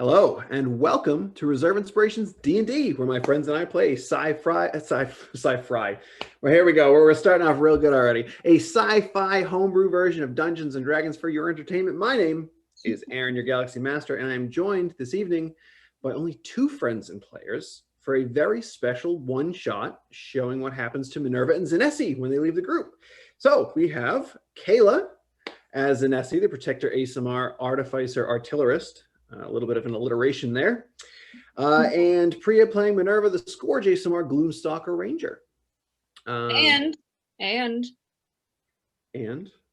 Hello, and welcome to Reserve Inspirations D&D, where my friends and I play sci-fi. Well, here we go. We're starting off real good already. A sci-fi homebrew version of Dungeons and Dragons for your entertainment. My name is Aaron, your Galaxy Master, and I'm joined this evening by only two friends and players for a very special one-shot showing what happens to Minerva and Zinesi when they leave the group. So we have Kayla as Zinesi, the Protector ASMR Artificer Artillerist. A little bit of an alliteration there. And Priya playing Minerva, the Scourge ASMR Gloomstalker Ranger. And I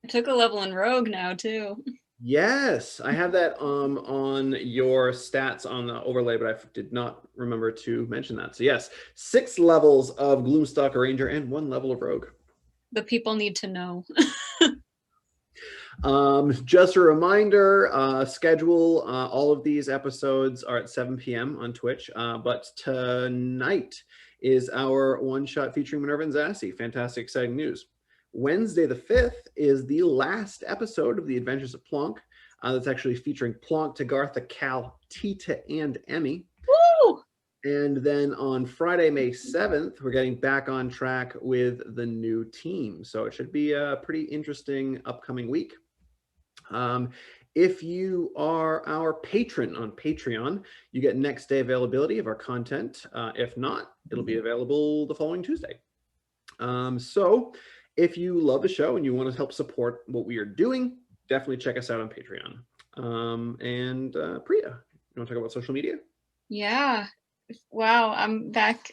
took a level in Rogue now too. Yes, I have that on your stats on the overlay, but I did not remember to mention that. So yes, 6 levels of Gloomstalker Ranger and 1 level of Rogue. The people need to know. Just a reminder, schedule, all of these episodes are at 7 p.m. on Twitch, but tonight is our one-shot featuring Minerva and Zinesi. Fantastic, exciting news. Wednesday the 5th is the last episode of The Adventures of Plonk. That's actually featuring Plonk, Tagartha, Cal, Tita, and Emmy. Woo! And then on Friday, May 7th, we're getting back on track with the new team. So it should be a pretty interesting upcoming week. If you are our patron on Patreon, you get next day availability of our content. If not, it'll be available the following Tuesday. So if you love the show and you want to help support what we are doing, definitely check us out on Patreon. Priya, you want to talk about social media? Yeah. Wow, I'm back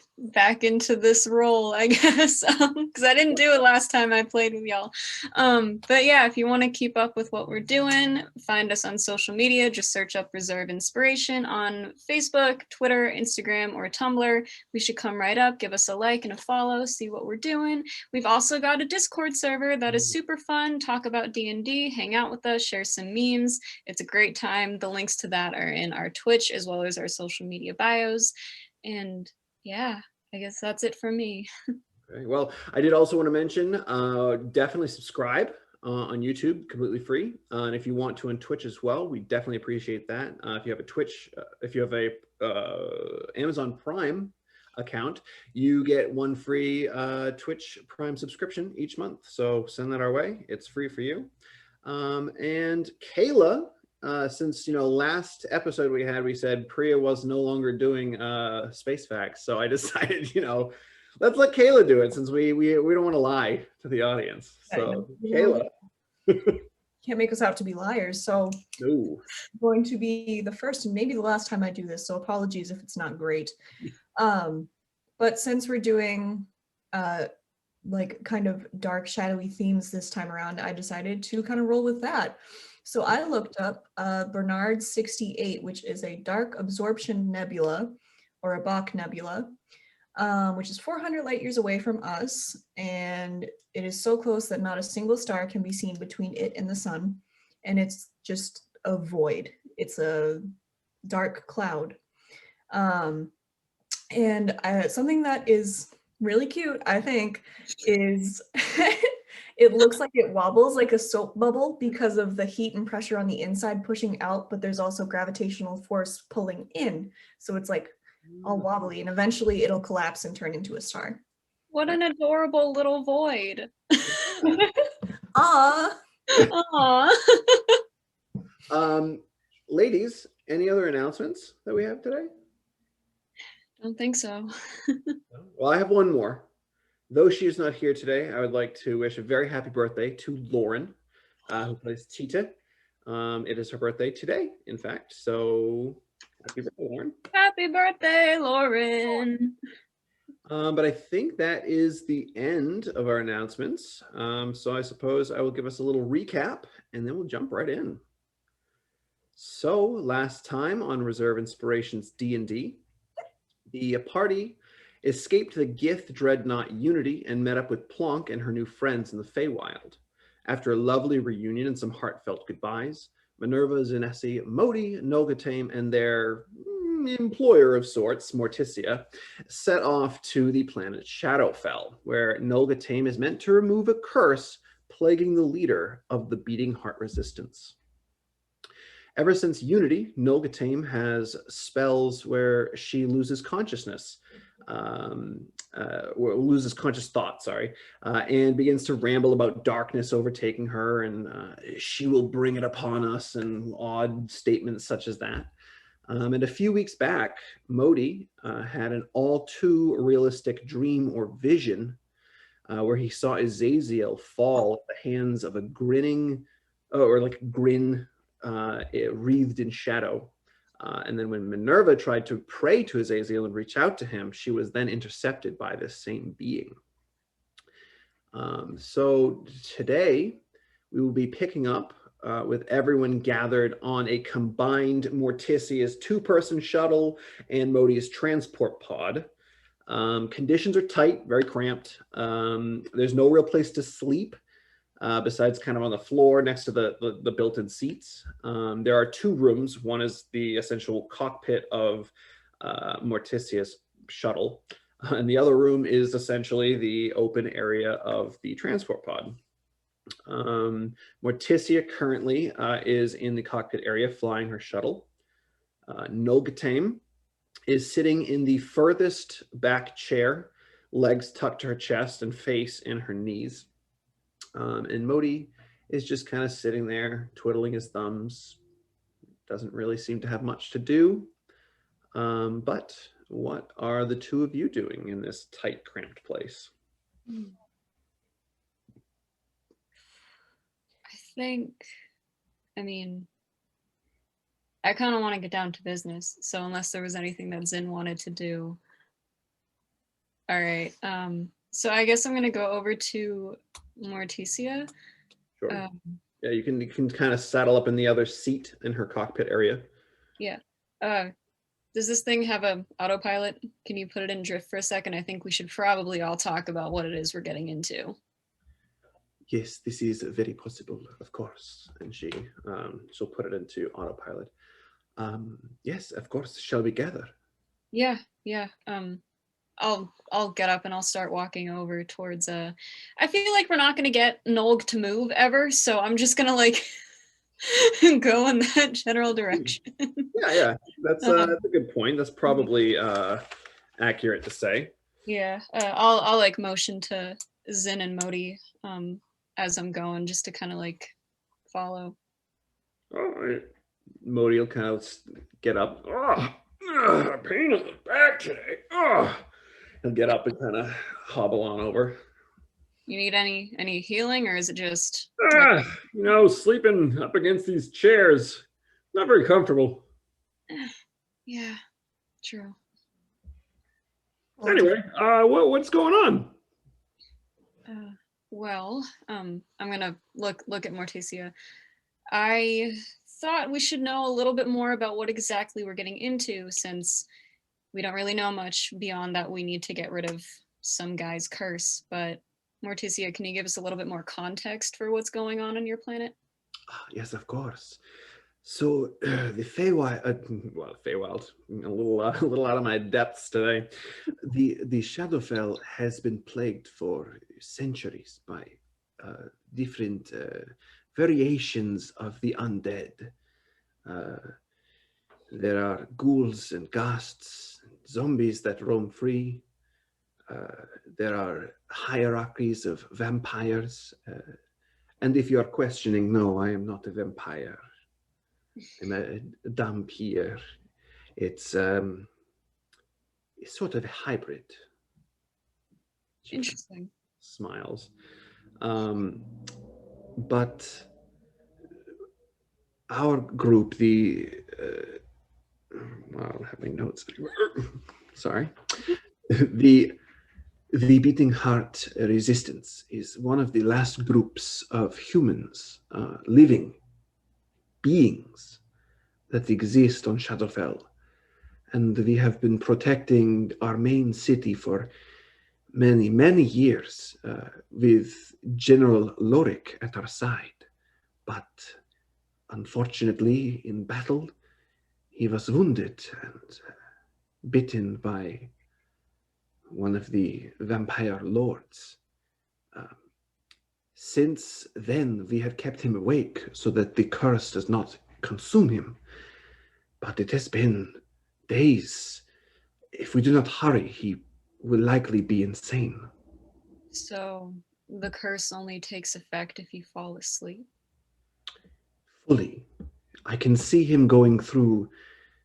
into this role, I guess, because I didn't do it last time I played with y'all. But yeah, if you want to keep up with what we're doing, find us on social media. Just search up Reserve Inspiration on Facebook, Twitter, Instagram, or Tumblr. We should come right up, give us a like and a follow, see what we're doing. We've also got a Discord server that is super fun. Talk about D&D, hang out with us, share some memes. It's a great time. The links to that are in our Twitch as well as our social media bios. And yeah, I guess that's it for me. Okay. Well, I did also want to mention, definitely subscribe on YouTube, completely free. And if you want to on Twitch as well, we definitely appreciate that. If you have a Twitch, if you have a Amazon Prime account, you get 1 free Twitch Prime subscription each month. So send that our way. It's free for you. And Kayla, since last episode we said Priya was no longer doing space facts, so I decided let's let Kayla do it since we don't want to lie to the audience. So Kayla, can't make us out to be liars, so no. I'm going to be the first and maybe the last time I do this, so apologies if it's not great. But since we're doing like kind of dark shadowy themes this time around, I decided to kind of roll with that. So I looked up Bernard 68, which is a dark absorption nebula, or a Bach nebula, which is 400 light years away from us, and it is so close that not a single star can be seen between it and the sun, and it's just a void. It's a dark cloud. And something that is really cute, I think, is it looks like it wobbles like a soap bubble because of the heat and pressure on the inside pushing out, but there's also gravitational force pulling in. So it's like all wobbly, and eventually it'll collapse and turn into a star. What an adorable little void. Ah. Ladies, any other announcements that we have today? Don't think so. Well, I have one more. Though she is not here today, I would like to wish a very happy birthday to Lauren, who plays Tita. It is her birthday today, in fact. So happy birthday, Lauren. Happy birthday, Lauren. But I think that is the end of our announcements. So I suppose I will give us a little recap, and then we'll jump right in. So last time on Reserve Inspirations D&D, the party escaped the Gith Dreadnought Unity and met up with Plonk and her new friends in the Feywild. After a lovely reunion and some heartfelt goodbyes, Minerva, Zinesi, Modi, Nolgeteim, and their employer of sorts, Morticia, set off to the planet Shadowfell, where Nolgeteim is meant to remove a curse plaguing the leader of the Beating Heart Resistance. Ever since Unity, Nolgeteim has spells where she loses consciousness, or loses conscious thought, sorry, and begins to ramble about darkness overtaking her, and she will bring it upon us, and odd statements such as that. And a few weeks back, Modi had an all too realistic dream or vision where he saw Azazel fall at the hands of a grinning, or like grin wreathed in shadow. And then when Minerva tried to pray to Azazel and reach out to him, she was then intercepted by this same being. So today we will be picking up with everyone gathered on a combined Morticia's two-person shuttle and Modi's transport pod. Conditions are tight, very cramped. There's no real place to sleep besides kind of on the floor next to the built-in seats. There are two rooms. One is the essential cockpit of Morticia's shuttle, and the other room is essentially the open area of the transport pod. Morticia currently is in the cockpit area flying her shuttle. Nolgeteim is sitting in the furthest back chair, legs tucked to her chest and face in her knees. And Modi is just kind of sitting there, twiddling his thumbs. Doesn't really seem to have much to do. But what are the two of you doing in this tight, cramped place? I mean, I kind of want to get down to business. So unless there was anything that Zin wanted to do. All right. So I guess I'm going to go over to Morticia. Sure. Yeah, you can kind of saddle up in the other seat in her cockpit area. Yeah. Does this thing have a autopilot? Can you put it in drift for a second? I think we should probably all talk about what it is we're getting into. Yes, this is very possible, of course. And she'll put it into autopilot. Yes, of course. Shall we gather? Yeah. I'll get up and I'll start walking over towards I feel like we're not gonna get Nolg to move ever, so I'm just gonna like go in that general direction. Yeah. That's a good point. That's probably accurate to say. Yeah. I'll like motion to Zin and Modi as I'm going, just to kind of like follow. All right. Modi will kind of get up. Pain in the back today. He'll get up and kind of hobble on over. You need any healing, or is it just sleeping up against these chairs, not very comfortable. Yeah, true. Anyway, what's going on? Well, I'm gonna look at Morticia. I thought we should know a little bit more about what exactly we're getting into, since we don't really know much beyond that we need to get rid of some guy's curse. But Morticia, can you give us a little bit more context for what's going on your planet? Yes, of course. So the Feywild, a little out of my depths today. The Shadowfell has been plagued for centuries by different variations of the undead. There are ghouls and ghasts, zombies that roam free. There are hierarchies of vampires. And if you are questioning, no, I am not a vampire. I'm a dhampir. It's sort of a hybrid. Interesting. Smiles. But our group, I don't have my notes anymore. Sorry. The Beating Heart Resistance is one of the last groups of humans, living beings that exist on Shadowfell. And we have been protecting our main city for many, many years with General Lorik at our side. But unfortunately, in battle, he was wounded and bitten by one of the vampire lords. Since then, we have kept him awake so that the curse does not consume him. But it has been days. If we do not hurry, he will likely be insane. So the curse only takes effect if you fall asleep? Fully. I can see him going through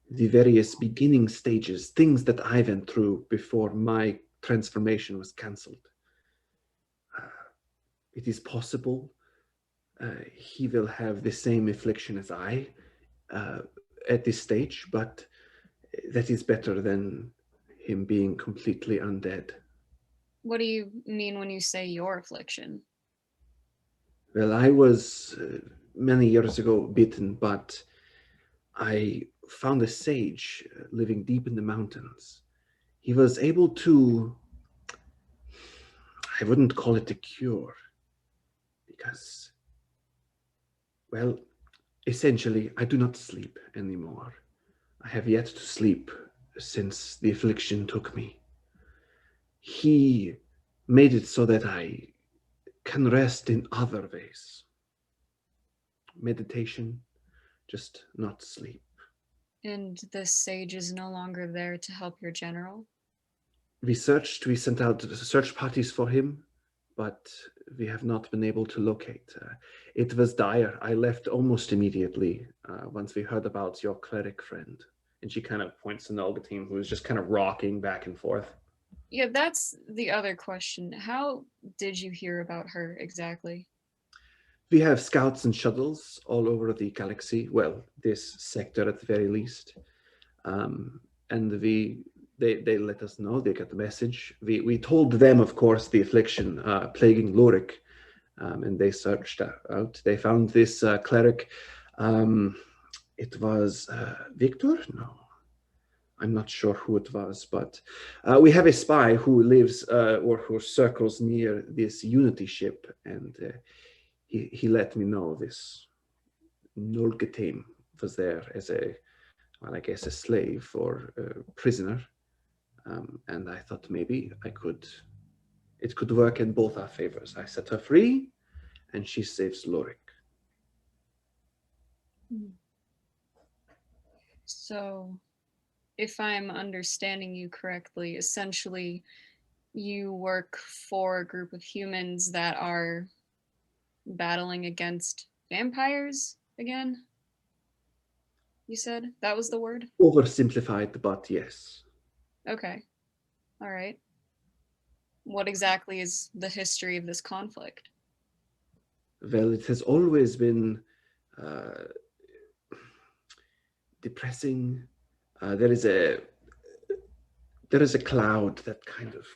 the various beginning stages, things that I went through before my transformation was cancelled. It is possible he will have the same affliction as I at this stage, but that is better than him being completely undead. What do you mean when you say your affliction? Well, I was many years ago bitten, but I found a sage living deep in the mountains. He was able to, I wouldn't call it a cure, because, well, essentially, I do not sleep anymore. I have yet to sleep since the affliction took me. He made it so that I can rest in other ways. Meditation, just not sleep. And the sage is no longer there to help your general? We sent out search parties for him, but we have not been able to locate. It was dire. I left almost immediately once we heard about your cleric friend. And she kind of points to Nolgeteim, who is just kind of rocking back and forth. Yeah, that's the other question. How did you hear about her exactly? We have scouts and shuttles all over the galaxy. Well, this sector at the very least. And they let us know. They got the message. We told them, of course, the affliction plaguing Lorik, and they searched out. They found this cleric. It was Victor? No, I'm not sure who it was, but we have a spy who lives or who circles near this Unity ship, and he let me know this Nolgeteim was there as a, well, I guess a slave or a prisoner. And I thought maybe it could work in both our favors. I set her free, and she saves Lorik. So, if I'm understanding you correctly, essentially you work for a group of humans that are battling against vampires again? You said that was the word? Oversimplified, but yes. Okay. All right. What exactly is the history of this conflict? Well, it has always been depressing. There is a cloud that kind of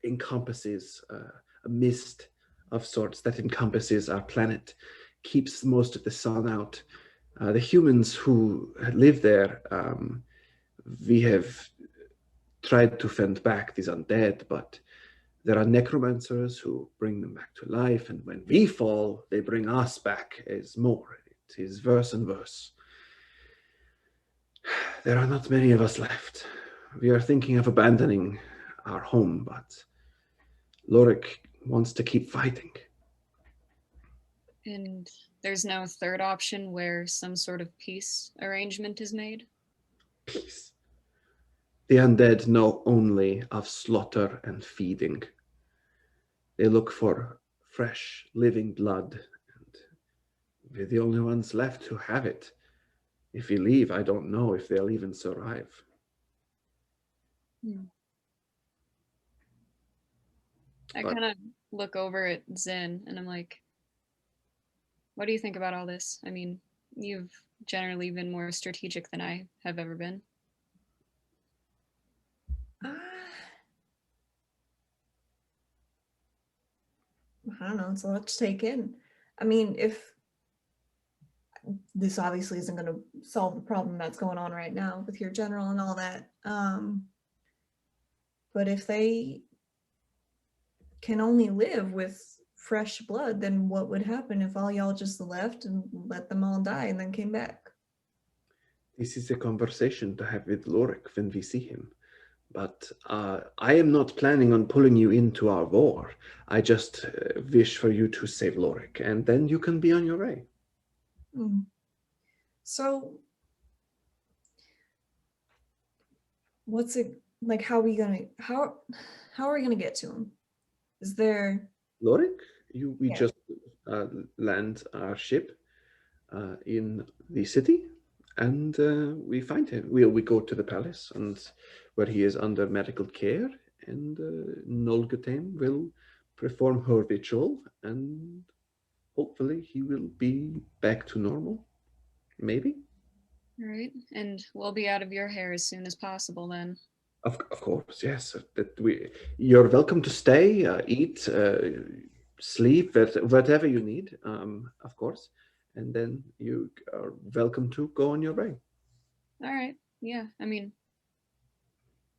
encompasses a mist of sorts that encompasses our planet, keeps most of the sun out. The humans who live there, we have tried to fend back these undead, but there are necromancers who bring them back to life, and when we fall, they bring us back as more. It is worse and worse. There are not many of us left. We are thinking of abandoning our home, but Lorik wants to keep fighting. And there's no third option where some sort of peace arrangement is made? Peace. The undead know only of slaughter and feeding. They look for fresh, living blood, and we're the only ones left who have it. If we leave, I don't know if they'll even survive. I kind of look over at Zin and I'm like, what do you think about all this? I mean, you've generally been more strategic than I have ever been. I don't know, it's a lot to take in. I mean, if this obviously isn't going to solve the problem that's going on right now with your general and all that, but if they can only live with fresh blood, then what would happen if all y'all just left and let them all die and then came back? This is a conversation to have with Lorik when we see him. But I am not planning on pulling you into our war. I just wish for you to save Lorik, and then you can be on your way. So, what's it like? How are we gonna get to him? Is there? Lorik, we Yeah. just land our ship in the city, and we find him. We go to the palace, and where he is under medical care, and Nolgeteim will perform her ritual, and hopefully he will be back to normal. Maybe. All right, and we'll be out of your hair as soon as possible then. Of course, yes. You're welcome to stay, eat, sleep, whatever you need, of course. And then you are welcome to go on your way. All right, yeah, I mean,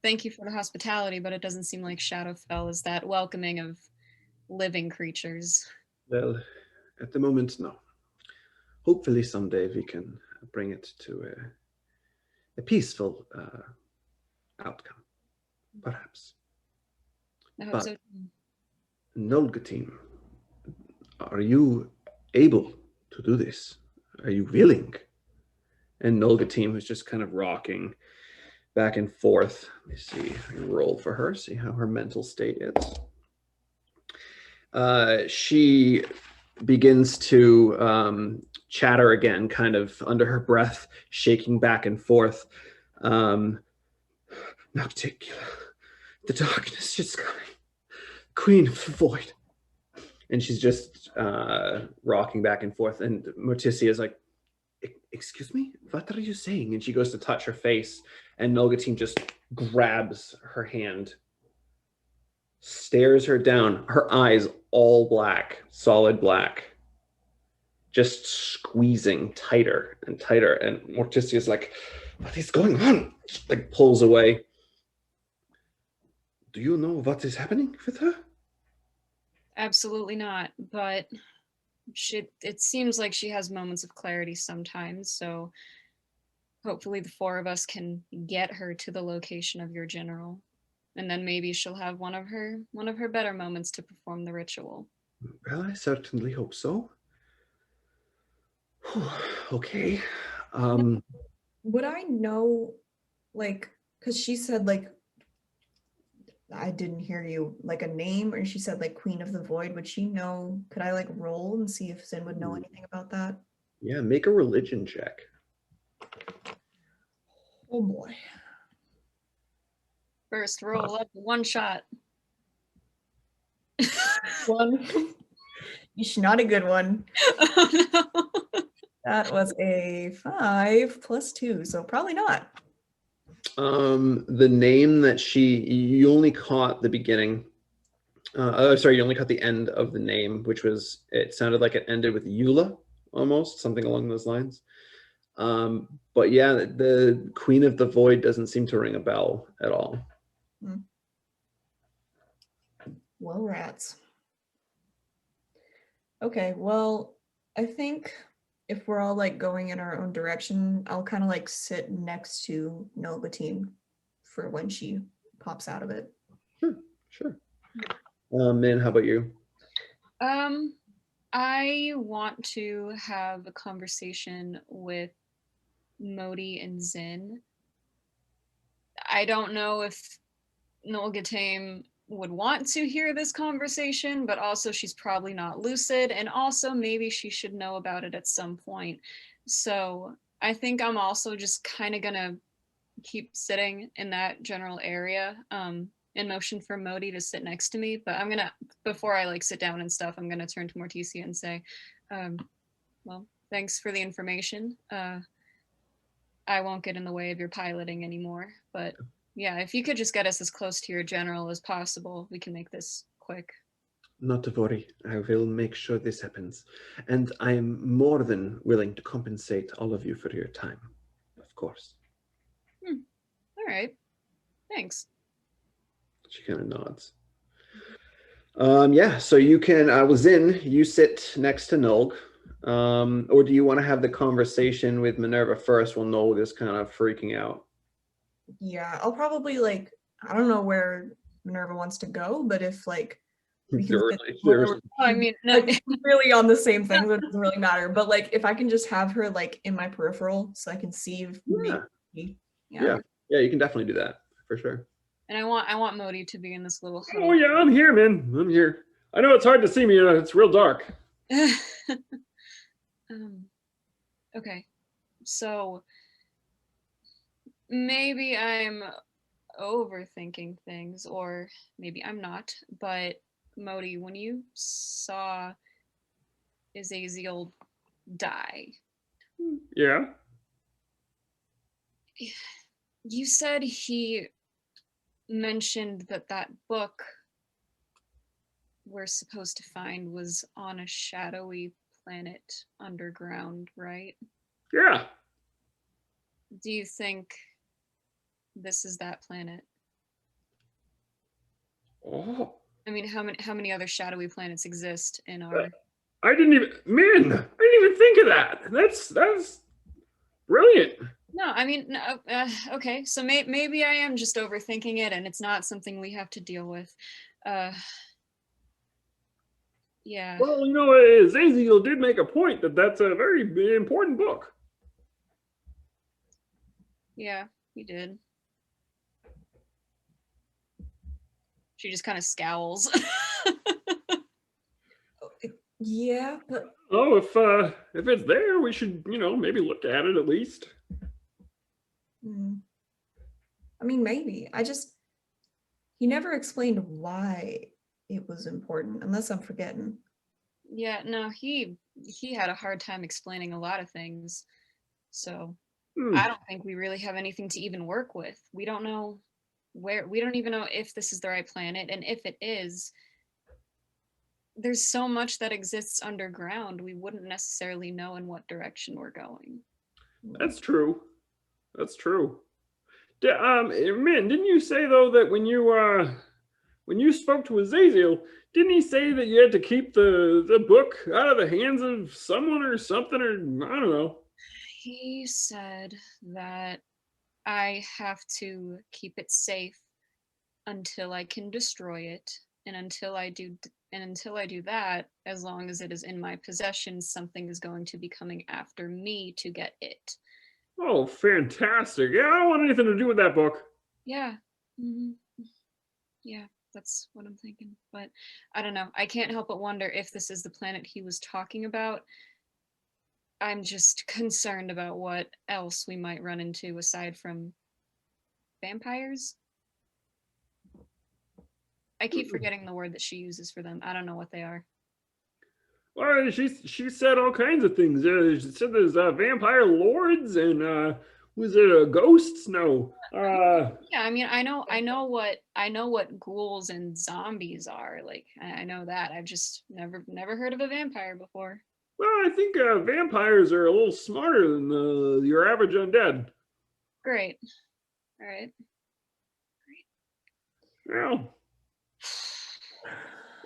thank you for the hospitality, but it doesn't seem like Shadowfell is that welcoming of living creatures. Well, at the moment, no. Hopefully someday we can bring it to a peaceful outcome, perhaps. I hope But so. Nolgeteim, are you able to do this? Are you willing? And Nolgeteim, who's just kind of rocking back and forth. Let me see. Roll for her, see how her mental state is. She begins to chatter again, kind of under her breath, shaking back and forth. Nocticula, the darkness is coming. Queen of the void. And she's just rocking back and forth. And Morticia is like, excuse me, what are you saying? And she goes to touch her face, and Nolgeteim just grabs her hand, stares her down, her eyes all black, solid black, just squeezing tighter and tighter. And Morticia's like, what is going on? She, like, pulls away. Do you know what is happening with her? Absolutely not, but it seems like she has moments of clarity sometimes, so hopefully the four of us can get her to the location of your general, and then maybe she'll have one of her better moments to perform the ritual. Well, I certainly hope so. Okay. Would I know, like, because she said, like, I didn't hear you, like, a name, or she said, like, Queen of the Void. Would she know? Could I, like, roll and see if Zin would know anything about that? Yeah, make a religion check. Oh boy. First roll up, one shot. One. It's not a good one. Oh no. That was a 5 + 2, so probably not. The name that you only caught the beginning. Sorry, you only caught the end of the name, which was, it sounded like it ended with Eula, almost, something along those lines. But yeah, the Queen of the Void doesn't seem to ring a bell at all. Well, rats. Okay, well, I think if we're all, like, going in our own direction, I'll kind of, like, sit next to Nolgeteim for when she pops out of it. Sure. Min, how about you? I want to have a conversation with Modi and Zin. I don't know if Nolgeteim would want to hear this conversation, but also she's probably not lucid, and also maybe she should know about it at some point. So I think I'm also just kind of gonna keep sitting in that general area, in motion for Modi to sit next to me. But I'm gonna, before I like sit down and stuff, I'm gonna turn to Morticia and say, well, thanks for the information. I won't get in the way of your piloting anymore, but yeah, if you could just get us as close to your general as possible, we can make this quick. Not to worry, I will make sure this happens. And I am more than willing to compensate all of you for your time, of course. All right, thanks. She kind of nods. Yeah, so you can, Zin, you sit next to Nulg. Or do you want to have the conversation with Minerva first while Nulg is kind of freaking out? Yeah, I'll probably, like, I don't know where Minerva wants to go, but if, like, we can Seriously, say whatever. seriously. Oh, I mean, no, Like, really on the same thing, that doesn't really matter. But like, if I can just have her like in my peripheral, so I can see. Yeah. Yeah. Yeah, you can definitely do that for sure. and I want Modi to be in this little Oh huddle. yeah, I'm here, man. I'm here. I know it's hard to see me. It's real dark. Okay, so maybe I'm overthinking things, or maybe I'm not. But Modi, when you saw Azazel die, Yeah. you said he mentioned that book we're supposed to find was on a shadowy planet underground, right? Yeah. Do you think this is that planet? Oh, I mean, how many other shadowy planets exist in our? I didn't even think of that. That's brilliant. No, I mean, no, okay. So maybe I am just overthinking it, and it's not something we have to deal with. Yeah. Well, Zaziel did make a point that that's a very important book. Yeah, he did. She just kind of scowls. Yeah, but Oh, if it's there, we should maybe look at it at least. I mean, maybe. He never explained why it was important, unless I'm forgetting. Yeah, no, he had a hard time explaining a lot of things. So I don't think we really have anything to even work with. We don't know we don't even know if this is the right planet, and if it is, there's so much that exists underground, we wouldn't necessarily know in what direction we're going. That's true. That's true. Man, didn't you say though that when you spoke to Azazel, didn't he say that you had to keep the book out of the hands of someone or something, or I don't know? He said that I have to keep it safe until I can destroy it, and until I do that, as long as it is in my possession, something is going to be coming after me to get it. Oh, fantastic. Yeah, I don't want anything to do with that book. Yeah. Yeah, that's what I'm thinking. But I don't know. I can't help but wonder if this is the planet he was talking about. I'm just concerned about what else we might run into aside from vampires. I keep forgetting the word that she uses for them. I don't know what they are. Well, she said all kinds of things. She said there's vampire lords and was it ghosts? No. Yeah, I mean, I know what ghouls and zombies are. Like, I know that. I've just never heard of a vampire before. Well, I think vampires are a little smarter than your average undead. Great. All right. Well,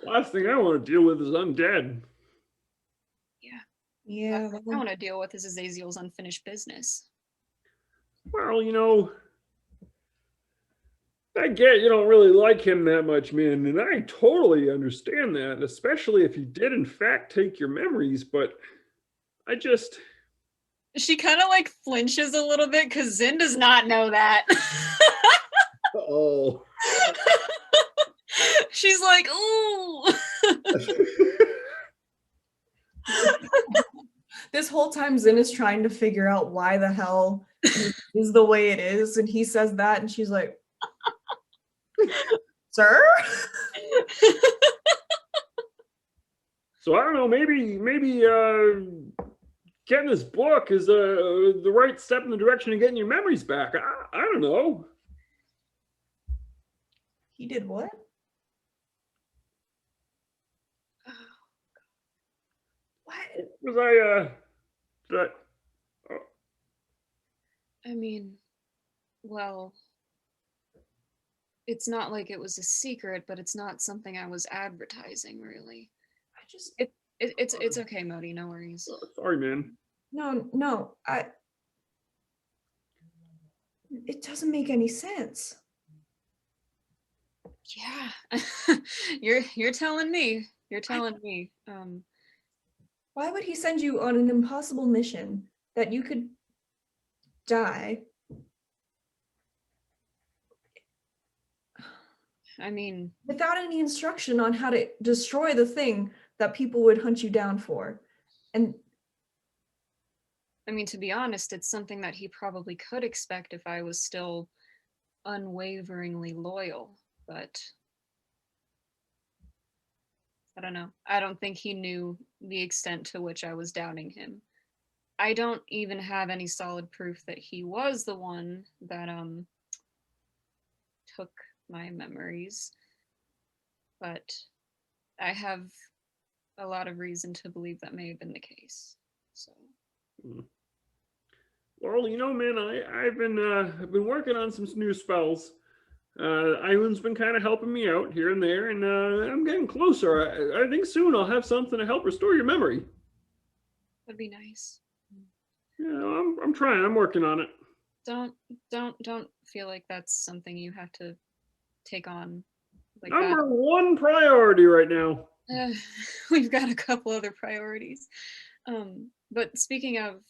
last thing I want to deal with is undead. Yeah. Last thing I want to deal with is Azazel's unfinished business. Well, I get you don't really like him that much, man, and I totally understand that, especially if he did in fact take your memories, but I just... She kind of like flinches a little bit because Zin does not know that. Oh. She's like, ooh. This whole time, Zin is trying to figure out why the hell it is the way it is, and he says that, and she's like, "Sir." So I don't know. Maybe getting this book is the right step in the direction of getting your memories back. I don't know. He did what? Was I did I? I mean, well, it's not like it was a secret, but it's not something I was advertising, really. It's okay, Modi, no worries. Sorry, man. No, it doesn't make any sense. Yeah. You're telling me. You're telling me. Why would he send you on an impossible mission that you could die? I mean, Without any instruction on how to destroy the thing that people would hunt you down for. And to be honest, it's something that he probably could expect if I was still unwaveringly loyal, but I don't know. I don't think he knew the extent to which I was doubting him. I don't even have any solid proof that he was the one that took my memories, but I have a lot of reason to believe that may have been the case. So. Well, you know, man, I've been working on some new spells. Iwan's been kind of helping me out here and there, and I'm getting closer. I think soon I'll have something to help restore your memory. That'd be nice. Yeah, I'm trying. I'm working on it. Don't feel like that's something you have to take on like Number one priority right now. that. We've got a couple other priorities. But speaking of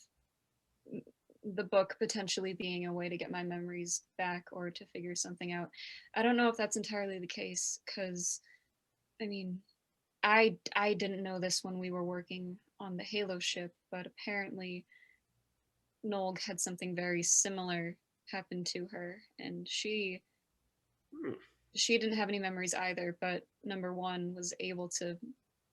the book potentially being a way to get my memories back or to figure something out, I don't know if that's entirely the case, because I mean, I didn't know this when we were working on the Halo ship, but apparently Nolg had something very similar happen to her, and she didn't have any memories either, but number one was able to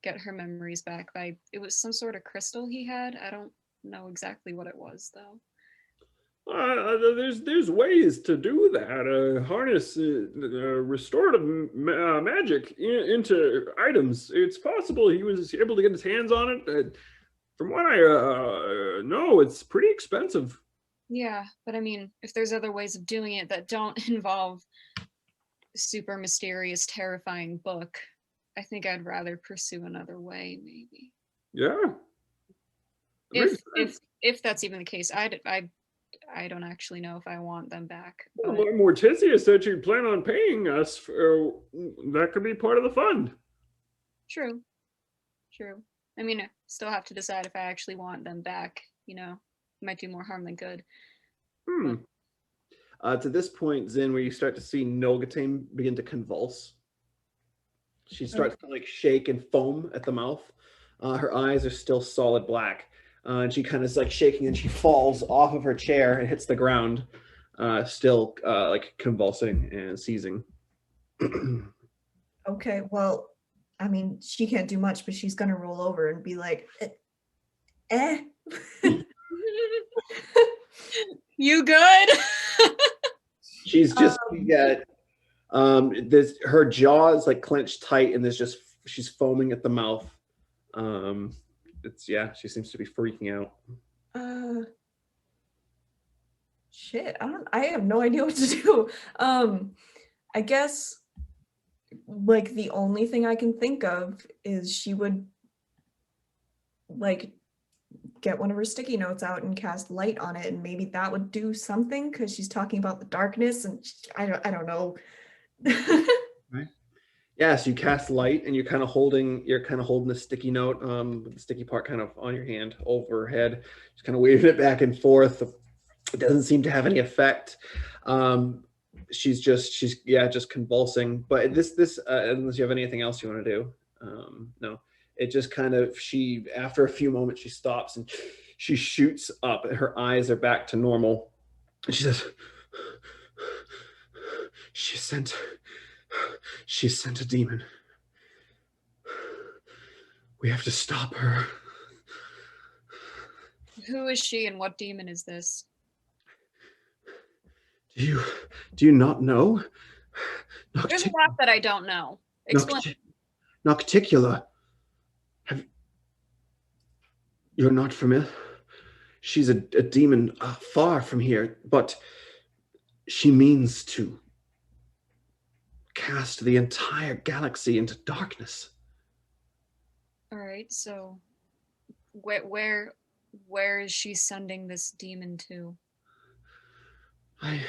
get her memories back by, it was some sort of crystal he had. I don't know exactly what it was though. There's ways to do that. Harness restorative magic into items. It's possible he was able to get his hands on it. From what I know, it's pretty expensive. Yeah, but I mean, if there's other ways of doing it that don't involve super mysterious, terrifying book, I think I'd rather pursue another way, maybe. Yeah. If that's even the case, I don't actually know if I want them back. Well, But Morticia said you plan on paying us. That could be part of the fund. True. I mean, I still have to decide if I actually want them back. You know, might do more harm than good. To this point, Zin, where you start to see Nolgeteim begin to convulse. She starts to like shake and foam at the mouth. Her eyes are still solid black. And she kind of is like shaking, and she falls off of her chair and hits the ground, still like convulsing and seizing. okay, well, I mean, she can't do much, but she's gonna roll over and be like, eh. You good? She's just this, her jaws like clenched tight, and she's foaming at the mouth. She seems to be freaking out. Shit, I have no idea what to do. I guess like the only thing I can think of is she would like get one of her sticky notes out and cast light on it, and maybe that would do something, because she's talking about the darkness, and I don't know. Right. Yeah, so you cast light, and you're kind of holding the sticky note, with the sticky part kind of on your hand overhead, just kind of waving it back and forth. It doesn't seem to have any effect. She's just convulsing. But this unless you have anything else you want to do, no. It just kind of, after a few moments, she stops and she shoots up, and her eyes are back to normal. And she says, she sent a demon. We have to stop her. Who is she, and what demon is this? Do you not know? There's a lot that I don't know. Explain. Nocticula. You're not familiar? She's a demon far from here, but she means to cast the entire galaxy into darkness. All right, so where is she sending this demon to? I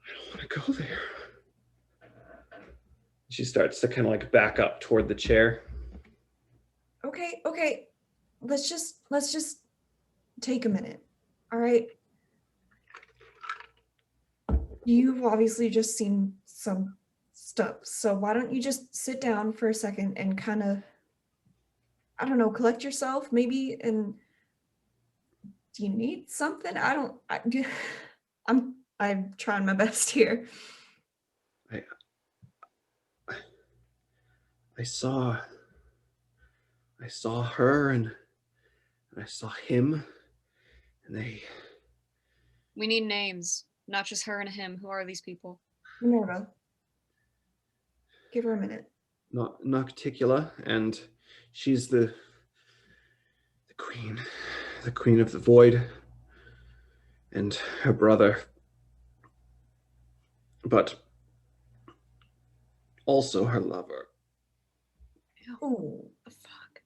don't want to go there. She starts to kind of like back up toward the chair. Okay. Let's just take a minute. All right. You've obviously just seen some stuff. So why don't you just sit down for a second and kind of, I don't know, collect yourself maybe. And do you need something? I'm trying my best here. I saw her and I saw him, and We need names, not just her and him. Who are these people? Minerva. Give her a minute. Nocticula, and she's the queen of the void, and her brother, but also her lover. Oh, The fuck?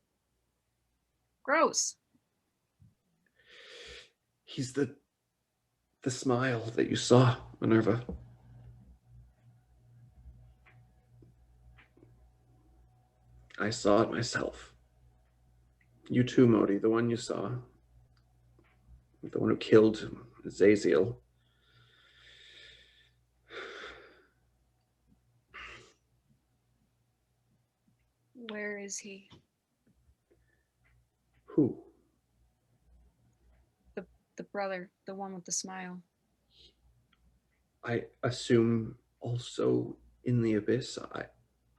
Gross. He's the smile that you saw, Minerva. I saw it myself. You too, Modi, the one you saw. The one who killed Zaziel. Where is he? Who? The brother, the one with the smile. I assume also in the abyss.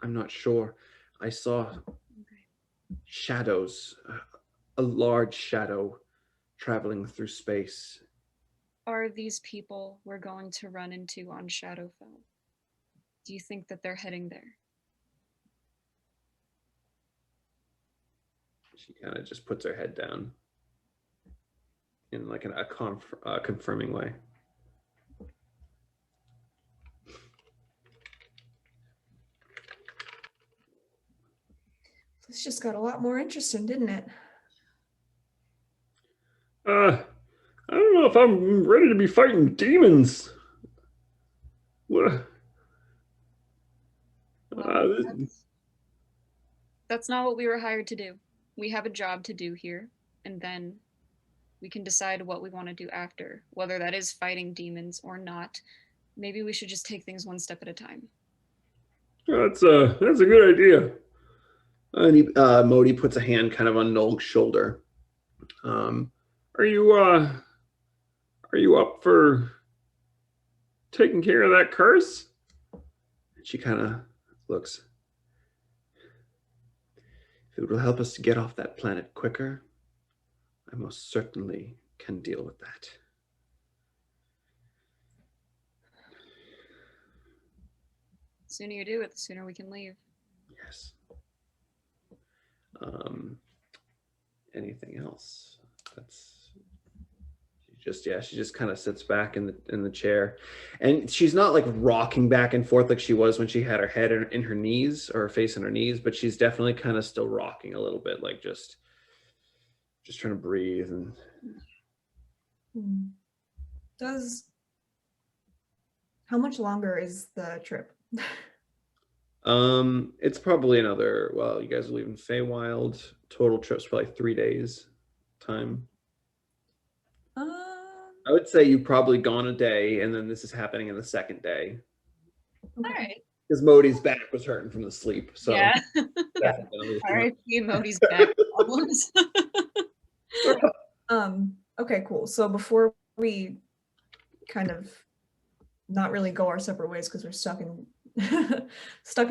I'm not sure. I saw shadows, a large shadow traveling through space. Are these people we're going to run into on Shadowfell? Do you think that they're heading there? She kind of just puts her head down in like a confirming way. this just got a lot more interesting, didn't it? I don't know if I'm ready to be fighting demons. What? Well, that's not what we were hired to do. We have a job to do here, and then we can decide what we want to do after, whether that is fighting demons or not. Maybe we should just take things one step at a time. That's a good idea. And Modi puts a hand kind of on Nolg's shoulder. Are you up for taking care of that curse? She kind of looks. If it will help us to get off that planet quicker, I most certainly can deal with that. The sooner you do it, the sooner we can leave. Yes. Anything else? She just kind of sits back in the chair, and she's not like rocking back and forth like she was when she had her head in her knees or her face in her knees, but she's definitely kind of still rocking a little bit, like just trying to breathe. And How much longer is the trip? it's probably another, well, you guys are leaving Feywild. Total trip's probably 3 days time. I would say you've probably gone a day, and then this is happening in the second day. All right. Because Modi's back was hurting from the sleep. So Yeah. All right, Modi's back problems. Okay, cool. So before we kind of not really go our separate ways because we're stuck in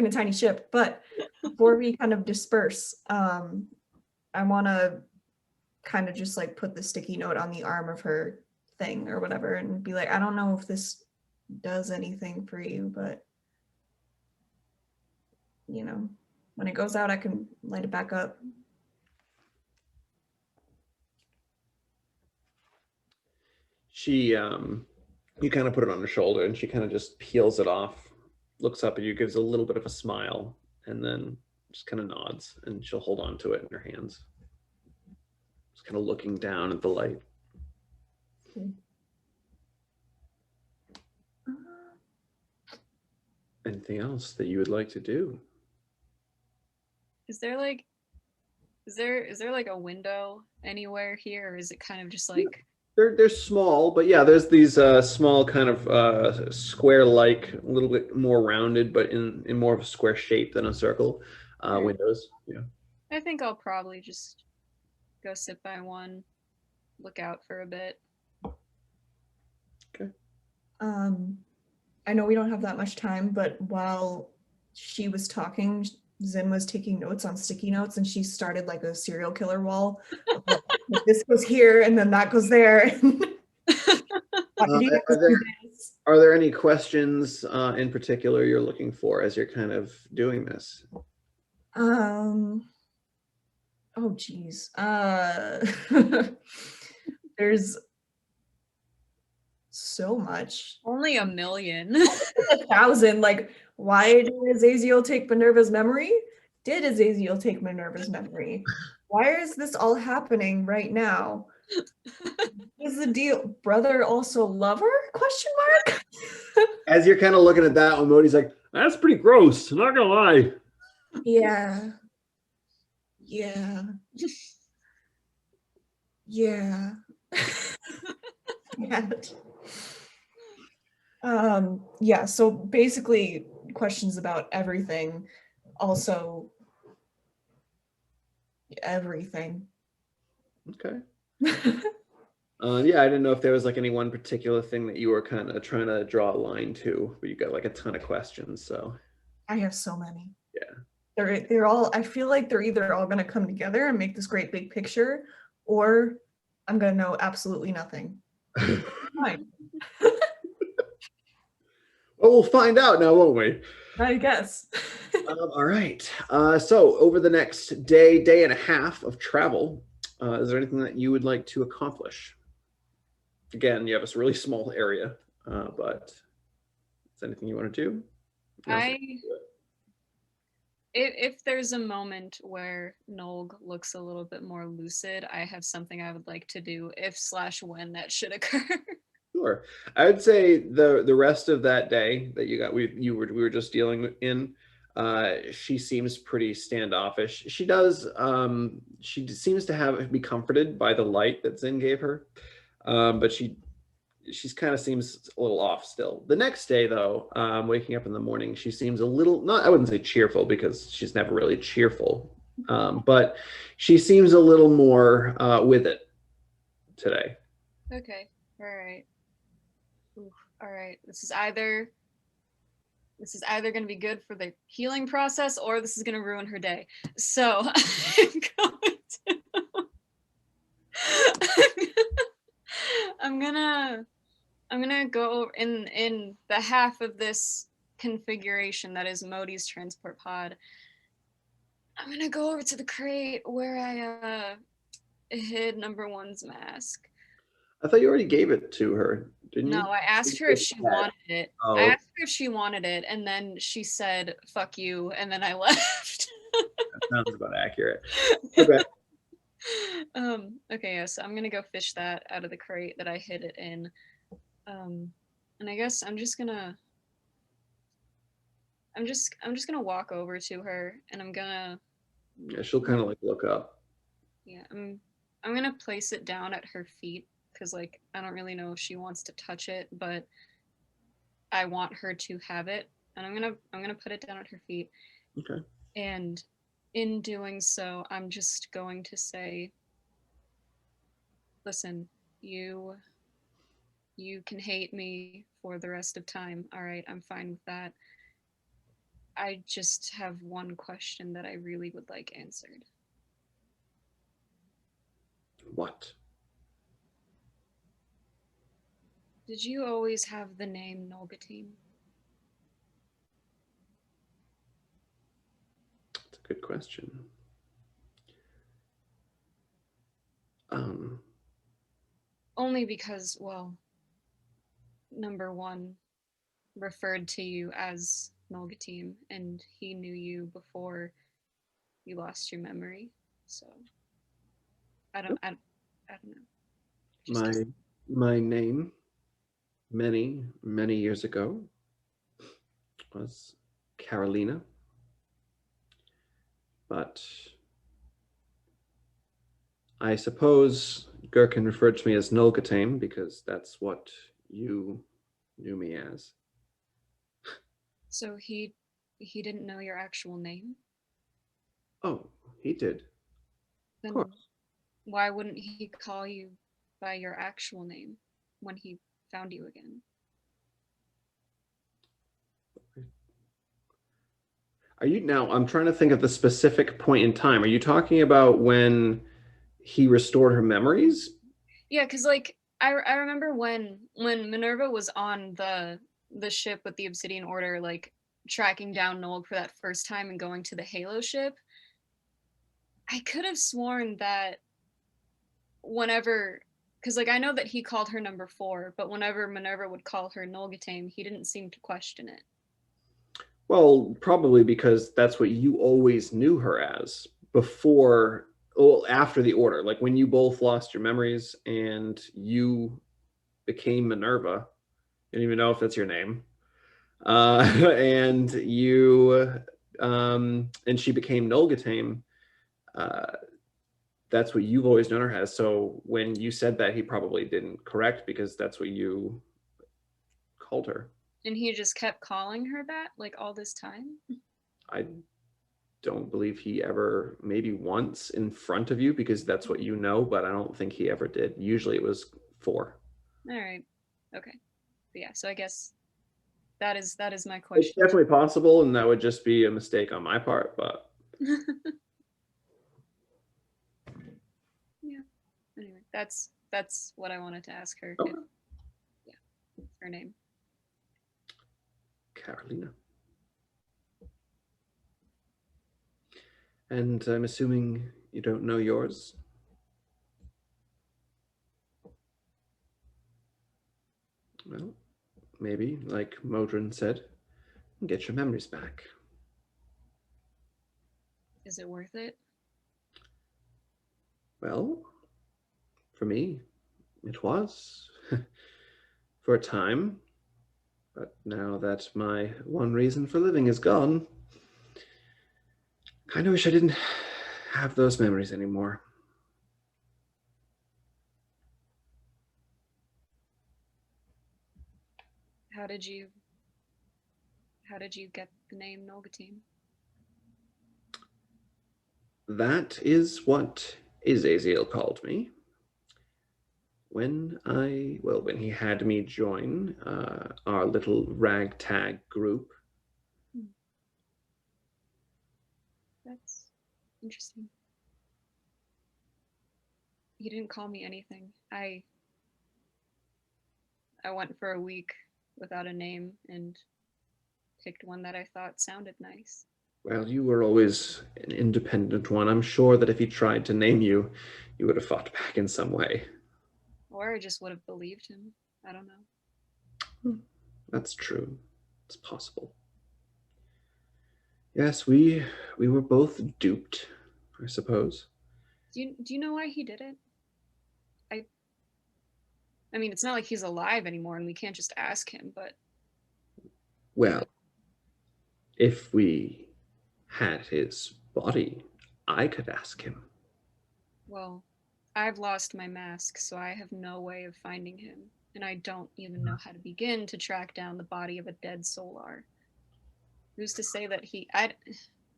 a tiny ship, but before we kind of disperse, I want to kind of just like put the sticky note on the arm of her thing or whatever and be like, I don't know if this does anything for you, but you know, when it goes out, I can light it back up. She, you kind of put it on her shoulder, and she kind of just peels it off, looks up at you, gives a little bit of a smile, and then just kind of nods, and she'll hold on to it in her hands. Just kind of looking down at the light. Anything else that you would like to do? Is there like is there like a window anywhere here, or is it kind of just like They're small, but yeah, there's these small kind of square-like, a little bit more rounded, but in more of a square shape than a circle windows. Yeah. I think I'll probably just go sit by one, look out for a bit. Okay. I know we don't have that much time, but while she was talking, Zin was taking notes on sticky notes, and she started like a serial killer wall. Like, this goes here, and then that goes there. Are there any questions in particular you're looking for as you're kind of doing this? Oh geez. There's so much. Only 1,000,000. 1,000. Like, why did Azazel take Minerva's memory? Did Azazel take Minerva's memory? Why is this all happening right now? What's the deal? Brother also lover? Question mark. As you're kind of looking at that one, Modi's like, That's pretty gross. I'm not gonna lie. Yeah. Yeah. Yeah. Yeah, so basically questions about everything. Also everything. okay. Yeah, I didn't know if there was like any one particular thing that you were kind of trying to draw a line to, but you got like a ton of questions, so. I have so many. Yeah. They're all, I feel like they're either all gonna come together and make this great big picture, or I'm gonna know absolutely nothing. Fine. Well, we'll find out now, won't we? I guess. All right. So over the next day and a half of travel, is there anything that you would like to accomplish? Again, you have this really small area, but is there anything you want to do? If there's a moment where Nolg looks a little bit more lucid, I have something I would like to do if/when that should occur. Sure. I would say the rest of that day that we were just dealing in, she seems pretty standoffish. She does she seems to be comforted by the light that Zin gave her. But she's kind of seems a little off still. The next day though, waking up in the morning, she seems a little, not, I wouldn't say cheerful because she's never really cheerful. But she seems a little more with it today. Okay. All right. Oof. All right. This is either going to be good for the healing process, or this is going to ruin her day. So I'm gonna go in the half of this configuration that is Modi's transport pod. I'm gonna go over to the crate where I hid number one's mask. I thought you already gave it to her, didn't you? No, I asked her if she wanted it. Oh. I asked her if she wanted it, and then she said, "Fuck you," and then I left. That sounds about accurate. Okay. Okay, yeah, so I'm gonna go fish that out of the crate that I hid it in. And I guess I'm just gonna walk over to her, and I'm gonna, Yeah, she'll kind of like look up. yeah, I'm gonna place it down at her feet, because like I don't really know if she wants to touch it, but I want her to have it, and I'm gonna put it down at her feet. Okay. And in doing so, I'm just going to say, listen, you can hate me for the rest of time. All right, I'm fine with that. I just have one question that I really would like answered. What? Did you always have the name Nolgeteim? That's a good question. Only because, well, number one referred to you as Nolgeteim, and he knew you before you lost your memory. So I don't know. My name, many years ago, was Carolina. But I suppose Gherkin referred to me as Nolgeteim because that's what you knew me as. So he didn't know your actual name? Oh, he did. Then Of course. why wouldn't he call you by your actual name when he found you again? Are you now? I'm trying to think of the specific point in time. Are you talking about when he restored her memories? Yeah, because like I remember when Minerva was on the ship with the Obsidian Order, like tracking down Nolg for that first time and going to the Halo ship. I could have sworn that whenever, because like I know that he called her number 4, but whenever Minerva would call her Nolgeteim, he didn't seem to question it. Well, probably because that's what you always knew her as before, well, after the order. Like when you both lost your memories and you became Minerva. I don't even know if that's your name. And you, and she became Nolgeteim. That's what you've always known her as. So when you said that, he probably didn't correct because that's what you called her. And he just kept calling her that like all this time? I don't believe he ever, maybe once in front of you because that's what you know, but I don't think he ever did. Usually it was 4. All right. Okay. But yeah, so I guess that is my It's question. definitely possible, and that would just be a mistake on my part, but Yeah. Anyway, that's what I wanted to ask her. Okay. Yeah, her name. Carolina. And I'm assuming you don't know yours? Well, maybe, like Modron said, get your memories back. Is it worth it? Well, for me, it was for a time. But now that my one reason for living is gone, I kind of wish I didn't have those memories anymore. How did you get the name Nolgeteim? That is what Azazel called me. When he had me join our little ragtag group. That's interesting. He didn't call me anything. I went for a week without a name and picked one that I thought sounded nice. Well, you were always an independent one. I'm sure that if he tried to name you, you would have fought back in some way. Or I just would have believed him. I don't know. That's true. It's possible. Yes, we were both duped, I suppose. Do you know why he did it? I mean, it's not like he's alive anymore and we can't just ask him, but... Well, if we had his body, I could ask him. Well, I've lost my mask, so I have no way of finding him, and I don't even know how to begin to track down the body of a dead Solar. Who's to say that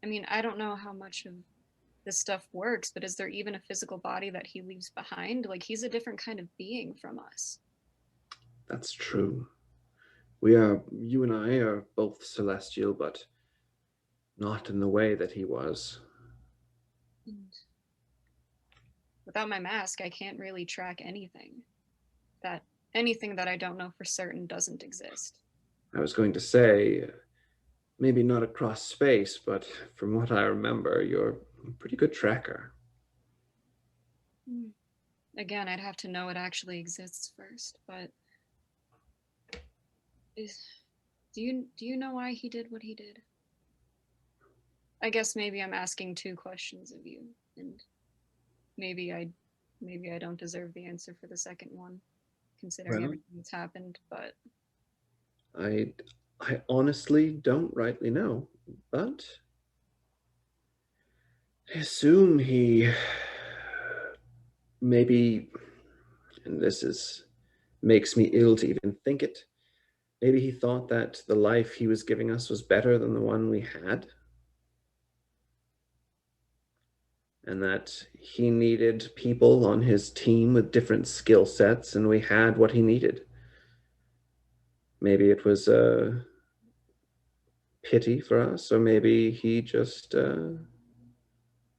I mean, I don't know how much of this stuff works, but is there even a physical body that he leaves behind? Like, he's a different kind of being from us. That's true. You and I are both celestial, but not in the way that he was. And without my mask, I can't really track anything. Anything that I don't know for certain doesn't exist. I was going to say, maybe not across space, but from what I remember, you're a pretty good tracker. Again, I'd have to know it actually exists first, but do you know why he did what he did? I guess maybe I'm asking 2 questions of you, and maybe I don't deserve the answer for the second one, considering everything that's happened, but... I honestly don't rightly know, but I assume he maybe, and makes me ill to even think it, maybe he thought that the life he was giving us was better than the one we had. And that he needed people on his team with different skill sets, and we had what he needed. Maybe it was a pity for us, or maybe he just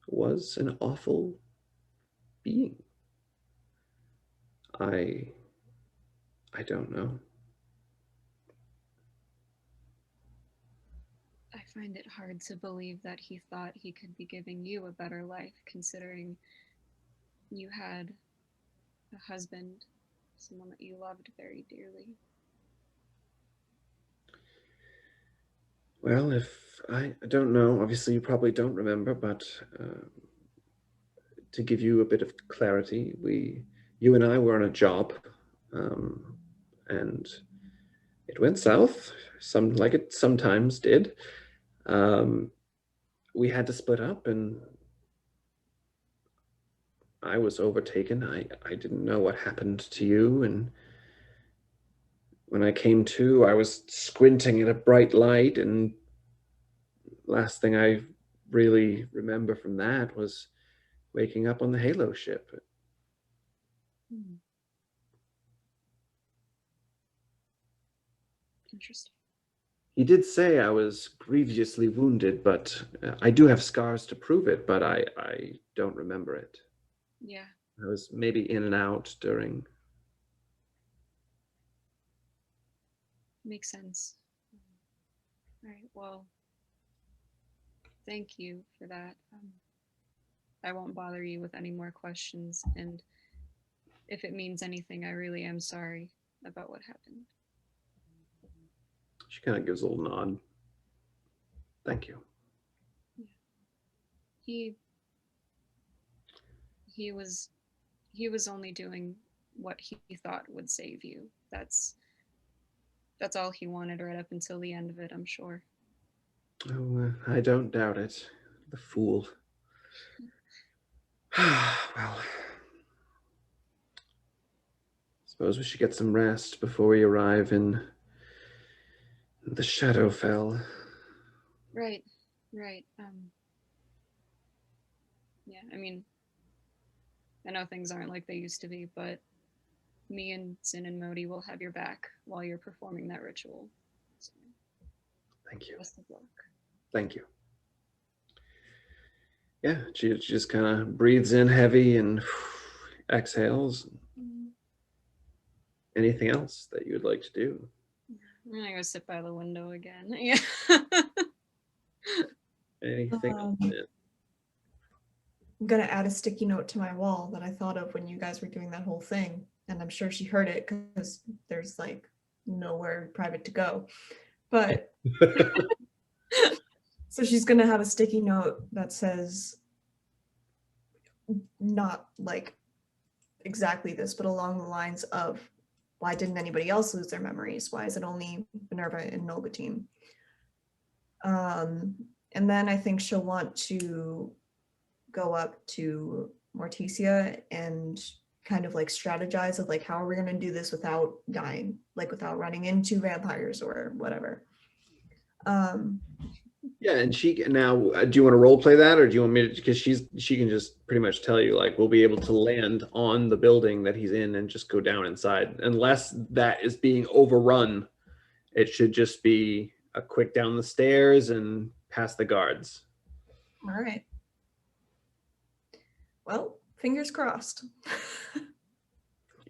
was an awful being. I don't know. I find it hard to believe that he thought he could be giving you a better life, considering you had a husband, someone that you loved very dearly. Well, if I don't know, obviously you probably don't remember, but to give you a bit of clarity, you and I were on a job, and it went south, like it sometimes did. We had to split up, and I was overtaken. I didn't know what happened to you, and when I came to, I was squinting at a bright light, and last thing I really remember from that was waking up on the Halo ship. Interesting. He did say I was grievously wounded, but I do have scars to prove it, but I don't remember it. Yeah. I was maybe in and out during. Makes sense. All right, well, thank you for that. I won't bother you with any more questions, and if it means anything, I really am sorry about what happened. She kind of gives a little nod. Thank you. Yeah. He was only doing what he thought would save you. That's all he wanted right up until the end of it, I'm sure. Oh, I don't doubt it. The fool. Well, suppose we should get some rest before we arrive in the Shadowfell. Right. Yeah, I mean, I know things aren't like they used to be, but me and Zin and Modi will have your back while you're performing that ritual. So, Thank you. best of luck. Thank you. Yeah, she just kind of breathes in heavy and exhales. Anything else that you would like to do? I'm gonna go sit by the window again. Yeah. Anything else? I'm gonna add a sticky note to my wall that I thought of when you guys were doing that whole thing, and I'm sure she heard it because there's like nowhere private to go. But so she's gonna have a sticky note that says not like exactly this, but along the lines of, why didn't anybody else lose their memories? Why is it only Minerva and Nolgeteim? And then I think she'll want to go up to Morticia and kind of like strategize of like, how are we going to do this without dying, like without running into vampires or whatever. Yeah, and she now. Do you want to role play that, or do you want me to? Because she can just pretty much tell you like we'll be able to land on the building that he's in and just go down inside, unless that is being overrun. It should just be a quick down the stairs and past the guards. All right. Well, fingers crossed.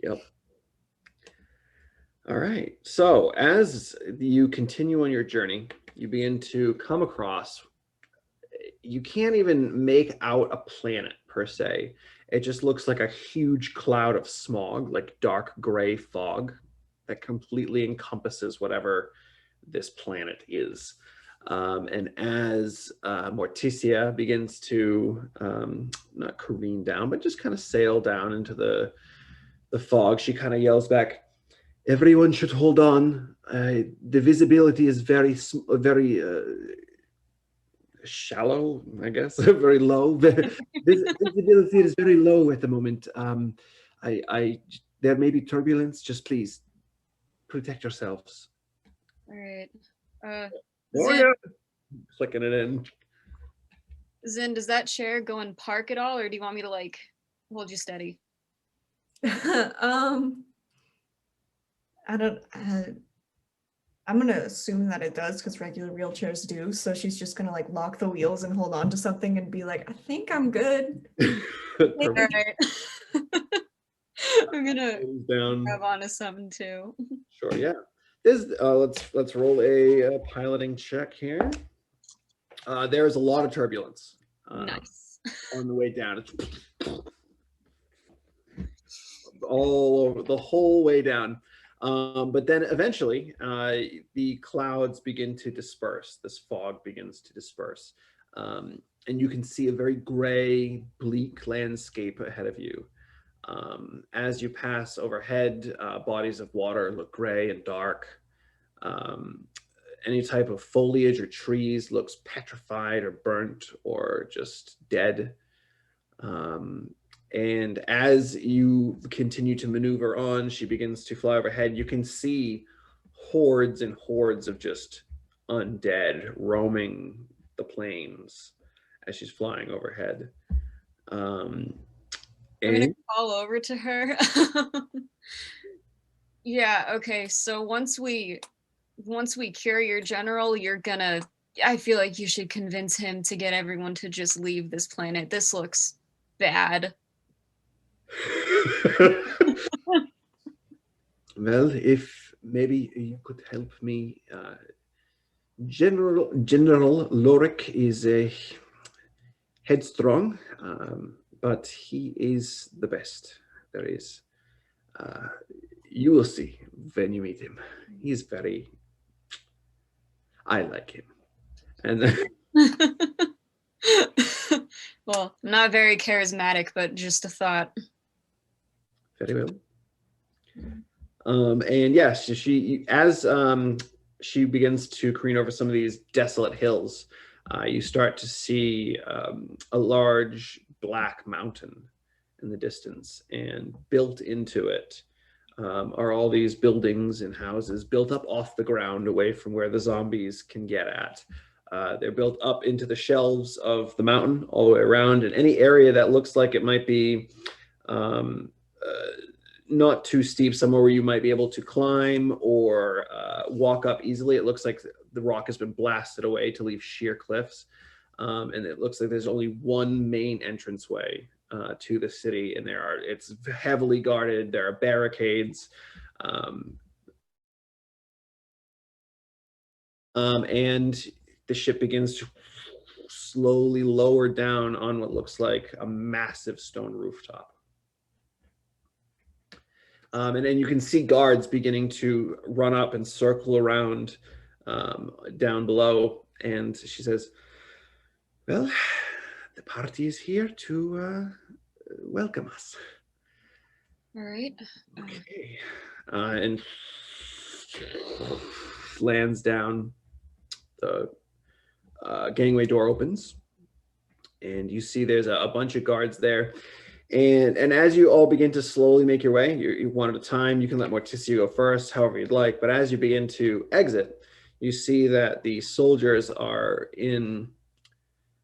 Yep. All right. So as you continue on your journey, you begin to come across, you can't even make out a planet per se. It just looks like a huge cloud of smog, like dark gray fog that completely encompasses whatever this planet is. And as Morticia begins to not careen down, but just kind of sail down into the fog, she kind of yells back, Everyone should hold on. The visibility is very shallow, I guess, very low. Visibility is very low at the moment. There may be turbulence. Just please protect yourselves. All right. Oh Zin, yeah. Clicking it in. Zin, does that chair go and park at all, or do you want me to like hold you steady? I don't. I'm gonna assume that it does because regular wheelchairs do. So she's just gonna like lock the wheels and hold on to something and be like, "I think I'm good." All Perfect. right. I'm gonna Down. grab onto something too. Sure. Yeah. Let's roll a piloting check here. There's a lot of turbulence. Nice. On the way down. It's all over the whole way down. But then eventually the clouds begin to disperse. This fog begins to disperse. And you can see a very gray, bleak landscape ahead of you. As you pass overhead, bodies of water look gray and dark. Any type of foliage or trees looks petrified or burnt or just dead. And as you continue to maneuver on, she begins to fly overhead. You can see hordes and hordes of just undead roaming the plains as she's flying overhead. I'm gonna call over to her. Yeah, okay. So once we cure your general, I feel like you should convince him to get everyone to just leave this planet. This looks bad. Well, if maybe you could help me, General Lorik is a headstrong, but he is the best there is. You will see when you meet him. He's very. I like him, and. Well, I'm not very charismatic, but just a thought. Very well. And yes, as she begins to careen over some of these desolate hills, you start to see a large black mountain in the distance, and built into it are all these buildings and houses built up off the ground away from where the zombies can get at. They're built up into the shelves of the mountain all the way around, and any area that looks like it might be not too steep, somewhere where you might be able to climb or walk up easily. It looks like the rock has been blasted away to leave sheer cliffs. And it looks like there's only one main entranceway to the city, and it's heavily guarded. There are barricades. And the ship begins to slowly lower down on what looks like a massive stone rooftop. And then you can see guards beginning to run up and circle around down below. And she says, well, the party is here to welcome us. All right. Okay. And lands down. The gangway door opens, and you see there's a bunch of guards there. And as you all begin to slowly make your way, you one at a time. You can let Morticia go first, however you'd like. But as you begin to exit, you see that the soldiers are in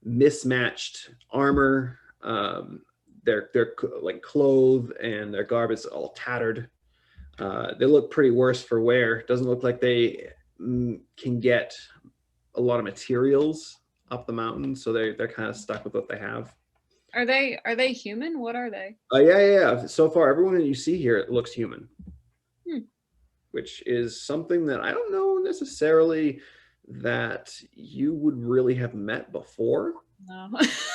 mismatched armor. They're like clothed, and their garb is all tattered. They look pretty worse for wear. It doesn't look like they can get a lot of materials up the mountain, so they're kind of stuck with what they have. Are they human? What are they? Yeah. So far, everyone that you see here looks human, Hmm. which is something that I don't know necessarily that you would really have met before. No.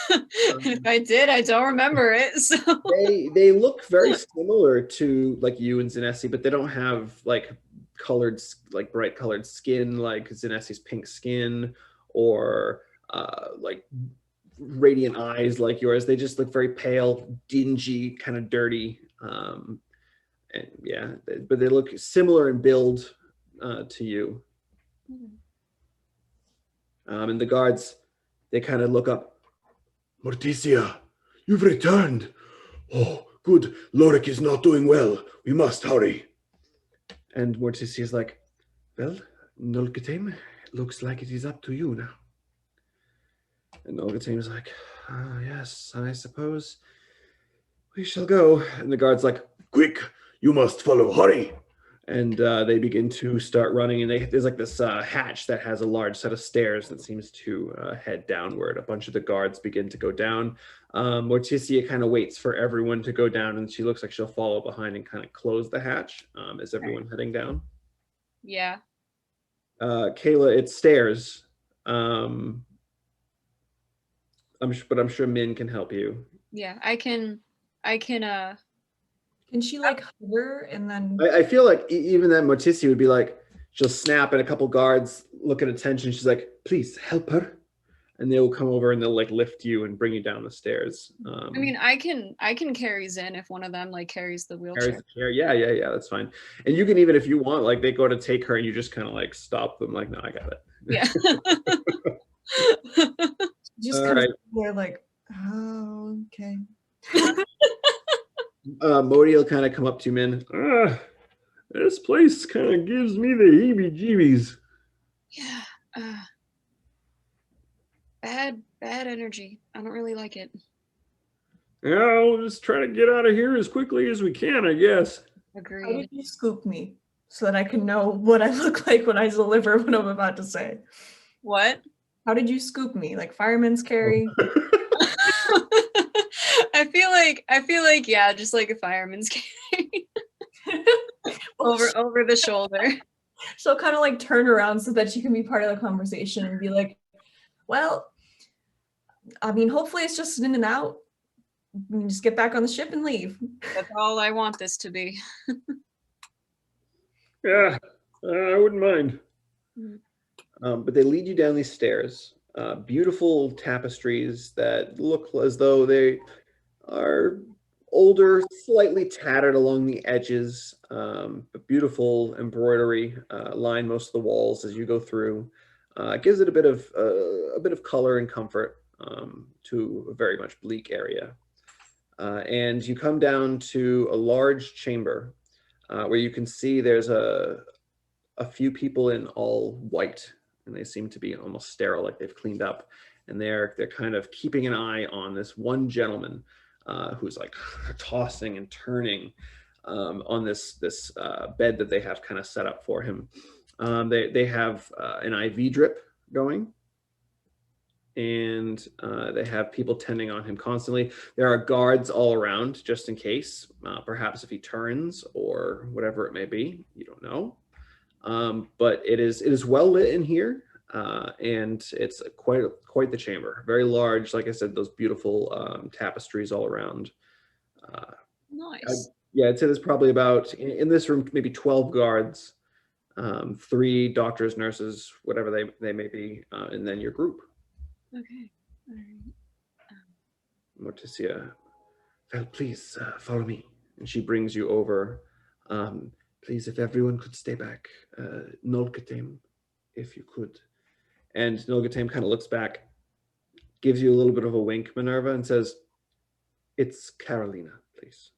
If I did, I don't remember it. So They look very similar to like you and Zinesi, but they don't have like bright colored skin like Zinesi's pink skin, or like radiant eyes like yours. They just look very pale, dingy, kind of dirty, And yeah, but they look similar in build to you. And the guards, they kind of look up. Morticia, you've returned. Oh, good. Lorik is not doing well. We must hurry. And Morticia is like, well, Nolgeteim, looks like it is up to you now. And Nolgeteim is like, yes, I suppose we shall go. And the guard's like, Quick, you must follow. Hurry. and they begin to start running. And there's like this hatch that has a large set of stairs that seems to head downward. A bunch of the guards begin to go down. Morticia kind of waits for everyone to go down, and she looks like she'll follow behind and kind of close the hatch as everyone heading down. Yeah. Kayla, it's stairs. But I'm sure Min can help you. Yeah, I can Can she like hover and then? I feel like even that Morticia would be like, she'll snap and a couple guards look at attention. She's like, please help her. And they'll come over and they'll like lift you and bring you down the stairs. I mean, I can carry Zen if one of them like carries the wheelchair. carries the chair. Yeah, that's fine. And you can even, if you want, like they go to take her and you just kind of like stop them like, no, I got it. Yeah. Just All kind right. of they're like, oh, okay. Modi will kind of come up to you, Min. This place kind of gives me the heebie-jeebies. Yeah. Bad energy. I don't really like it. Yeah, we'll just try to get out of here as quickly as we can, I guess. How Agreed. did you scoop me so that I can know what I look like when I deliver what I'm about to say? What? How did you scoop me? Like fireman's carry? I feel like yeah, just like a fireman's carry. over the shoulder. She'll kind of like turn around so that she can be part of the conversation and be like, well, I mean, hopefully it's just in and out. We can just get back on the ship and leave. That's all I want this to be. Yeah, I wouldn't mind. But they lead you down these stairs. Beautiful tapestries that look as though they are older, slightly tattered along the edges, but beautiful embroidery line most of the walls as you go through. It gives it a bit of color and comfort to a very much bleak area. And you come down to a large chamber where you can see there's a few people in all white, and they seem to be almost sterile, like they've cleaned up. And they're kind of keeping an eye on this one gentleman who's like tossing and turning on this bed that they have kind of set up for him. They have an IV drip going, and they have people tending on him constantly. There are guards all around just in case, perhaps if he turns or whatever it may be, you don't know. But it is well lit in here, and it's quite the chamber. Very large, like I said, those beautiful tapestries all around. Nice. I'd say there's probably about, in this room, maybe 12 guards, 3 doctors, nurses, whatever they may be, and then your group. Okay. All right. Morticia, well, please follow me. And she brings you over. Please, if everyone could stay back. Nolgeteim, if you could. And Nolgeteim kind of looks back, gives you a little bit of a wink, Minerva, and says, it's Carolina, please.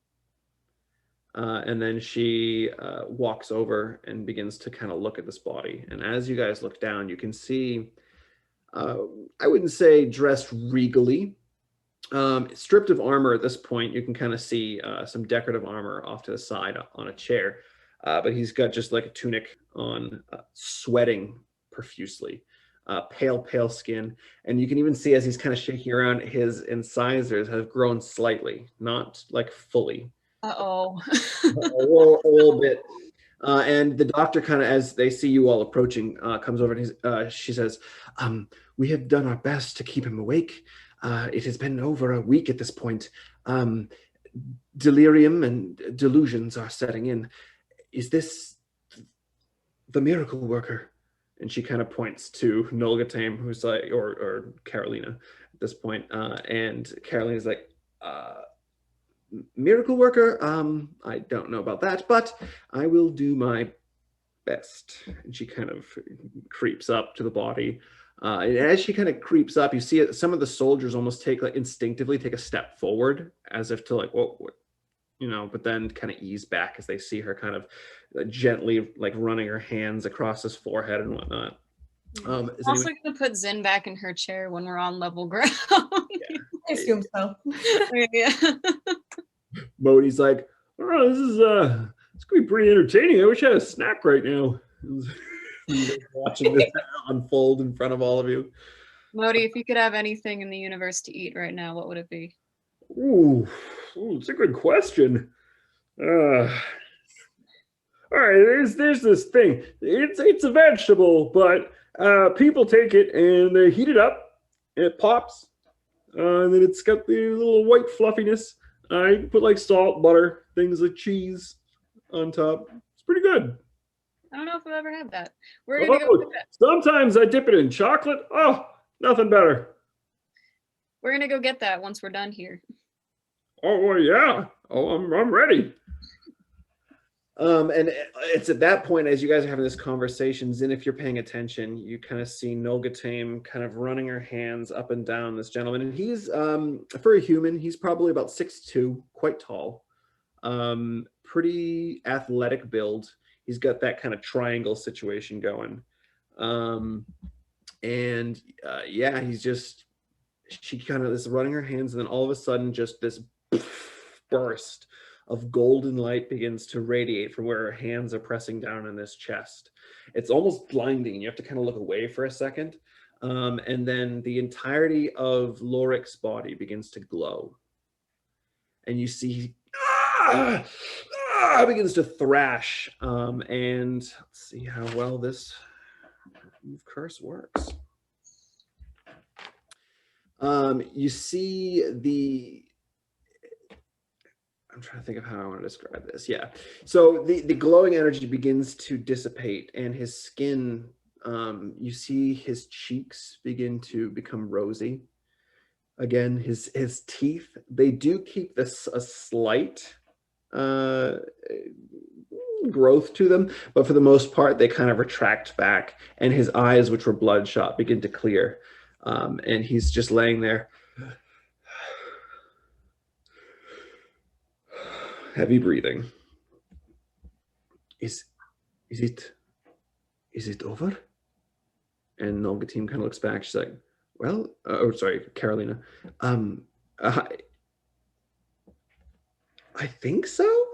And then she walks over and begins to kind of look at this body. And as you guys look down, you can see, I wouldn't say dressed regally, stripped of armor at this point. You can kind of see some decorative armor off to the side on a chair. But he's got just like a tunic on, sweating profusely, pale skin. And you can even see as he's kind of shaking around, his incisors have grown slightly, not like fully. Uh-oh. a little bit. And the doctor kind of, as they see you all approaching, comes over and she says, we have done our best to keep him awake. It has been over a week at this point. Delirium and delusions are setting in. Is this the miracle worker? And she kind of points to Nolgeteim, who's like, or Carolina at this point. And Carolina's like, miracle worker, I don't know about that, but I will do my best. And she kind of creeps up to the body. And as she kind of creeps up, you see some of the soldiers almost instinctively take a step forward as if to like, whoa, but then kind of ease back as they see her kind of gently like running her hands across his forehead and whatnot. I'm also gonna put Zin back in her chair when we're on level ground. I assume so. Yeah. Modi's like, oh, this gonna be pretty entertaining. I wish I had a snack right now. Watching this unfold in front of all of you. Modi, if you could have anything in the universe to eat right now, what would it be? Ooh, it's a good question. All right, there's this thing. It's a vegetable, but people take it and they heat it up, and it pops, and then it's got the little white fluffiness. I put like salt, butter, things like cheese on top. It's pretty good. I don't know if I've ever had that. We're gonna go get that. Sometimes I dip it in chocolate. Oh, nothing better. We're gonna go get that once we're done here. Oh well, yeah. Oh, I'm ready. And it's at that point, as you guys are having this conversation, Zin, if you're paying attention, you kind of see Nolgeteim kind of running her hands up and down this gentleman. And he's, for a human, he's probably about 6'2", quite tall, pretty athletic build. He's got that kind of triangle situation going. Yeah, she kind of is running her hands, and then all of a sudden, just this burst of golden light begins to radiate from where her hands are pressing down on this chest. It's almost blinding. You have to kind of look away for a second. And then the entirety of Loric's body begins to glow. And you see begins to thrash. And let's see how well this move curse works. You see I'm trying to think of how I want to describe this. Yeah. So the glowing energy begins to dissipate, and his skin, you see his cheeks begin to become rosy. Again, his teeth, they do keep a slight growth to them, but for the most part, they kind of retract back, and his eyes, which were bloodshot, begin to clear. And he's just laying there. Heavy breathing. Is it over? And Nolgeteim kind of looks back. She's like, well, sorry, Carolina. I think so.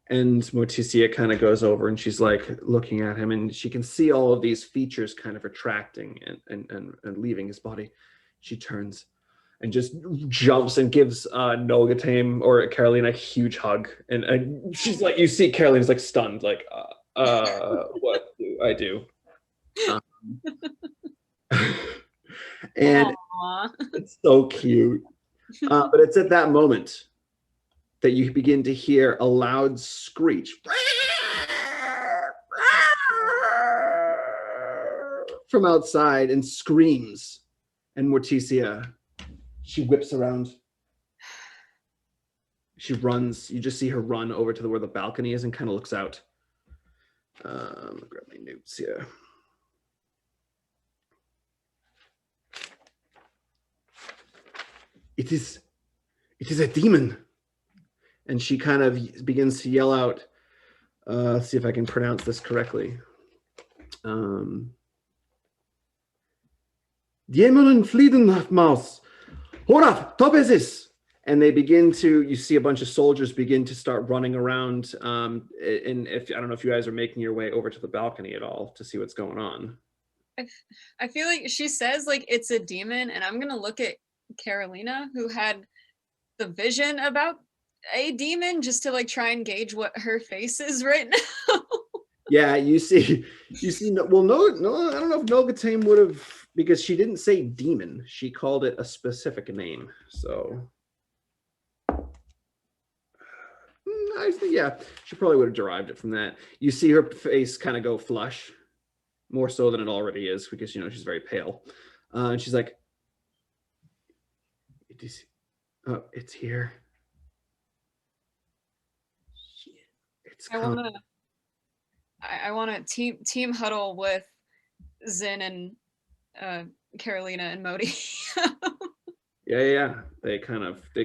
And Morticia kind of goes over and she's like looking at him, and she can see all of these features kind of retracting and leaving his body. She turns and just jumps and gives Nolgeteim or Carolina a huge hug. And she's like, you see Carolina's like stunned, like, what do I do? And Aww. it's so cute. But it's at that moment that you begin to hear a loud screech from outside, and screams. And Morticia, she whips around. She runs. You just see her run over to where the balcony is and kind of looks out. Grab my notes here. It is a demon. And she kind of begins to yell out, let's see if I can pronounce this correctly. Dämonen fliehen Maus. Horaf, top ist es. And they begin to, you see a bunch of soldiers begin to start running around. And if I don't know if you guys are making your way over to the balcony at all to see what's going on. I feel like she says like it's a demon, and I'm gonna look at Carolina, who had the vision about a demon, just to like try and gauge what her face is right now. Yeah, you see, well, no, I don't know if Nolgeteim would have, because she didn't say demon. She called it a specific name. So I think, yeah, she probably would have derived it from that. You see her face kind of go flush, more so than it already is, because, you know, she's very pale. And she's like, it's here. It's I wanna team huddle with Zin and Carolina and Modi. Yeah. They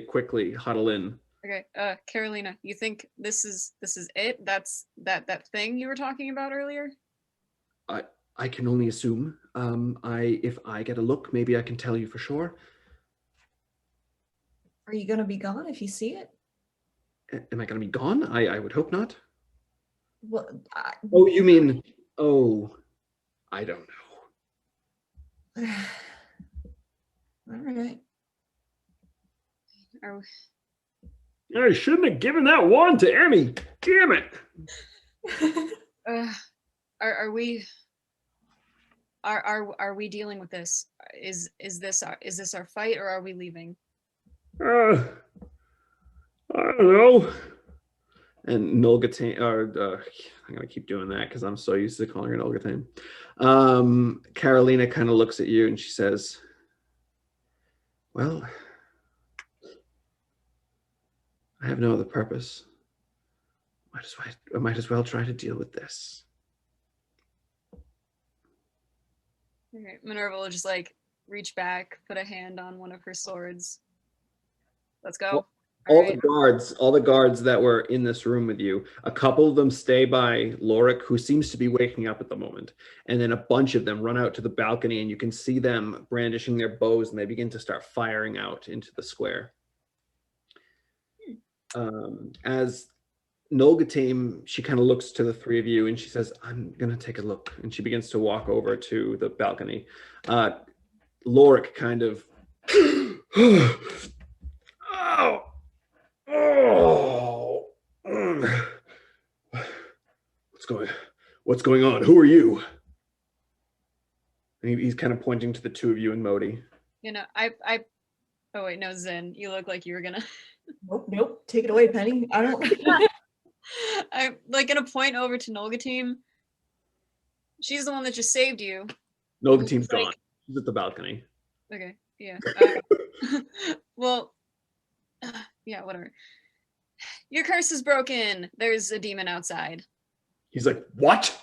quickly huddle in. Okay, Carolina, you think this is it? That's that thing you were talking about earlier? I can only assume. If I get a look, maybe I can tell you for sure. Are you gonna be gone if you see it? Am I going to be gone? I would hope not. Well, Oh, you mean? Oh, I don't know. all right. Are I shouldn't have given that wand to Emmy. Damn it. are we are we dealing with this? Is this our fight, or are we leaving? I don't know. And Nolgeteim, I'm gonna keep doing that because I'm so used to calling her Nolgeteim. Carolina kind of looks at you and she says, "Well, I have no other purpose. I might as well try to deal with this." Okay, Minerva will just like reach back, put a hand on one of her swords. Let's go. All right. the guards that were in this room with you, a couple of them stay by Lorik, who seems to be waking up at the moment. And then a bunch of them run out to the balcony, and you can see them brandishing their bows, and they begin to start firing out into the square. As Nolgeteim, she kind of looks to the three of you and she says, "I'm going to take a look." And she begins to walk over to the balcony. Lorik kind of, what's going on? Who are you? And he's kind of pointing to the two of you and Modi. You know, oh wait, no, Zin, you look like you were gonna. Nope. Take it away, Penny. I don't. I'm like gonna point over to Nolgeteim. She's the one that just saved you. Nolgeteim's gone. She's at the balcony. Okay, yeah. Well, yeah, whatever. Your curse is broken. There's a demon outside. He's like, "What?"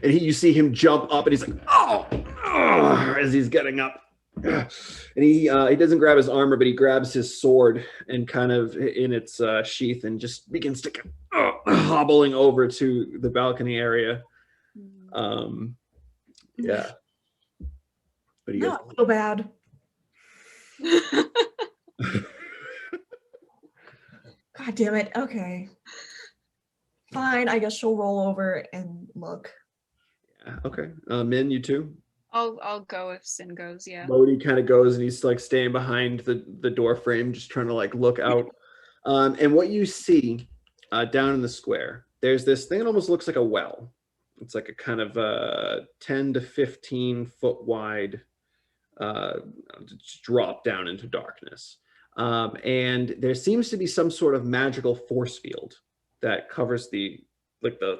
And you see him jump up, and he's like, "Oh!" as he's getting up. And he doesn't grab his armor, but he grabs his sword and kind of in its sheath and just begins to hobbling over to the balcony area. Yeah. But he goes, Not so bad. God damn it. Okay. Fine. I guess she'll roll over and look. Yeah, okay. Min, you too? I'll go if Sin goes, yeah. Modi kind of goes and he's like staying behind the door frame, just trying to like look out. And what you see down in the square, there's this thing that almost looks like a well. It's like a kind of 10 to 15 foot wide drop down into darkness. And there seems to be some sort of magical force field that covers the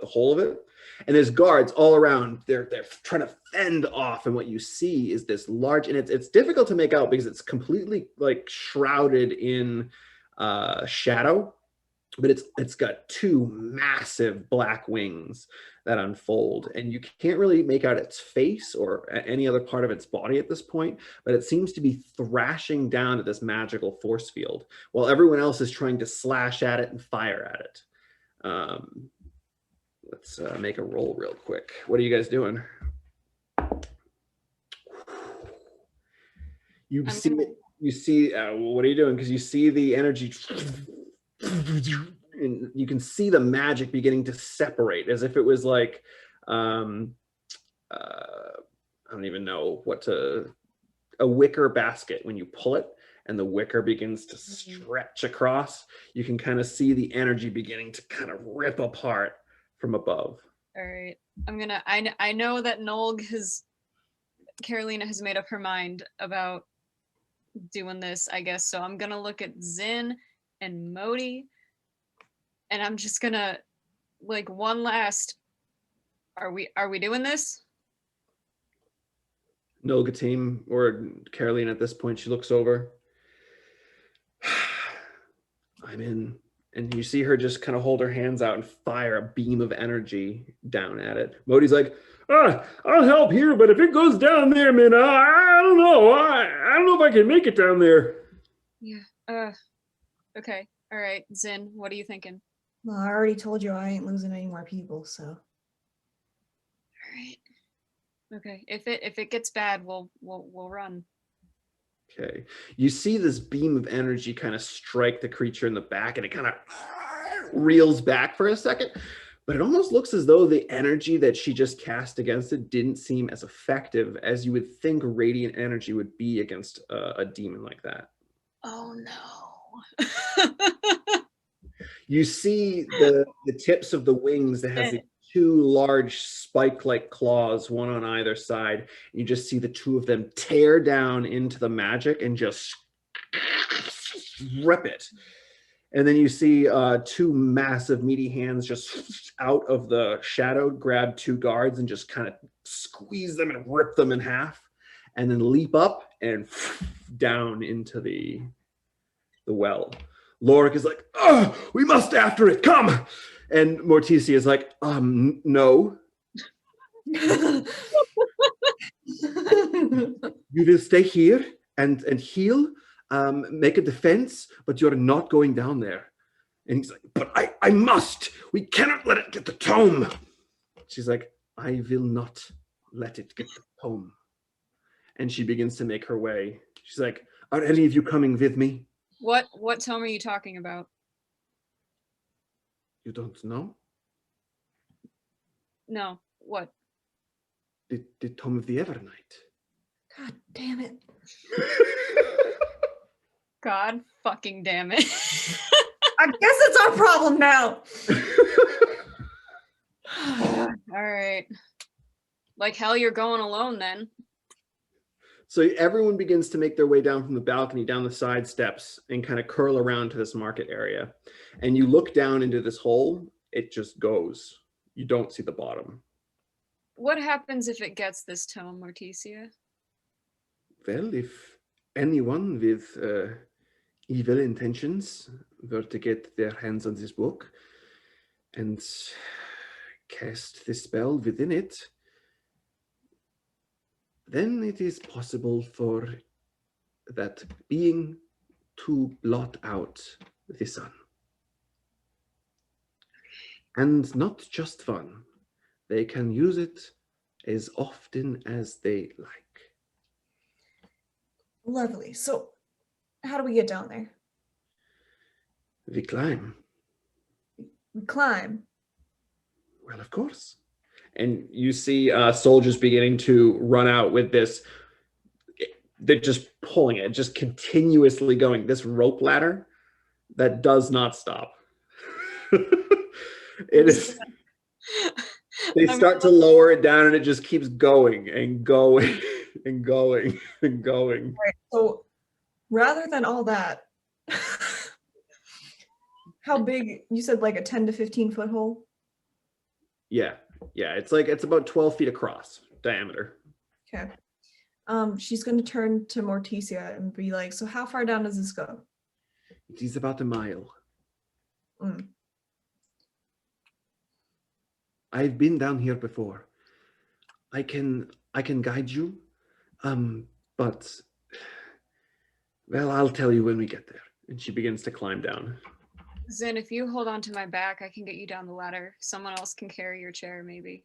whole of it. And there's guards all around. They're trying to fend off. And what you see is this large, and it's difficult to make out because it's completely like shrouded in shadow. But it's got two massive black wings that unfold, and you can't really make out its face or any other part of its body at this point, but it seems to be thrashing down at this magical force field while everyone else is trying to slash at it and fire at it. Let's make a roll real quick. What are you guys doing? You see, what are you doing? Because you see the energy, and you can see the magic beginning to separate as if it was like, I don't even know a wicker basket. When you pull it and the wicker begins to stretch across, you can kind of see the energy beginning to kind of rip apart from above. All right. I know that Carolina has made up her mind about doing this, I guess. So I'm gonna look at Zin and Modi, and I'm just gonna like one last. Are we doing this? Nolgeteim or Carolina at this point, she looks over. I'm in, And you see her just kind of hold her hands out and fire a beam of energy down at it. Modi's like, I'll help here, but if it goes down there, man, I don't know. I don't know if I can make it down there. Yeah. Okay. All right. Zin, what are you thinking? Well, I already told you I ain't losing any more people, so. All right. Okay. If it gets bad, we'll run. okay. You see this beam of energy kind of strike the creature in the back, and it kind of reels back for a second. But it almost looks as though the energy that she just cast against it didn't seem as effective as you would think radiant energy would be against a demon like that. Oh no. You see the tips of the wings that has the two large spike-like claws, one on either side. And you just see the two of them tear down into the magic and just rip it. And then you see two massive meaty hands just out of the shadow grab two guards and just kind of squeeze them and rip them in half, and then leap up and down into the well. Lorik is like, "Oh, we must after it, come!" And Morticia is like, no. You will stay here and heal, make a defense, but you're not going down there. And he's like, but I must. We cannot let it get the tome. She's like, I will not let it get the tome. And she begins to make her way. She's like, are any of you coming with me? What tome are you talking about? You don't know? No. What? The tome of the Evernight. God damn it. God fucking damn it. I guess it's our problem now. All right. Like hell, you're going alone then. So everyone begins to make their way down from the balcony, down the side steps, and kind of curl around to this market area. And you look down into this hole, it just goes. You don't see the bottom. What happens if it gets this tome, Morticia? Well, if anyone with evil intentions were to get their hands on this book and cast the spell within it, then it is possible for that being to blot out the sun. And not just fun. They can use it as often as they like. Lovely. So, how do we get down there? We climb. We climb. Well, of course. And you see soldiers beginning to run out with this. They're just pulling it, just continuously going. This rope ladder that does not stop. It is. They start to lower it down, and it just keeps going and going and going and going. Right, so, rather than all that, how big? You said like a 10 to 15 foot hole? Yeah. It's about 12 feet across diameter. Okay. She's going to turn to Morticia and be like, so how far down does this go? It is about a mile. I've been down here before. I can guide you, but well, I'll tell you when we get there. And she begins to climb down. Zin, if you hold on to my back, I can get you down the ladder. Someone else can carry your chair, maybe.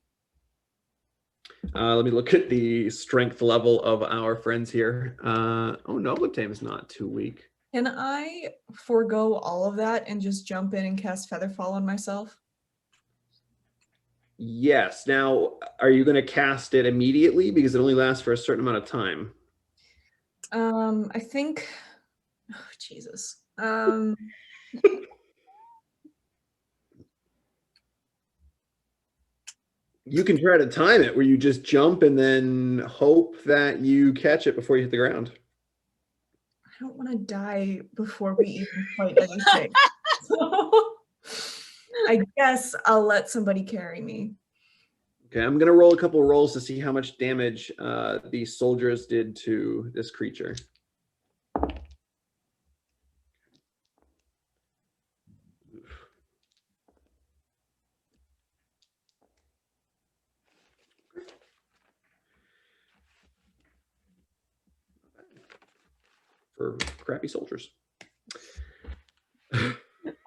Let me look at the strength level of our friends here. Nolgeteim is not too weak. Can I forego all of that and just jump in and cast Featherfall on myself? Yes. Now, are you going to cast it immediately? Because it only lasts for a certain amount of time. I think... Oh, Jesus. You can try to time it where you just jump and then hope that you catch it before you hit the ground. I don't want to die before we even fight anything. So, I guess I'll let somebody carry me. Okay, I'm going to roll a couple of rolls to see how much damage these soldiers did to this creature. for crappy soldiers.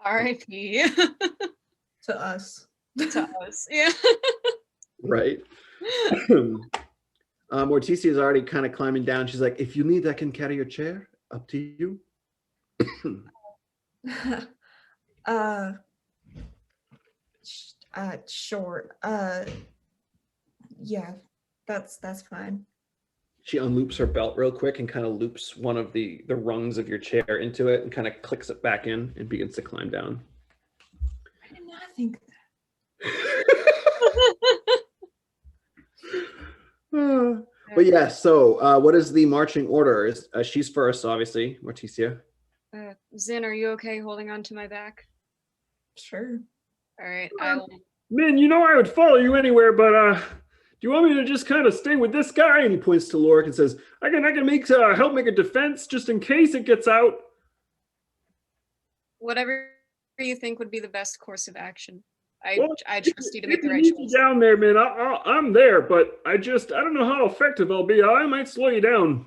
R.I.P. To us. to us. Yeah. Right. Morticia is already kind of climbing down. She's like, if you need, I can carry your chair. Up to you. Sure. Yeah, that's fine. She unloops her belt real quick and kind of loops one of the rungs of your chair into it and kind of clicks it back in and begins to climb down. I did not think But yeah, so what is the marching order? Is she's first, obviously, Morticia. Zin, are you okay holding on to my back? Sure. All right, I will. Man, you know I would follow you anywhere, but do you want me to just kind of stay with this guy? And he points to Lorik and says, I can make help make a defense just in case it gets out. Whatever you think would be the best course of action. I Well, trust you to make the right If you need choice. me down there, man, I'm there, but I don't know how effective I'll be. I might slow you down.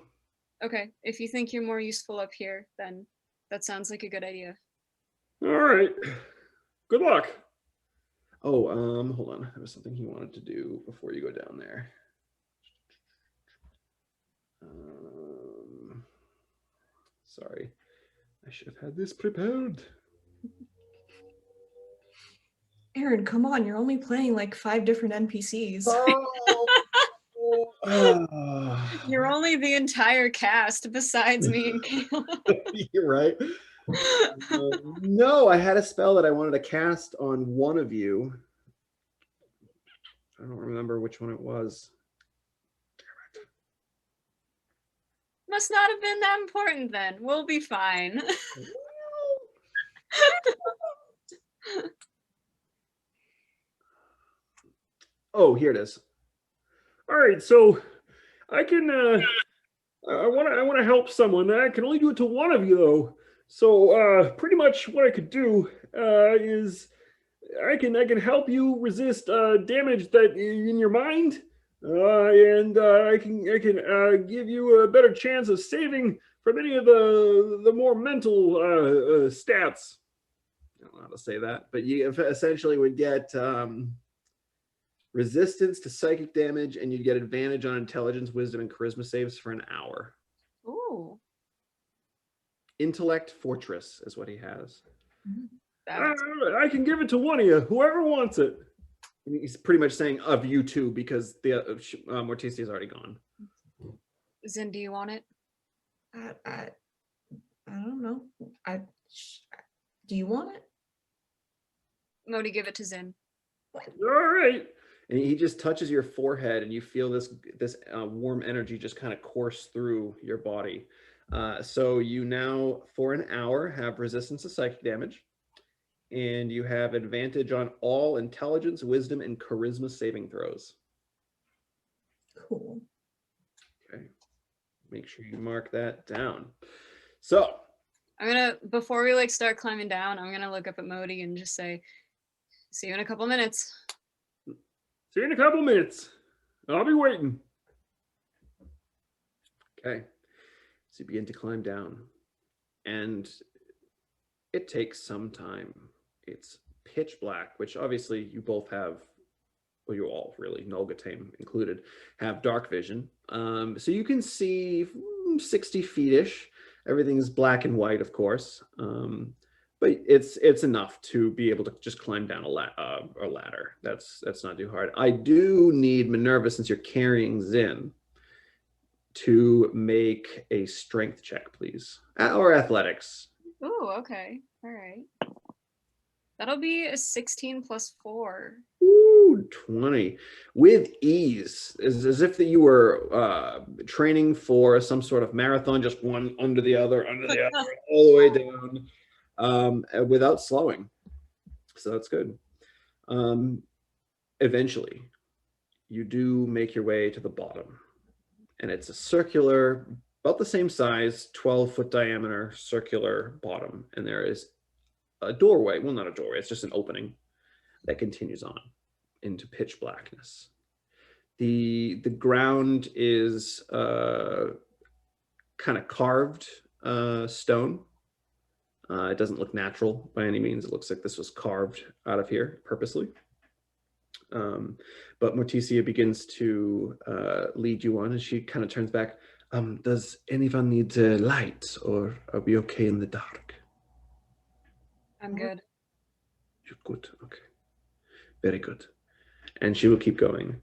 Okay, if you think you're more useful up here, then that sounds like a good idea. All right. Good luck. oh, hold on. There was something he wanted to do before you go down there. Sorry. I should have had this prepared. Aaron, come on, you're only playing like 5 different NPCs. You're only the entire cast besides me and Caleb. You're right. No, I had a spell that I wanted to cast on one of you. I don't remember which one it was. Must not have been that important then. We'll be fine. Oh, here it is. All right, so I can I want to help someone. I can only do it to one of you though. So pretty much what I could do is I can help you resist damage that in your mind, and I can give you a better chance of saving from any of the more mental stats. I don't know how to say that, but you essentially would get resistance to psychic damage, and you'd get advantage on intelligence, wisdom, and charisma saves for an hour. Ooh. Intellect Fortress is what he has. I can give it to one of you, whoever wants it. I mean, he's pretty much saying of you two because the Morticia is already gone. Zin, do you want it? I don't know. Do you want it? Modi, give it to Zin. All right. And he just touches your forehead, and you feel this warm energy just kind of course through your body. So you now, for an hour, have resistance to psychic damage, and you have advantage on all intelligence, wisdom, and charisma saving throws. Cool. Okay. Make sure you mark that down. So before we start climbing down, I'm gonna look up at Modi and just say, see you in a couple minutes. See you in a couple minutes. I'll be waiting. Okay. So you begin to climb down, and it takes some time. It's pitch black, which obviously you both have, well, you all really, Nolgeteim included, have dark vision. So you can see 60 feet-ish. Everything is black and white, of course. But it's enough to be able to just climb down a ladder. That's not too hard. I do need Minerva, since you're carrying Zin, to make a strength check, please, or athletics. Ooh, okay, all right. That'll be a 16 plus 4. Ooh, 20 with ease, as if that you were training for some sort of marathon, just one under the other, all the way down. Without slowing. So that's good. Eventually, you do make your way to the bottom, and it's a circular, about the same size, 12-foot diameter circular bottom, and there is a doorway. Well, not a doorway, it's just an opening that continues on into pitch blackness. The ground is kind of carved stone. It doesn't look natural by any means. It looks like this was carved out of here purposely. But Morticia begins to lead you on, and she kind of turns back. Does anyone need light, or are we okay in the dark? I'm good. You're good. Okay. Very good. And she will keep going.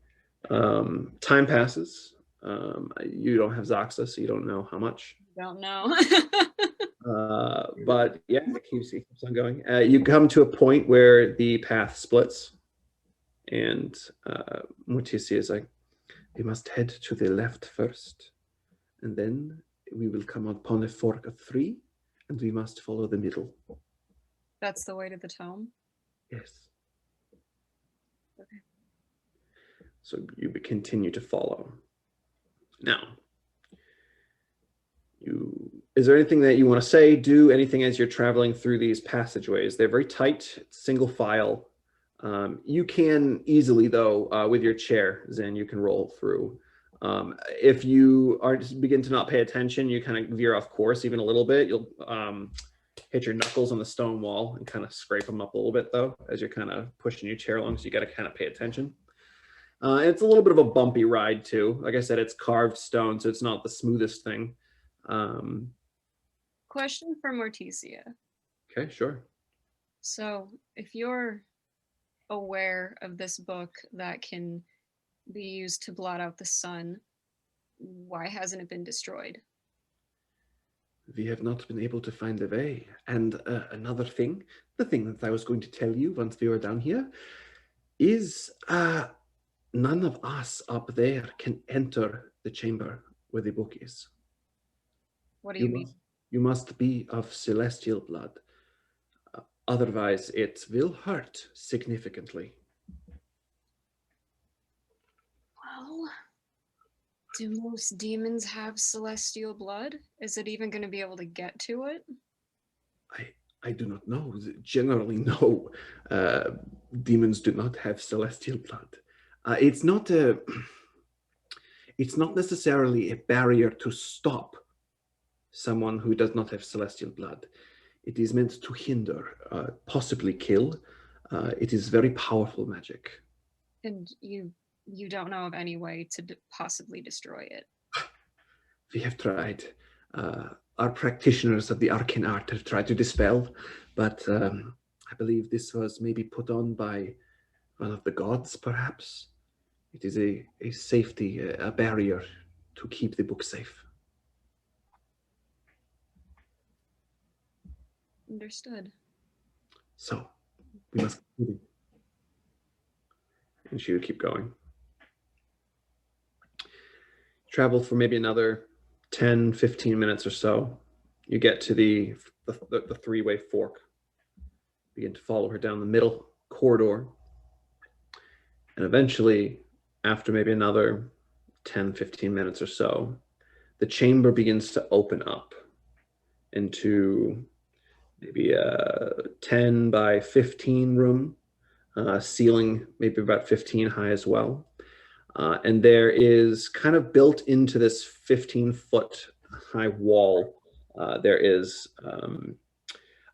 Time passes. You don't have Zoxa, so you don't know how much. Don't know. But yeah, it keeps on going. You come to a point where the path splits, and Morticia is like, we must head to the left first, and then we will come upon a fork of 3, and we must follow the middle. That's the way to the tome? Yes. Okay. So you continue to follow. Now, is there anything that you want to say, do, anything as you're traveling through these passageways? They're very tight, single file. You can easily, though, with your chair, Zen, you can roll through. If you begin to not pay attention, you kind of veer off course even a little bit. You'll hit your knuckles on the stone wall and kind of scrape them up a little bit, though, as you're kind of pushing your chair along. So you got to kind of pay attention. It's a little bit of a bumpy ride, too. Like I said, it's carved stone, so it's not the smoothest thing. Question for Morticia. Okay, sure. So if you're aware of this book that can be used to blot out the sun, why hasn't it been destroyed? We have not been able to find a way. And another thing, the thing that I was going to tell you once we were down here, is none of us up there can enter the chamber where the book is. What do you mean? You must be of celestial blood. Otherwise, it will hurt significantly. Well, do most demons have celestial blood? Is it even going to be able to get to it? I do not know. Generally, no. Demons do not have celestial blood. It's not necessarily a barrier to stop someone who does not have celestial blood. It is meant to hinder, possibly kill. It is very powerful magic. And you don't know of any way to possibly destroy it? We have tried. Our practitioners of the arcane art have tried to dispel, but I believe this was maybe put on by one of the gods, perhaps. It is a safety, a barrier to keep the book safe. Understood. So, we must continue. And she would keep going. Travel for maybe another 10, 15 minutes or so. You get to the three-way fork. Begin to follow her down the middle corridor. And eventually, after maybe another 10, 15 minutes or so, the chamber begins to open up into maybe a 10 by 15 room, ceiling maybe about 15 high as well. And there is kind of built into this 15-foot high wall, there is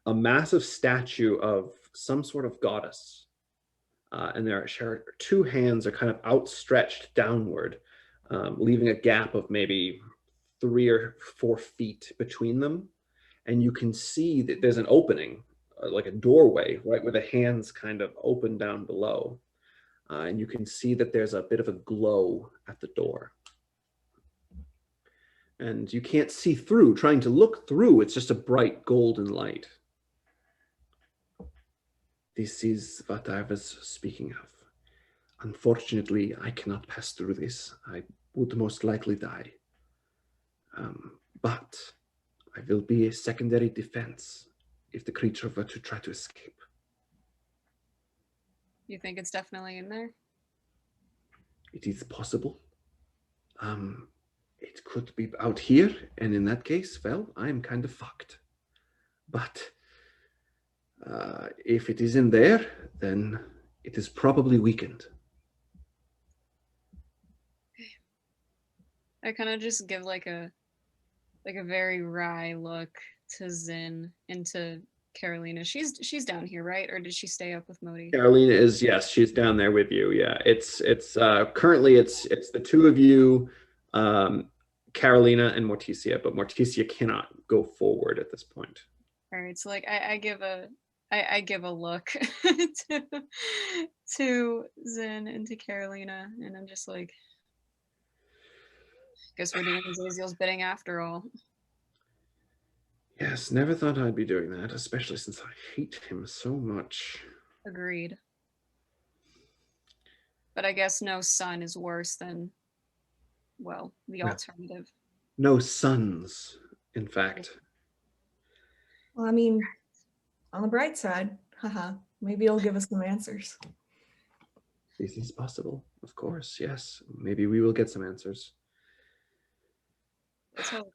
a massive statue of some sort of goddess. And there are 2 hands are kind of outstretched downward, leaving a gap of maybe 3 or 4 feet between them. And you can see that there's an opening, like a doorway, right, where the hands kind of open down below. And you can see that there's a bit of a glow at the door. And you can't see through. Trying to look through, it's just a bright golden light. This is what I was speaking of. Unfortunately, I cannot pass through this. I would most likely die. But I will be a secondary defense if the creature were to try to escape. You think it's definitely in there? It is possible. It could be out here, and in that case, well, I'm kind of fucked. But if it is in there, then it is probably weakened. I kind of just give like a like a very wry look to Zin and to Carolina. She's down here, right? Or did she stay up with Modi? Carolina is, yes, she's down there with you. Yeah, it's currently it's the two of you, Carolina and Morticia, but Morticia cannot go forward at this point. All right, so like I give a look to Zin and to Carolina, and I'm just like, guess we're doing Azazel's bidding after all. Yes, never thought I'd be doing that, especially since I hate him so much. Agreed. But I guess no son is worse than, well, the alternative. No sons, in fact. Well, I mean, on the bright side, haha, maybe it'll give us some answers. This is possible, of course, yes. Maybe we will get some answers. Let's hope.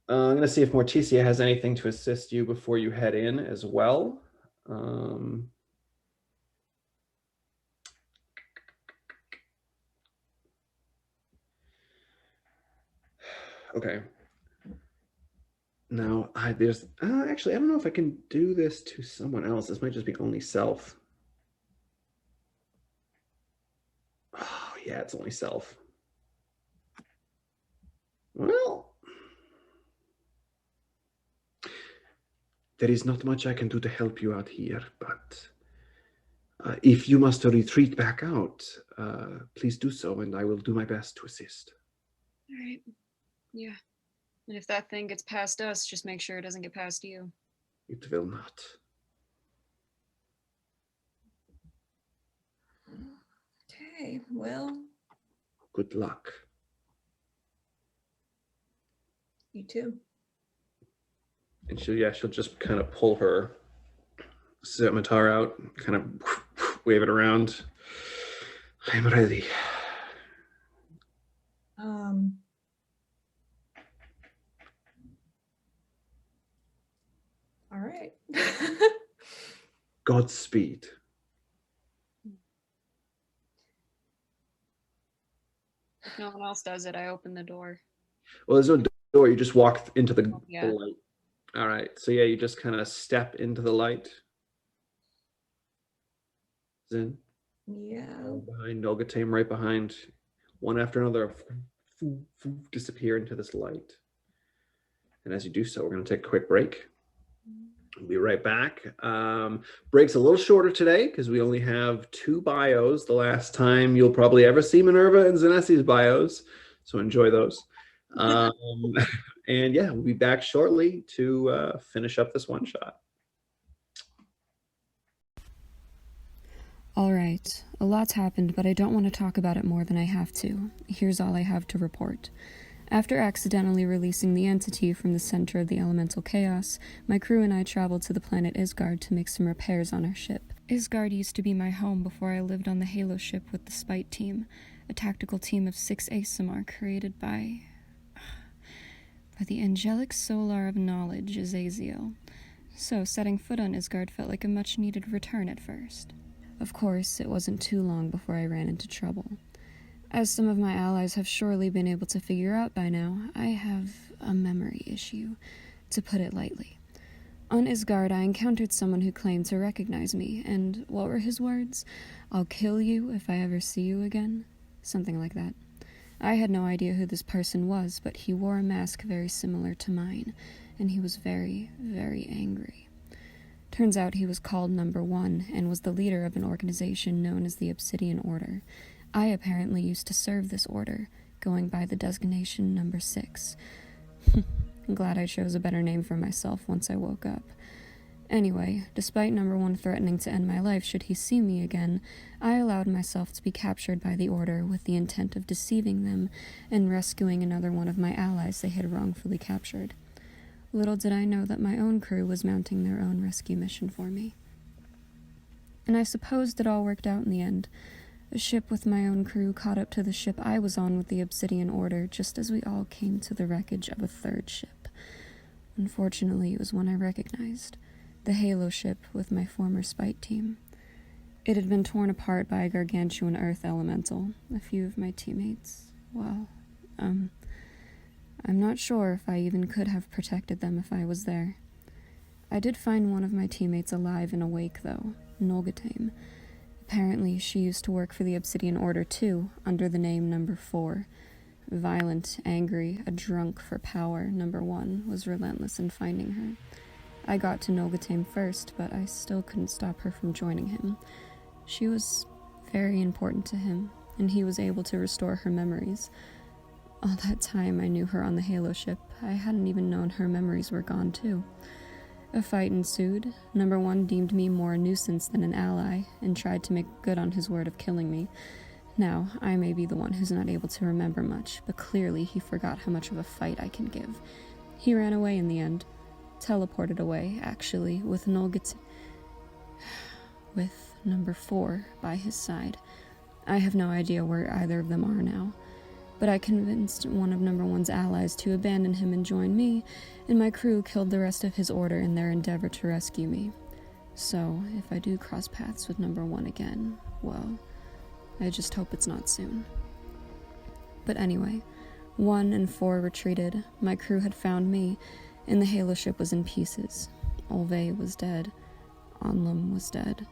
I'm going to see if Morticia has anything to assist you before you head in as well. Okay. Now, there's actually, I don't know if I can do this to someone else. This might just be only self. Oh, yeah, it's only self. Well, there is not much I can do to help you out here, but if you must retreat back out, please do so, and I will do my best to assist. All right. Yeah. And if that thing gets past us, just make sure it doesn't get past you. It will not. Okay, well, Good luck. you too. And she'll just kind of pull her scimitar out, kind of wave it around. I'm ready. All right. Godspeed. If no one else does it, I open the door. Well, there's no door. You just walk into the Yeah. light. All right. So yeah, you just kind of step into the light. Zin. Yeah. Behind Nolgeteim, right behind, one after another, disappear into this light. And as you do so, we're going to take a quick break. We'll be right back. Break's a little shorter today because we only have 2 bios. The last time you'll probably ever see Minerva and Zinesi's bios. So enjoy those. And yeah, we'll be back shortly to finish up this one shot. All right, a lot's happened, but I don't want to talk about it more than I have to. Here's all I have to report. After accidentally releasing the entity from the center of the elemental chaos, my crew and I traveled to the planet Isgard to make some repairs on our ship. Isgard used to be my home before I lived on the Halo ship with the Spite team, a tactical team of 6 Asimar created by the angelic solar of knowledge, Azazel. So setting foot on Isgard felt like a much-needed return at first. Of course, it wasn't too long before I ran into trouble. As some of my allies have surely been able to figure out by now, I have a memory issue, to put it lightly. On Isgard, I encountered someone who claimed to recognize me, and what were his words? "I'll kill you if I ever see you again?" Something like that. I had no idea who this person was, but he wore a mask very similar to mine, and he was very, very angry. Turns out he was called Number 1, and was the leader of an organization known as the Obsidian Order. I apparently used to serve this order, going by the designation Number 6. I'm glad I chose a better name for myself once I woke up. Anyway, despite Number 1 threatening to end my life should he see me again, I allowed myself to be captured by the Order with the intent of deceiving them and rescuing another one of my allies they had wrongfully captured. Little did I know that my own crew was mounting their own rescue mission for me. And I supposed it all worked out in the end. A ship with my own crew caught up to the ship I was on with the Obsidian Order just as we all came to the wreckage of a 3rd ship. Unfortunately, it was one I recognized, the Halo ship with my former Spite team. It had been torn apart by a gargantuan earth elemental. A few of my teammates, well, I'm not sure if I even could have protected them if I was there. I did find one of my teammates alive and awake, though, Nolgeteim. Apparently, she used to work for the Obsidian Order too, under the name Number 4. Violent, angry, a drunk for power, Number 1 was relentless in finding her. I got to Nolgeteim first, but I still couldn't stop her from joining him. She was very important to him, and he was able to restore her memories. All that time I knew her on the Halo ship, I hadn't even known her memories were gone too. A fight ensued. Number 1 deemed me more a nuisance than an ally, and tried to make good on his word of killing me. Now, I may be the one who's not able to remember much, but clearly he forgot how much of a fight I can give. He ran away in the end. Teleported away, actually, with with Number 4 by his side. I have no idea where either of them are now. But I convinced one of Number 1's allies to abandon him and join me, and my crew killed the rest of his order in their endeavor to rescue me. So, if I do cross paths with Number 1 again, well, I just hope it's not soon. But anyway, 1 and 4 retreated, my crew had found me, and the Halo ship was in pieces. Olve was dead. Onlum was dead.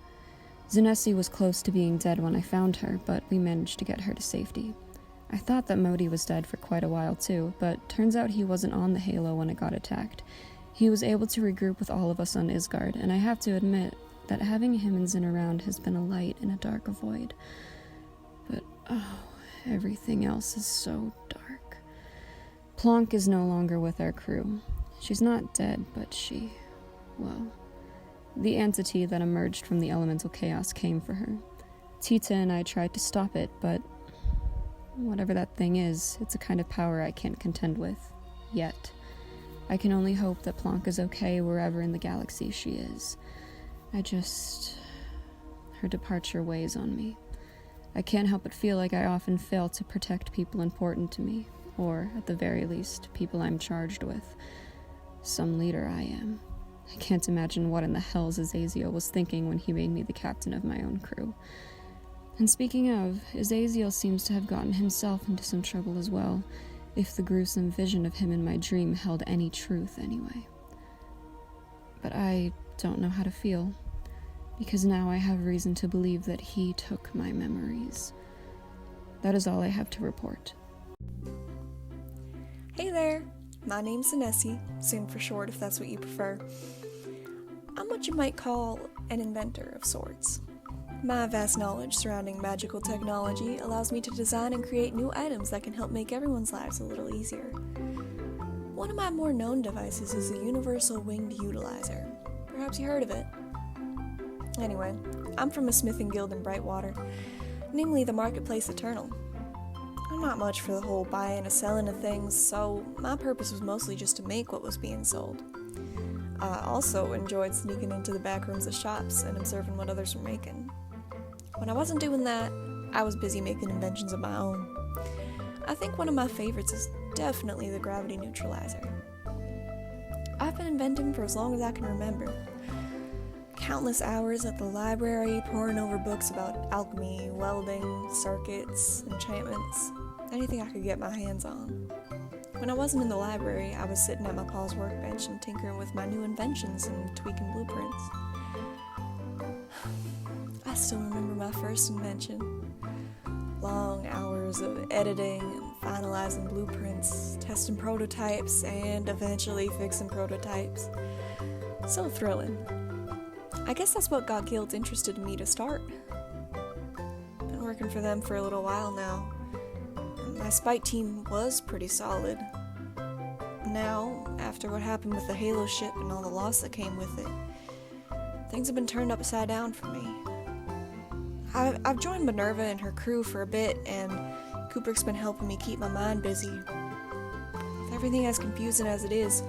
Zinesi was close to being dead when I found her, but we managed to get her to safety. I thought that Modi was dead for quite a while too, but turns out he wasn't on the Halo when it got attacked. He was able to regroup with all of us on Isgard, and I have to admit that having him and Zin around has been a light in a dark void. But oh, everything else is so dark. Plonk is no longer with our crew. She's not dead, but the entity that emerged from the elemental chaos came for her. Tita and I tried to stop it, but whatever that thing is, it's a kind of power I can't contend with. Yet. I can only hope that Plonk is okay wherever in the galaxy she is. Her departure weighs on me. I can't help but feel like I often fail to protect people important to me, or, at the very least, people I'm charged with. Some leader I am. I can't imagine what in the hell Azazel was thinking when he made me the captain of my own crew. And speaking of, Azazel seems to have gotten himself into some trouble as well, if the gruesome vision of him in my dream held any truth anyway. But I don't know how to feel, because now I have reason to believe that he took my memories. That is all I have to report. Hey there! My name's Zinesi, Zin for short if that's what you prefer. I'm what you might call an inventor of sorts. My vast knowledge surrounding magical technology allows me to design and create new items that can help make everyone's lives a little easier. One of my more known devices is a universal winged utilizer. Perhaps you heard of it. Anyway, I'm from a smithing guild in Brightwater, namely the Marketplace Eternal. I'm not much for the whole buying and selling of things, so my purpose was mostly just to make what was being sold. I also enjoyed sneaking into the back rooms of shops and observing what others were making. When I wasn't doing that, I was busy making inventions of my own. I think one of my favorites is definitely the gravity neutralizer. I've been inventing for as long as I can remember. Countless hours at the library, poring over books about alchemy, welding, circuits, enchantments, anything I could get my hands on. When I wasn't in the library, I was sitting at my pa's workbench and tinkering with my new inventions and tweaking blueprints. I still remember my first invention. Long hours of editing and finalizing blueprints, testing prototypes, and eventually fixing prototypes. So thrilling. I guess that's what got Guild interested in me to start. Been working for them for a little while now. My spite team was pretty solid. Now, after what happened with the Halo ship and all the loss that came with it, things have been turned upside down for me. I've joined Minerva and her crew for a bit, and Kubrick's been helping me keep my mind busy. With everything as confusing as it is,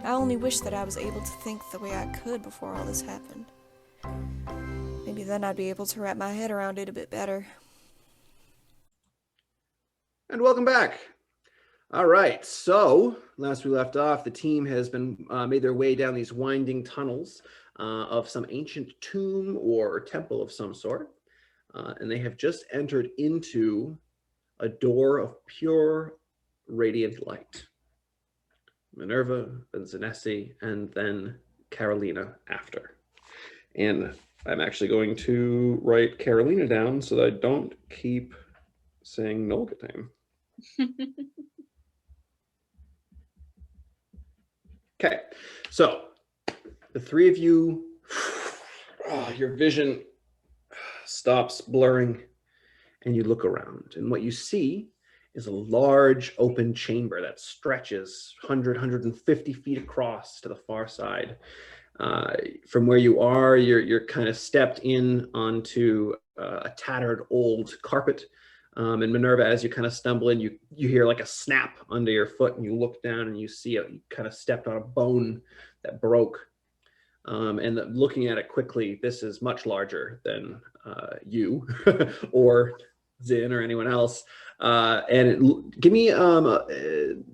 I only wish that I was able to think the way I could before all this happened. Maybe then I'd be able to wrap my head around it a bit better. And welcome back. All right, so last we left off, the team has been made their way down these winding tunnels of some ancient tomb or temple of some sort, and they have just entered into a door of pure radiant light. Minerva, then Zinesi, and then Carolina after. And I'm actually going to write Carolina down so that I don't keep saying Nolgeteim. Okay, so the three of you, your vision stops blurring and you look around. And what you see is a large open chamber that stretches 150 feet across to the far side. From where you are, you're kind of stepped in onto a tattered old carpet. And Minerva, as you kind of stumble in, you hear like a snap under your foot, and you look down and you see you kind of stepped on a bone that broke. And looking at it quickly, this is much larger than you or Zin or anyone else. Give me an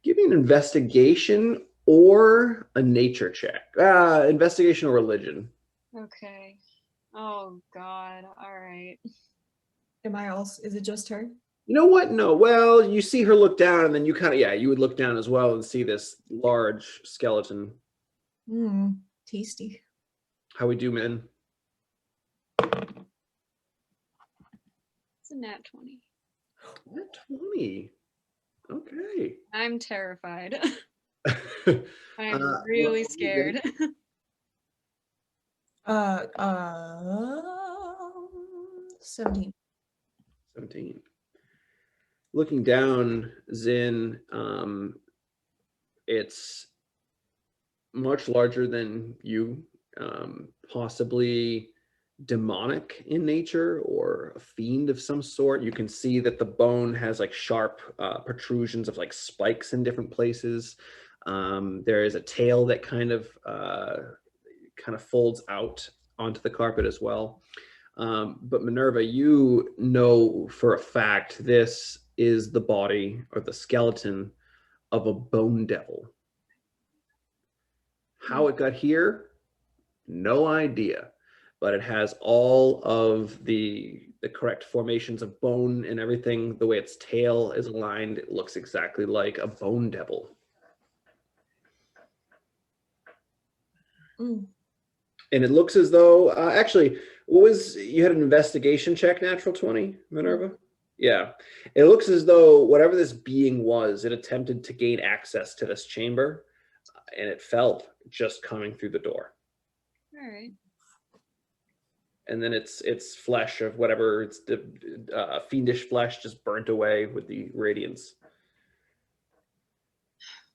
investigation or a nature check. Investigation or religion. Okay. Oh God. All right. Am I also? Is it just her? You know what? No. Well, you see her look down, and then you kind of, you would look down as well and see this large skeleton. Tasty. How we do, man? It's a nat 20. Nat 20. Okay. I'm terrified. I'm I'm really scared. 17. 17. Looking down, Zin, it's much larger than you, possibly demonic in nature or a fiend of some sort. You can see that the bone has like sharp protrusions of like spikes in different places. There is a tail that kind of folds out onto the carpet as well. But Minerva, you know for a fact this is the body or the skeleton of a bone devil. How it got here, no idea. But it has all of the correct formations of bone and everything. The way its tail is aligned, it looks exactly like a bone devil. And it looks as though, actually, you had an investigation check, natural 20, Minerva? Yeah. It looks as though whatever this being was, it attempted to gain access to this chamber, and it fell just coming through the door. All right. And then its flesh of whatever, it's fiendish flesh just burnt away with the radiance.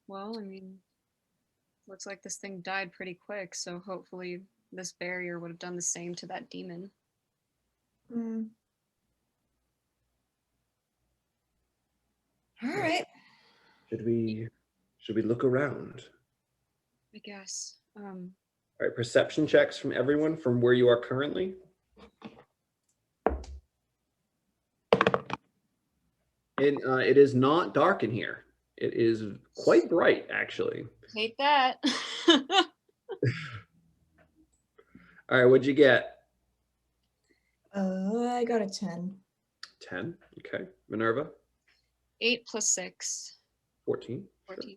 Well, I mean, looks like this thing died pretty quick, so hopefully this barrier would have done the same to that demon. All right. Should we look around? I guess. All right, perception checks from everyone from where you are currently. And it is not dark in here. It is quite bright, actually. Hate that. All right, what'd you get? I got a 10. 10. Okay. Minerva? 8 plus 6. 14. 14. Sure.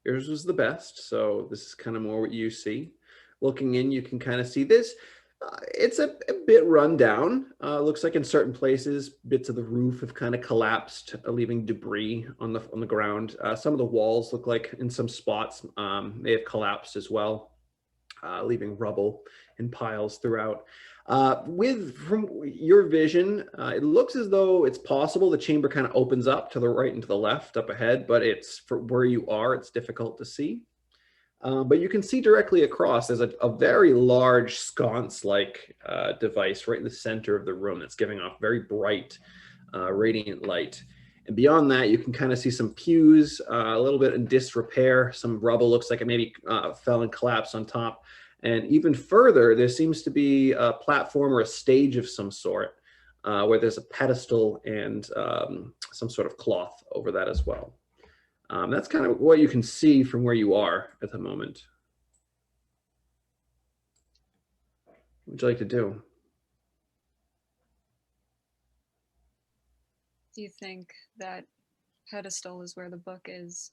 Yours was the best, so this is kind of more what you see. Looking in, you can kind of see this. It's a bit run down. Looks like in certain places, bits of the roof have kind of collapsed, leaving debris on the ground. Some of the walls look like in some spots they have collapsed as well, leaving rubble in piles throughout. From your vision, it looks as though it's possible the chamber kind of opens up to the right and to the left up ahead, but it's for where you are, it's difficult to see. But you can see directly across. There's a very large sconce-like device right in the center of the room that's giving off very bright, radiant light. And beyond that, you can kind of see some pews, a little bit in disrepair. Some rubble looks like it maybe fell and collapsed on top. And even further, there seems to be a platform or a stage of some sort where there's a pedestal and some sort of cloth over that as well. That's kind of what you can see from where you are at the moment. What would you like to do? Do you think that pedestal is where the book is.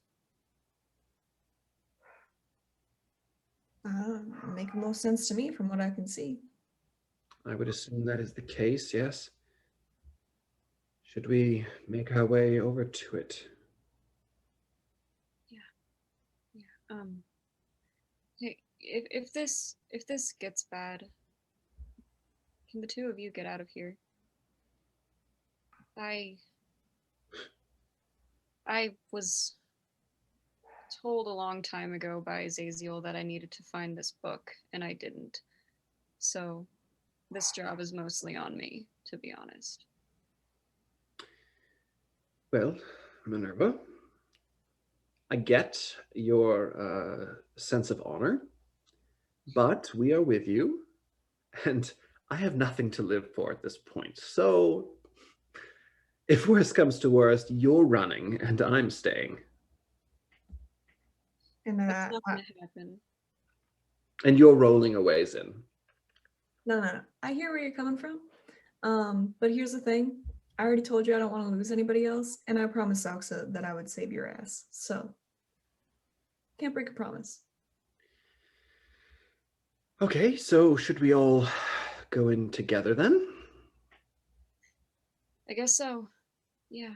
Make the most sense to me from what I can see. I would assume that is the case, yes. Should we make our way over to it? Yeah. Hey, if this gets bad, can the two of you get out of here? I was told a long time ago by Azaziel that I needed to find this book, and I didn't. So this job is mostly on me, to be honest. Well, Minerva, I get your sense of honor, but we are with you, and I have nothing to live for at this point. So if worst comes to worst, you're running and I'm staying. And That's not gonna happen. And you're rolling a ways in. no. I hear where you're coming from. But here's the thing. I already told you I don't want to lose anybody else, and I promised Soxa that I would save your ass. So can't break a promise. Okay, so should we all go in together then? I guess so. Yeah.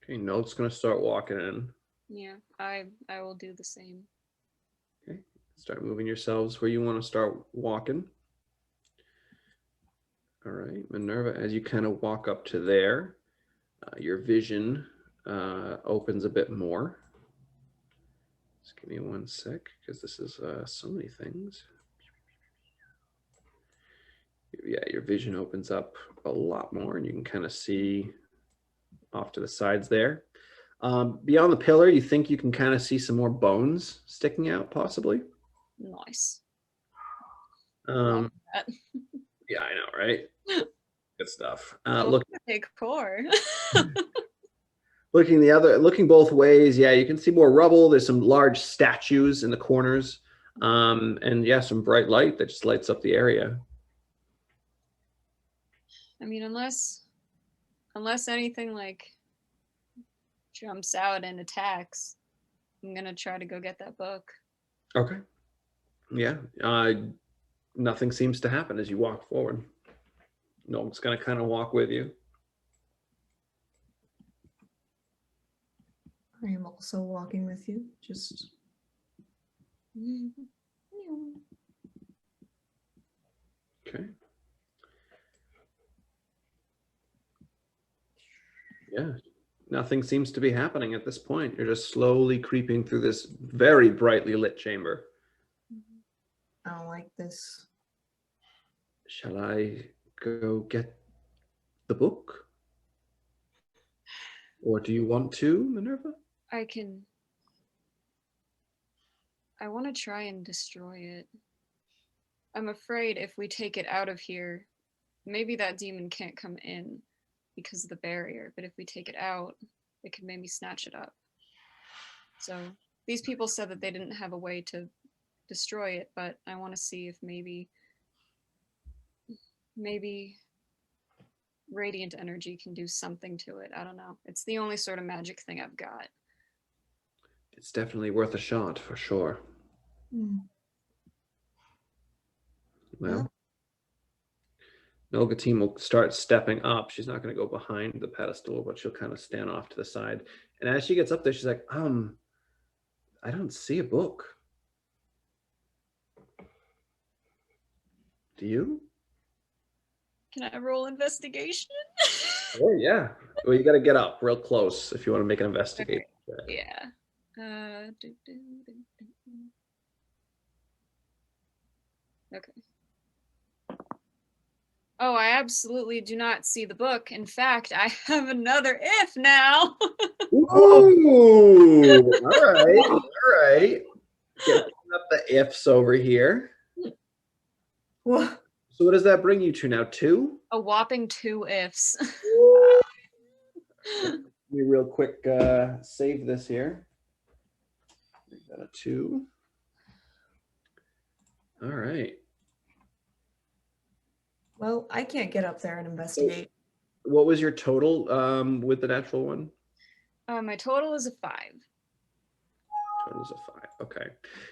Okay, Note's gonna start walking in. Yeah. I will do the same. Okay, start moving yourselves where you want to start walking. All right, Minerva, as you kind of walk up to there, your vision opens a bit more. Just give me 1 sec, because this is so many things. Yeah, your vision opens up a lot more, and you can kind of see off to the sides there. Beyond the pillar, you think you can kind of see some more bones sticking out, possibly. Nice. Yeah, I know, right? Good stuff. Big core. Looking both ways, yeah, you can see more rubble. There's some large statues in the corners, and yeah, some bright light that just lights up the area. I mean, unless anything like jumps out and attacks, I'm gonna try to go get that book. Okay. Yeah. Nothing seems to happen as you walk forward. Noel's gonna kind of walk with you. I am also walking with you. Just Okay. Yeah. Nothing seems to be happening at this point. You're just slowly creeping through this very brightly lit chamber. I don't like this. Shall I go get the book? Or do you want to, Minerva? I want to try and destroy it. I'm afraid if we take it out of here, maybe that demon can't come in because of the barrier, but if we take it out, it could maybe snatch it up. So these people said that they didn't have a way to destroy it, but I want to see if maybe radiant energy can do something to it. I don't know. It's the only sort of magic thing I've got. It's definitely worth a shot, for sure. Well, Nolgeteim will start stepping up. She's not going to go behind the pedestal, but she'll kind of stand off to the side. And as she gets up there, she's like, I don't see a book. Do you? Can I roll investigation? Oh, yeah. Well, you got to get up real close if you want to make an investigation. Okay. Yeah. Okay. Oh, I absolutely do not see the book. In fact, I have another if now. Ooh, all right. Getting up the ifs over here. What? So what does that bring you to now? 2? A whopping 2 ifs. Let me real quick save this here. Make that a 2. All right. Well, I can't get up there and investigate. What was your total with the natural one? My total is a 5. Total's a 5. Okay.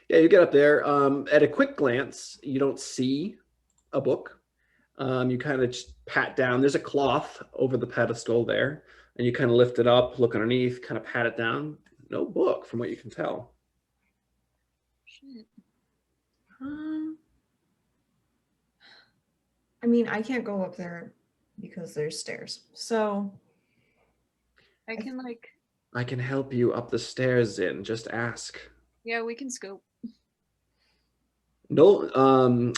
Yeah, you get up there. At a quick glance, you don't see a book. You kind of just pat down. There's a cloth over the pedestal there, and you kind of lift it up, look underneath, kind of pat it down. No book, from what you can tell. Shit. I mean, I can't go up there because there's stairs. So I can like, I can help you up the stairs, Zin. Just ask. yeah, we can scope. No,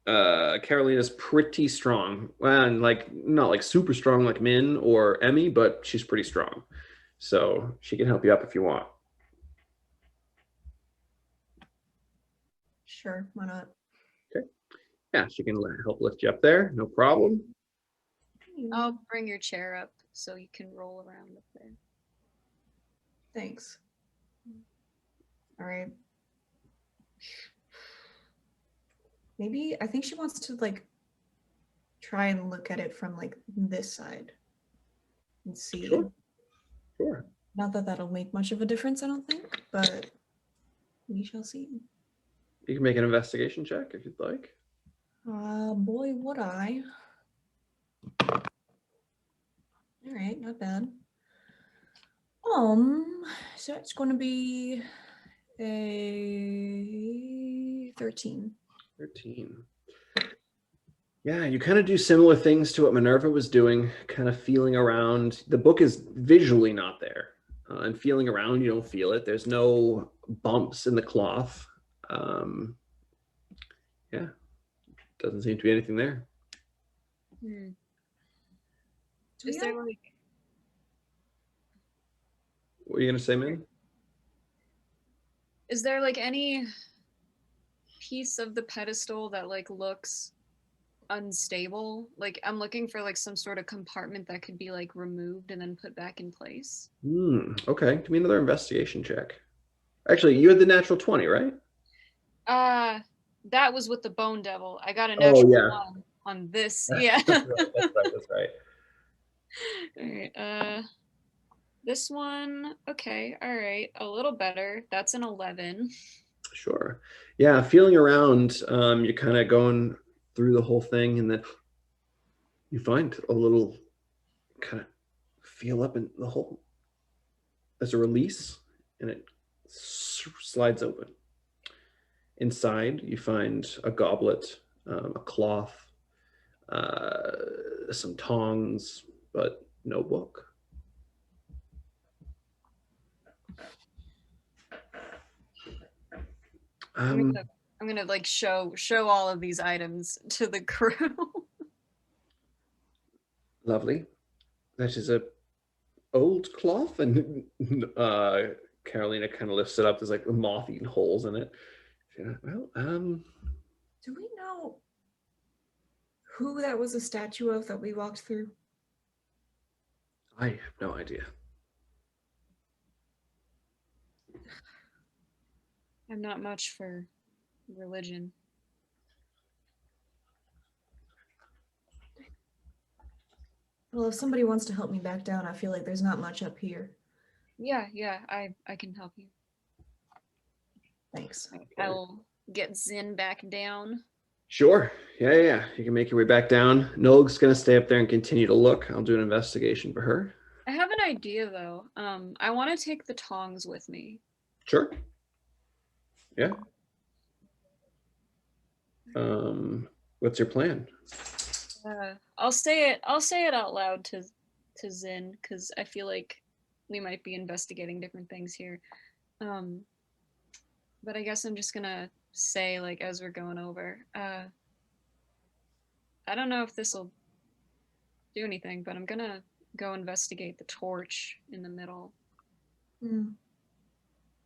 Carolina's pretty strong. Well, and like not like super strong like Min or Emmy, but she's pretty strong. So she can help you up if you want. sure, why not? Yeah, she can help lift you up there. No problem. I'll bring your chair up so you can roll around up there. Thanks. All right. Maybe I think she wants to like try and look at it from like this side and see. Sure. Not that that'll make much of a difference, I don't think, but we shall see. You can make an investigation check if you'd like. Boy, would I. All right, not bad. So it's going to be a 13. 13. Yeah, you kind of do similar things to what Minerva was doing, kind of feeling around. The book is visually not there. And feeling around, you don't feel it. There's no bumps in the cloth. Yeah, doesn't seem to be anything there. Is there like... What are you going to say, Min? Is there like any piece of the pedestal that like looks unstable? Like I'm looking for like some sort of compartment that could be like removed and then put back in place. Okay, give me another investigation check. Actually, you had the natural 20, right? That was with the Bone Devil. I got a natural 1 on this. Yeah. That's right. All right. This one, okay, all right, a little better. That's an 11. Sure. Yeah, feeling around, you're kind of going through the whole thing, and then you find a little kind of feel up in the hole. There's a release, and it slides open. Inside, you find a goblet, a cloth, some tongs, but no book. I'm gonna like show all of these items to the crew. Lovely. That is a old cloth, and Carolina kind of lifts it up. There's like moth-eaten holes in it. Yeah, well, do we know who that was a statue of that we walked through? I have no idea. I'm not much for religion. Well, if somebody wants to help me back down, I feel like there's not much up here. Yeah, I can help you. Thanks. I'll get Zin back down. Sure. Yeah. You can make your way back down. Nolg's gonna stay up there and continue to look. I'll do an investigation for her. I have an idea though. I want to take the tongs with me. Sure. Yeah. What's your plan? I'll say it out loud to Zin because I feel like we might be investigating different things here. But I guess I'm just gonna say, like, as we're going over, I don't know if this will do anything, but I'm gonna go investigate the torch in the middle. All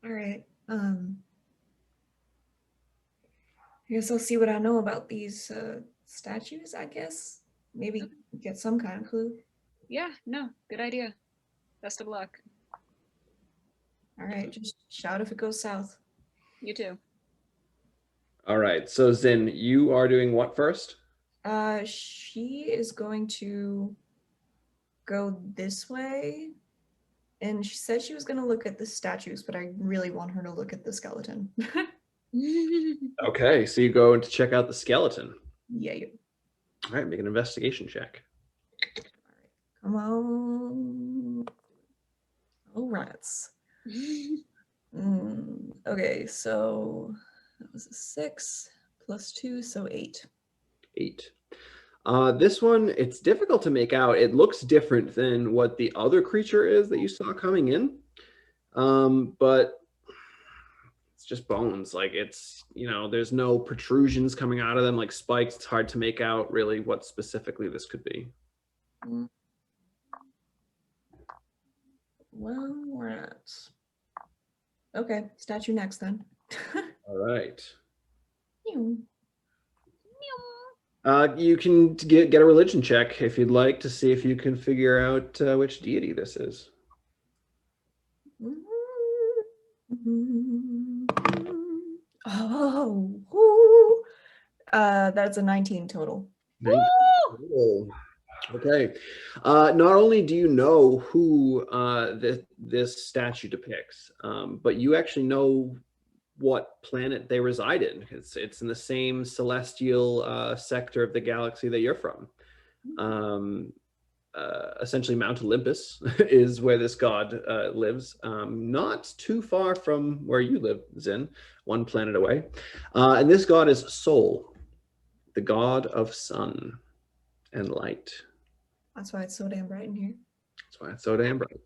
right. I guess I'll see what I know about these statues, I guess. Maybe get some kind of clue. Yeah, no, good idea. Best of luck. All right, just shout if it goes south. You too. All right. So Zin, you are doing what first? She is going to go this way and she said she was going to look at the statues, but I really want her to look at the skeleton. Okay, so you go in to check out the skeleton. Yeah. All right, make an investigation check. Come on. Oh, rats. Okay, so that was a 6 plus 2, so 8. 8. This one, it's difficult to make out. It looks different than what the other creature is that you saw coming in. But it's just bones. Like it's, there's no protrusions coming out of them like spikes. It's hard to make out really what specifically this could be. Well, rats. Okay, statue next then. All right. You can get a religion check if you'd like to see if you can figure out which deity this is. Oh, that's a 19 total. 19 total. Okay. Not only do you know who this statue depicts, but you actually know what planet they reside in. It's in the same celestial sector of the galaxy that you're from. Essentially Mount Olympus is where this god lives, not too far from where you live, Zin, one planet away. And this god is Sol, the god of sun and light. That's why it's so damn bright in here. That's why it's so damn bright.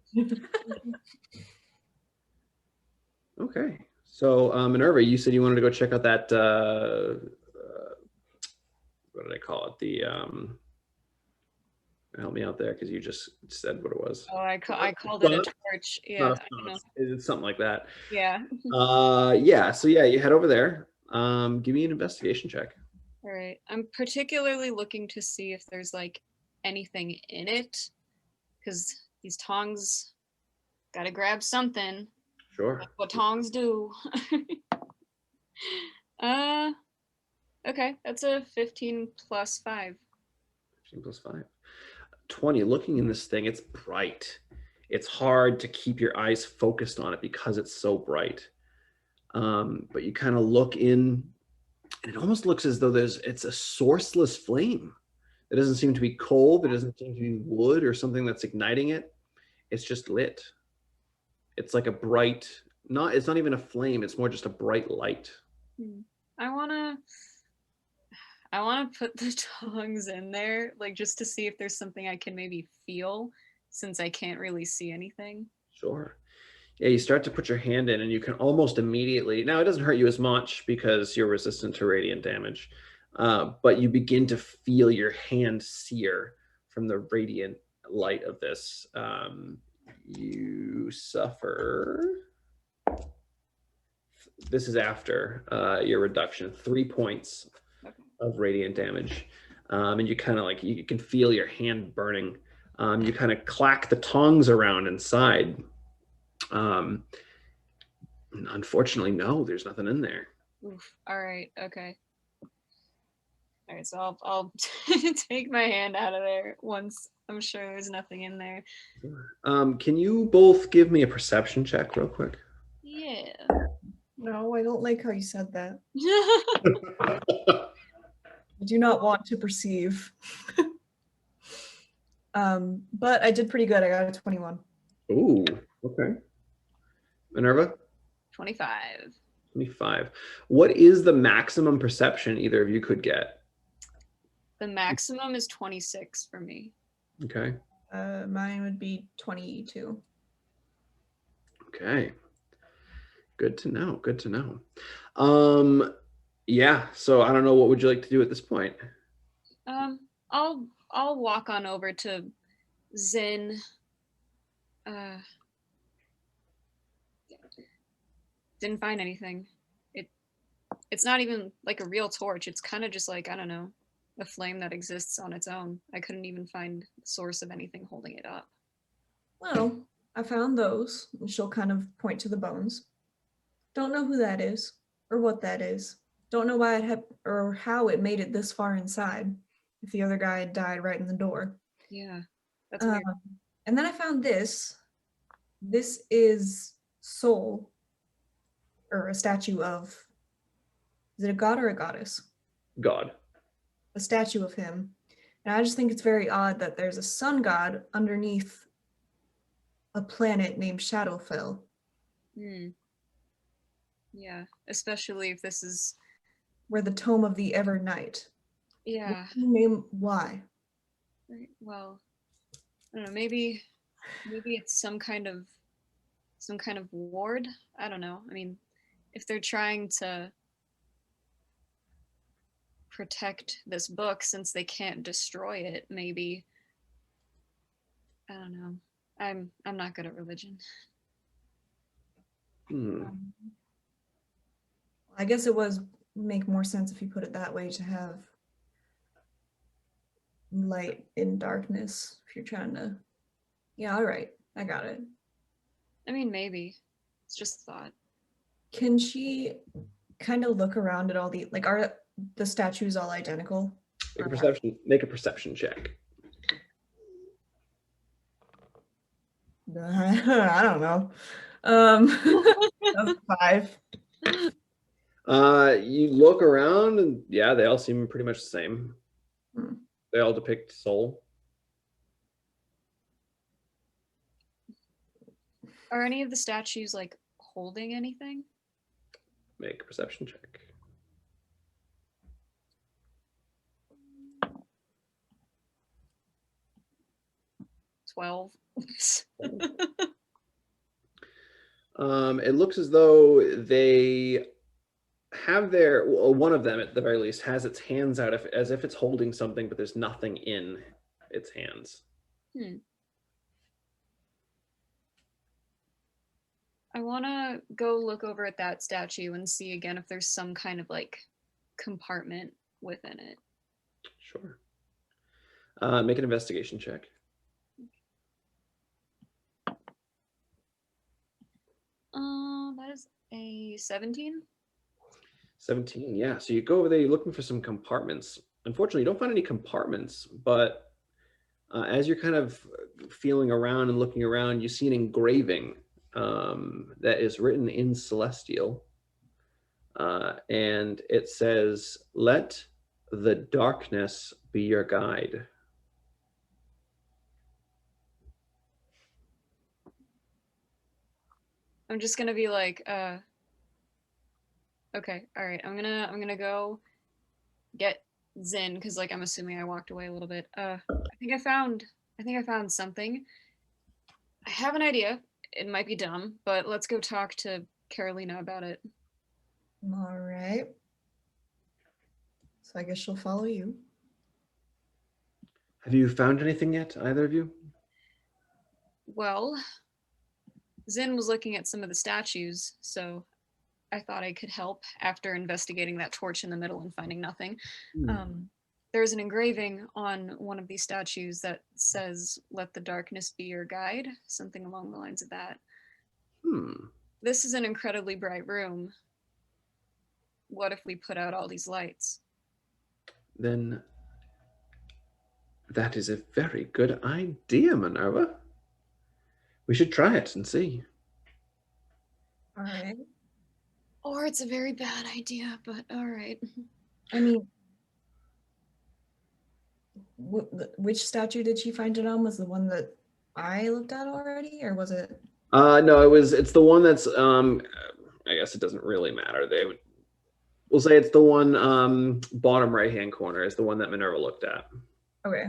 Okay. So Minerva, you said you wanted to go check out that, what did I call it? The, help me out there because you just said what it was. Oh, I called it a torch. Yeah, I don't know. It's something like that. Yeah. Yeah. So yeah, you head over there. Give me an investigation check. All right. I'm particularly looking to see if there's like anything in it, because these tongs gotta grab something. Sure. That's what tongs do. Okay, that's a 15 plus 5. 15 plus 5. 20. Looking in this thing, it's bright. It's hard to keep your eyes focused on it because it's so bright. But you kind of look in, and it almost looks as though it's a sourceless flame. It doesn't seem to be coal. There doesn't seem to be wood or something that's igniting it. It's just lit. It's like a bright, it's not even a flame. It's more just a bright light. I wanna put the tongs in there, like just to see if there's something I can maybe feel, since I can't really see anything. Sure. Yeah, you start to put your hand in and you can almost immediately, now it doesn't hurt you as much because you're resistant to radiant damage, but you begin to feel your hand sear from the radiant light of this. You suffer, this is after your reduction, 3 points of radiant damage. And you kind of you can feel your hand burning. You kind of clack the tongs around inside. Unfortunately, no, there's nothing in there. Oof. All right. Okay. All right. So I'll take my hand out of there once I'm sure there's nothing in there. Can you both give me a perception check real quick? Yeah. No, I don't like how you said that. I do not want to perceive. But I did pretty good. I got a 21. Ooh, okay. Minerva? 25. 25. What is the maximum perception either of you could get? The maximum is 26 for me. Okay. Mine would be 22. Okay. Good to know. Good to know. Yeah, so I don't know, what would you like to do at this point? I'll walk on over to Zin. Didn't find anything. It's not even like a real torch. It's kind of just like, I don't know, a flame that exists on its own. I couldn't even find the source of anything holding it up. Well, I found those, and she'll kind of point to the bones. Don't know who that is or what that is. Don't know why it had or how it made it this far inside. If the other guy had died right in the door. Yeah, that's weird. And then I found this. This is Soul, or a statue of, is it a god or a goddess? God. A statue of him. And I just think it's very odd that there's a sun god underneath a planet named Shadowfell. Hmm. Yeah, especially if this is, Where the Tome of the Ever Night. yeah. Name why? Right. Well, I don't know. Maybe it's some kind of ward. I don't know. I mean, if they're trying to protect this book since they can't destroy it, maybe. I don't know. I'm not good at religion. I guess it was make more sense if you put it that way, to have light in darkness if you're trying to. Yeah, all right, I got it. I mean, maybe. It's just a thought. Can she kind of look around at all the, like, are the statues all identical? Make a perception check. I don't know. That's 5. You look around and yeah, they all seem pretty much the same. They all depict soul. Are any of the statues like holding anything? Make a perception check. $12. It looks as though they have their, well, one of them at the very least has its hands out as if it's holding something, but there's nothing in its hands. I want to go look over at that statue and see again if there's some kind of like compartment within it. Sure. Make an investigation check. That is a 17. 17, yeah. So you go over there, you're looking for some compartments. Unfortunately, you don't find any compartments, but as you're kind of feeling around and looking around, you see an engraving that is written in Celestial. And it says, "Let the darkness be your guide." I'm just gonna be like, okay, all right. I'm gonna go get Zin because like I'm assuming I walked away a little bit. I think I found something. I have an idea. It might be dumb, but let's go talk to Carolina about it. All right. So I guess she'll follow you. Have you found anything yet, either of you? Well, Zin was looking at some of the statues, so I thought I could help after investigating that torch in the middle and finding nothing. There's an engraving on one of these statues that says, "Let the darkness be your guide," something along the lines of that. This is an incredibly bright room. What if we put out all these lights? Then that is a very good idea, Minerva. We should try it and see. All right. Or it's a very bad idea, but all right. I mean, which statue did she find it on? Was the one that I looked at already, or was it? No, it's the one that's I guess it doesn't really matter. We'll say it's the one bottom right hand corner is the one that Minerva looked at. Okay.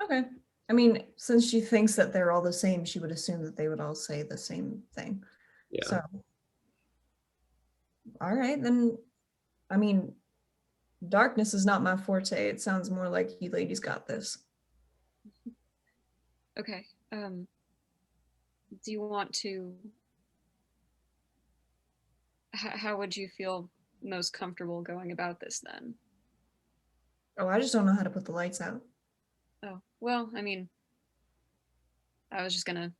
Okay. I mean, since she thinks that they're all the same, she would assume that they would all say the same thing. Yeah. So, all right, then, I mean, darkness is not my forte. It sounds more like you ladies got this. Okay. Do you want to... How would you feel most comfortable going about this then? Oh, I just don't know how to put the lights out. Oh, well, I mean, I was just gonna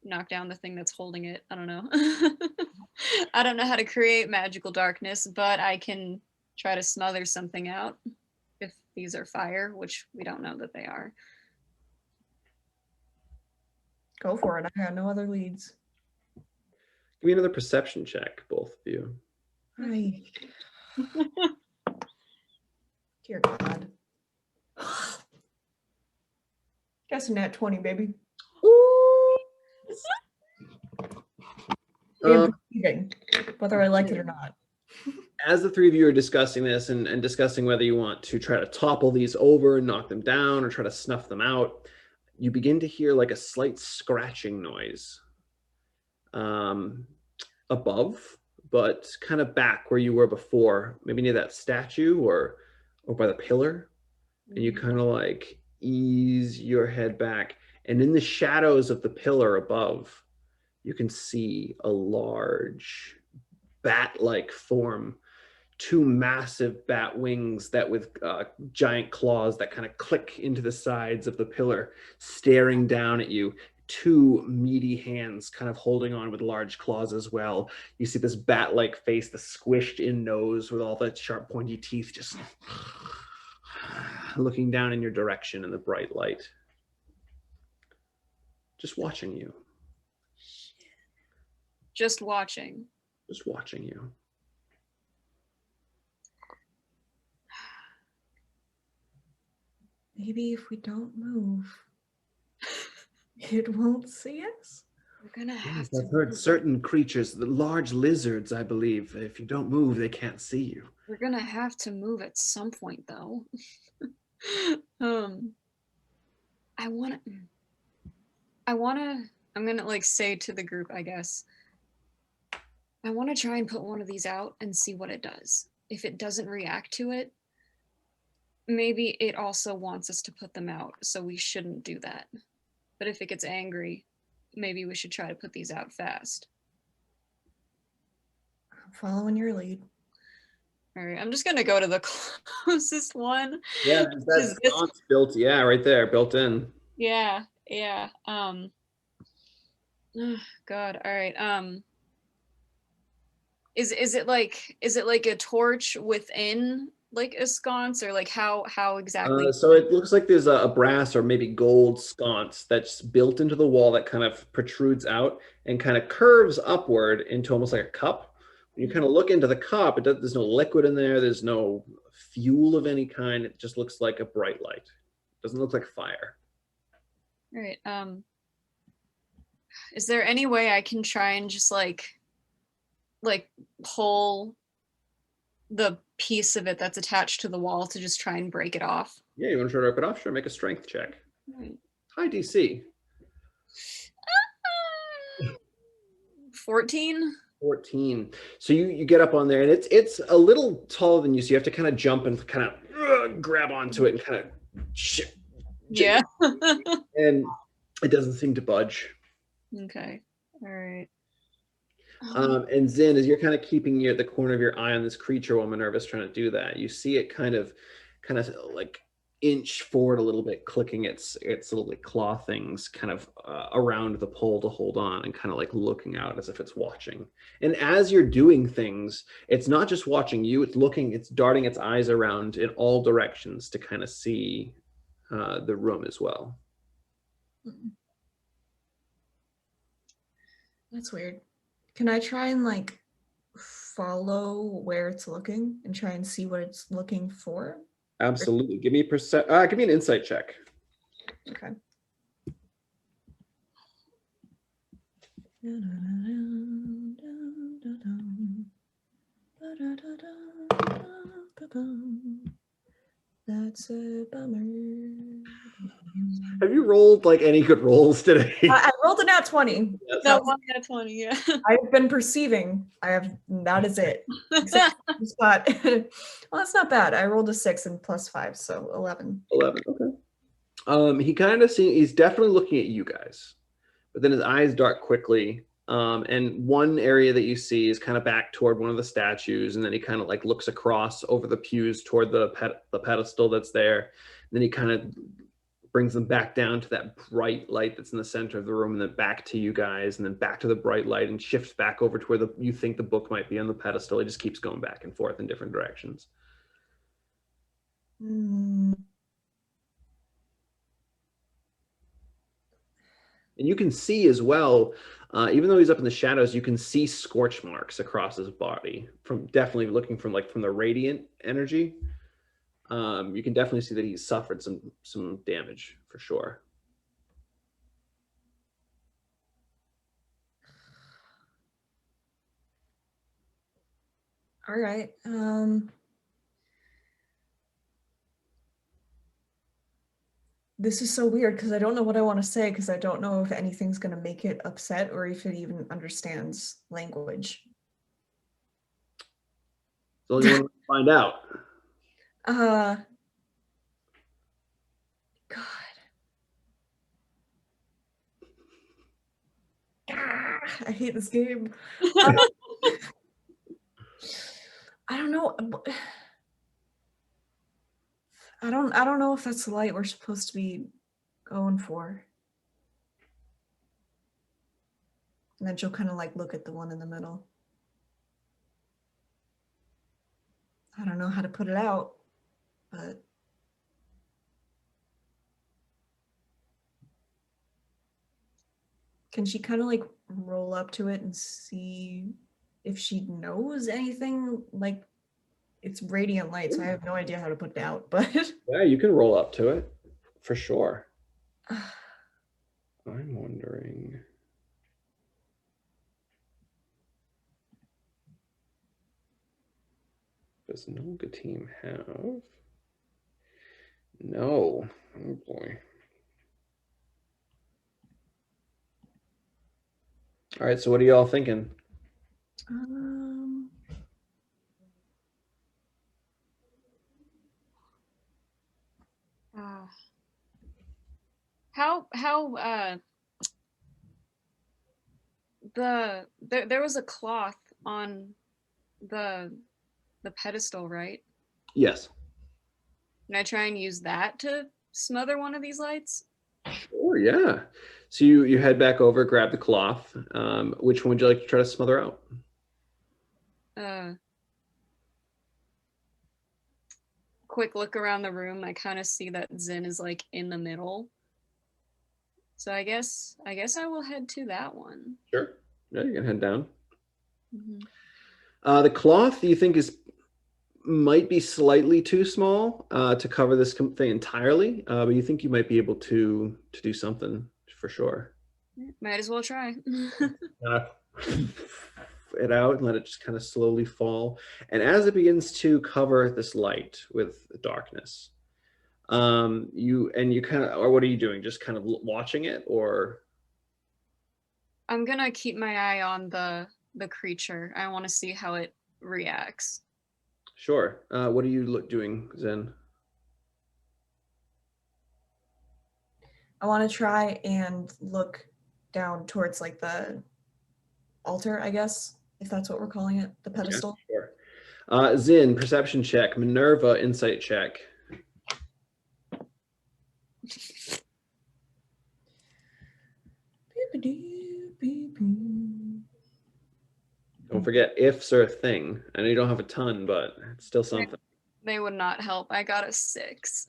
knock down the thing that's holding it. I don't know. I don't know how to create magical darkness, but I can try to smother something out if these are fire, which we don't know that they are. Go for it. I got no other leads. Give me another perception check, both of you. Hi. Dear God. Guess a nat 20, baby. Um, Perceiving, whether I like it or not. as the three of you are discussing this and discussing whether you want to try to topple these over and knock them down or try to snuff them out, you begin to hear like a slight scratching noise above, but kind of back where you were before, maybe near that statue or by the pillar. And you kind of like ease your head back, and in the shadows of the pillar above, you can see a large bat-like form, two massive bat wings that with giant claws that kind of click into the sides of the pillar, staring down at you. Two meaty hands kind of holding on with large claws as well. You see this bat-like face, the squished in nose with all the sharp pointy teeth just looking down in your direction in the bright light. Just watching you. Just watching. Just watching you. Maybe if we don't move, it won't see us. We're gonna have Yes, to. I've heard certain creatures, the large lizards, I believe, if you don't move, they can't see you. We're gonna have to move at some point, though. I'm gonna like say to the group, I guess, I want to try and put one of these out and see what it does. If it doesn't react to it, maybe it also wants us to put them out, so we shouldn't do that. But if it gets angry, maybe we should try to put these out fast. I'm following your lead. All right, I'm just gonna go to the closest one. Yeah, that's built. Yeah, right there, built in. Yeah. God. All right. Is it like a torch within like a sconce, or like how exactly? So it looks like there's a brass or maybe gold sconce that's built into the wall that kind of protrudes out and kind of curves upward into almost like a cup. When you kind of look into the cup, there's no liquid in there. There's no fuel of any kind. It just looks like a bright light. It doesn't look like fire. All right. Is there any way I can try and just like pull the piece of it that's attached to the wall to just try and break it off? Yeah, you want to try to rip it off? Sure, make a strength check. Right. High DC. 14. 14. So you get up on there, and it's a little taller than you, so you have to kind of jump and kind of grab onto it and kind of Yeah. and it doesn't seem to budge. Okay. All right. And Zin, as you're kind of keeping the corner of your eye on this creature while Minerva's trying to do that, you see it kind of like inch forward a little bit, clicking its little like claw things kind of around the pole to hold on, and kind of like looking out as if it's watching. And as you're doing things, it's not just watching you, it's darting its eyes around in all directions to kind of see the room as well. That's weird. Can I try and like follow where it's looking and try and see what it's looking for? Absolutely. Give me an insight check. Okay. That's a bummer. Have you rolled like any good rolls today? I rolled a nat 20. That one nat 20, yeah. I've been perceiving. That is it. Except for the spot. Well, that's not bad. I rolled a 6 and +5, so 11. 11. Okay. He's definitely looking at you guys, but then his eyes dart quickly. And one area that you see is kind of back toward one of the statues, and then he kind of like looks across over the pews toward the pedestal that's there. And then he kind of brings them back down to that bright light that's in the center of the room, and then back to you guys, and then back to the bright light, and shifts back over to where you think the book might be on the pedestal. It just keeps going back and forth in different directions. And you can see as well, even though he's up in the shadows, you can see scorch marks across his body from definitely looking from the radiant energy. You can definitely see that he's suffered some damage for sure. All right. This is so weird because I don't know what I want to say because I don't know if anything's going to make it upset or if it even understands language. So you want to find out. God. I hate this game. I don't know. I don't know if that's the light we're supposed to be going for. And then she'll kind of like look at the one in the middle. I don't know how to put it out, but can she kind of like roll up to it and see if she knows anything? Like, it's radiant light, so I have no idea how to put it out, but Yeah, you can roll up to it for sure. I'm wondering. Does Nolgeteim have? No. Oh boy. All right, so what are y'all thinking? There was a cloth on the pedestal, right? Yes. Can I try and use that to smother one of these lights? Sure, yeah. So you head back over, grab the cloth. Which one would you like to try to smother out? Quick look around the room. I kind of see that Zin is like in the middle. So I guess I will head to that one. Sure. Yeah, you can head down. Mm-hmm. The cloth you think might be slightly too small to cover this thing entirely, but you think you might be able to do something for sure. Might as well try. It out and let it just kind of slowly fall. And as it begins to cover this light with darkness, you kind of, or what are you doing? Just kind of watching it, or? I'm gonna keep my eye on the creature. I want to see how it reacts. Sure. What are you doing, Zen? I want to try and look down towards like the altar, I guess, if that's what we're calling it, the pedestal. Yeah, sure. Zin, perception check. Minerva, insight check. Don't forget, ifs are a thing. I know you don't have a ton, but it's still something. They would not help. I got a 6.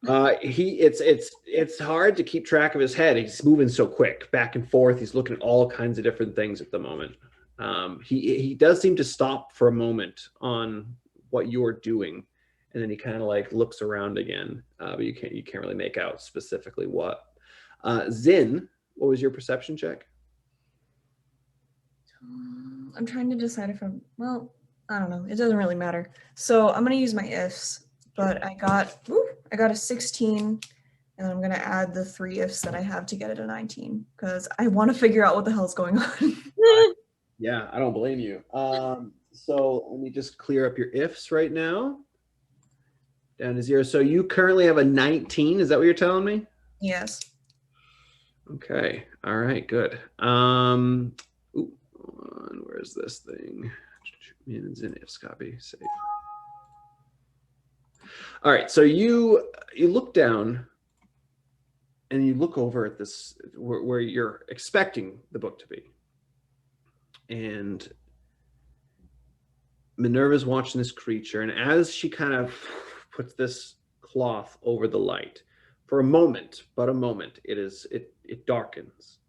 It's hard to keep track of his head. He's moving so quick, back and forth. He's looking at all kinds of different things at the moment. He does seem to stop for a moment on what you're doing, and then he kind of like looks around again. But you can't really make out specifically what. Zin, what was your perception check? I'm trying to decide if I don't know. It doesn't really matter. So I'm gonna use my ifs, but I got a 16, and I'm gonna add the 3 ifs that I have to get it a 19 because I want to figure out what the hell's going on. Yeah, I don't blame you. So let me just clear up your ifs right now. Down to 0. So you currently have a 19. Is that what you're telling me? Yes. Okay. All right. Good. Where's this thing? Mins and ifs copy save. All right. So you look down and you look over at this where you're expecting the book to be, and Minerva's watching this creature, and as she kind of puts this cloth over the light, For a moment, but a moment, it darkens.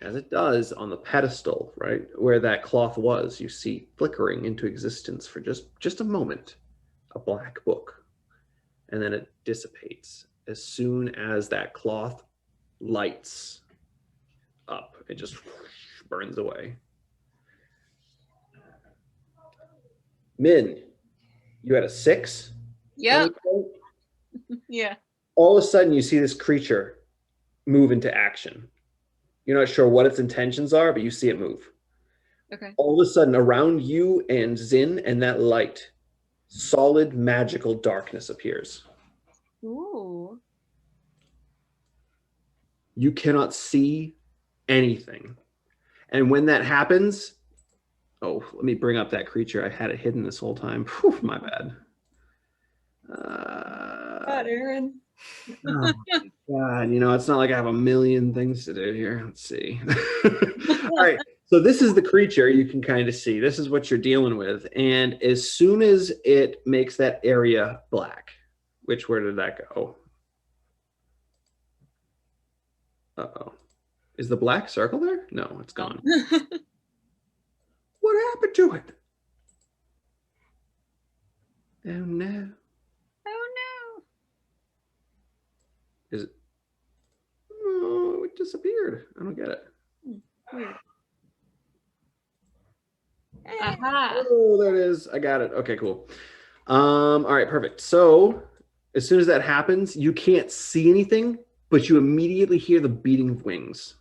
As it does on the pedestal, right, where that cloth was, you see flickering into existence for just a moment, a black book. And then it dissipates as soon as that cloth lights up. It just burns away. Min, you had a 6? Yep. Yeah. All of a sudden, you see this creature move into action. You're not sure what its intentions are, but you see it move. Okay. All of a sudden, around you and Zin and that light, solid magical darkness appears. Ooh. You cannot see anything. And when that happens, oh, let me bring up that creature. I had it hidden this whole time. Whew, my bad. God, Aaron. Oh my God, you know, it's not like I have a million things to do here. Let's see. All right, so this is the creature you can kind of see. This is what you're dealing with. And as soon as it makes that area black, where did that go? Uh-oh. Is the black circle there? No, it's gone. What happened to it? Oh no. Oh no. Is it? Oh, it disappeared. I don't get it. Weird. Aha. Oh, there it is. I got it. Okay, cool. All right, perfect. So as soon as that happens, you can't see anything, but you immediately hear the beating of wings.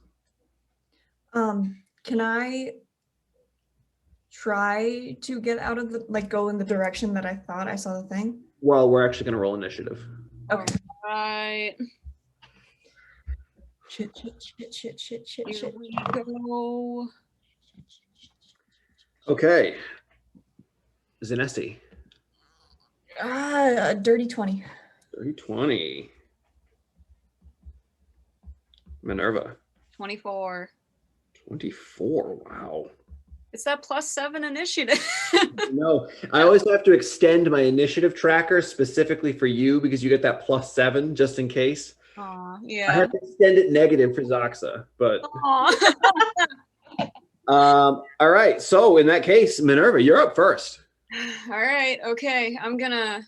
Can I try to get out of the, like, go in the direction that I thought I saw the thing? Well, we're actually going to roll initiative. Okay. Right. Shit. Here we go. Okay. Zinesi. A dirty 20. 30-20. Minerva. 24. 24. Wow. It's that +7 initiative. No, I always have to extend my initiative tracker specifically for you because you get that +7 just in case. Aw, I yeah. have to extend it negative for Zoxa, but Aw. all right. So in that case, Minerva, you're up first. All right. Okay. I'm gonna.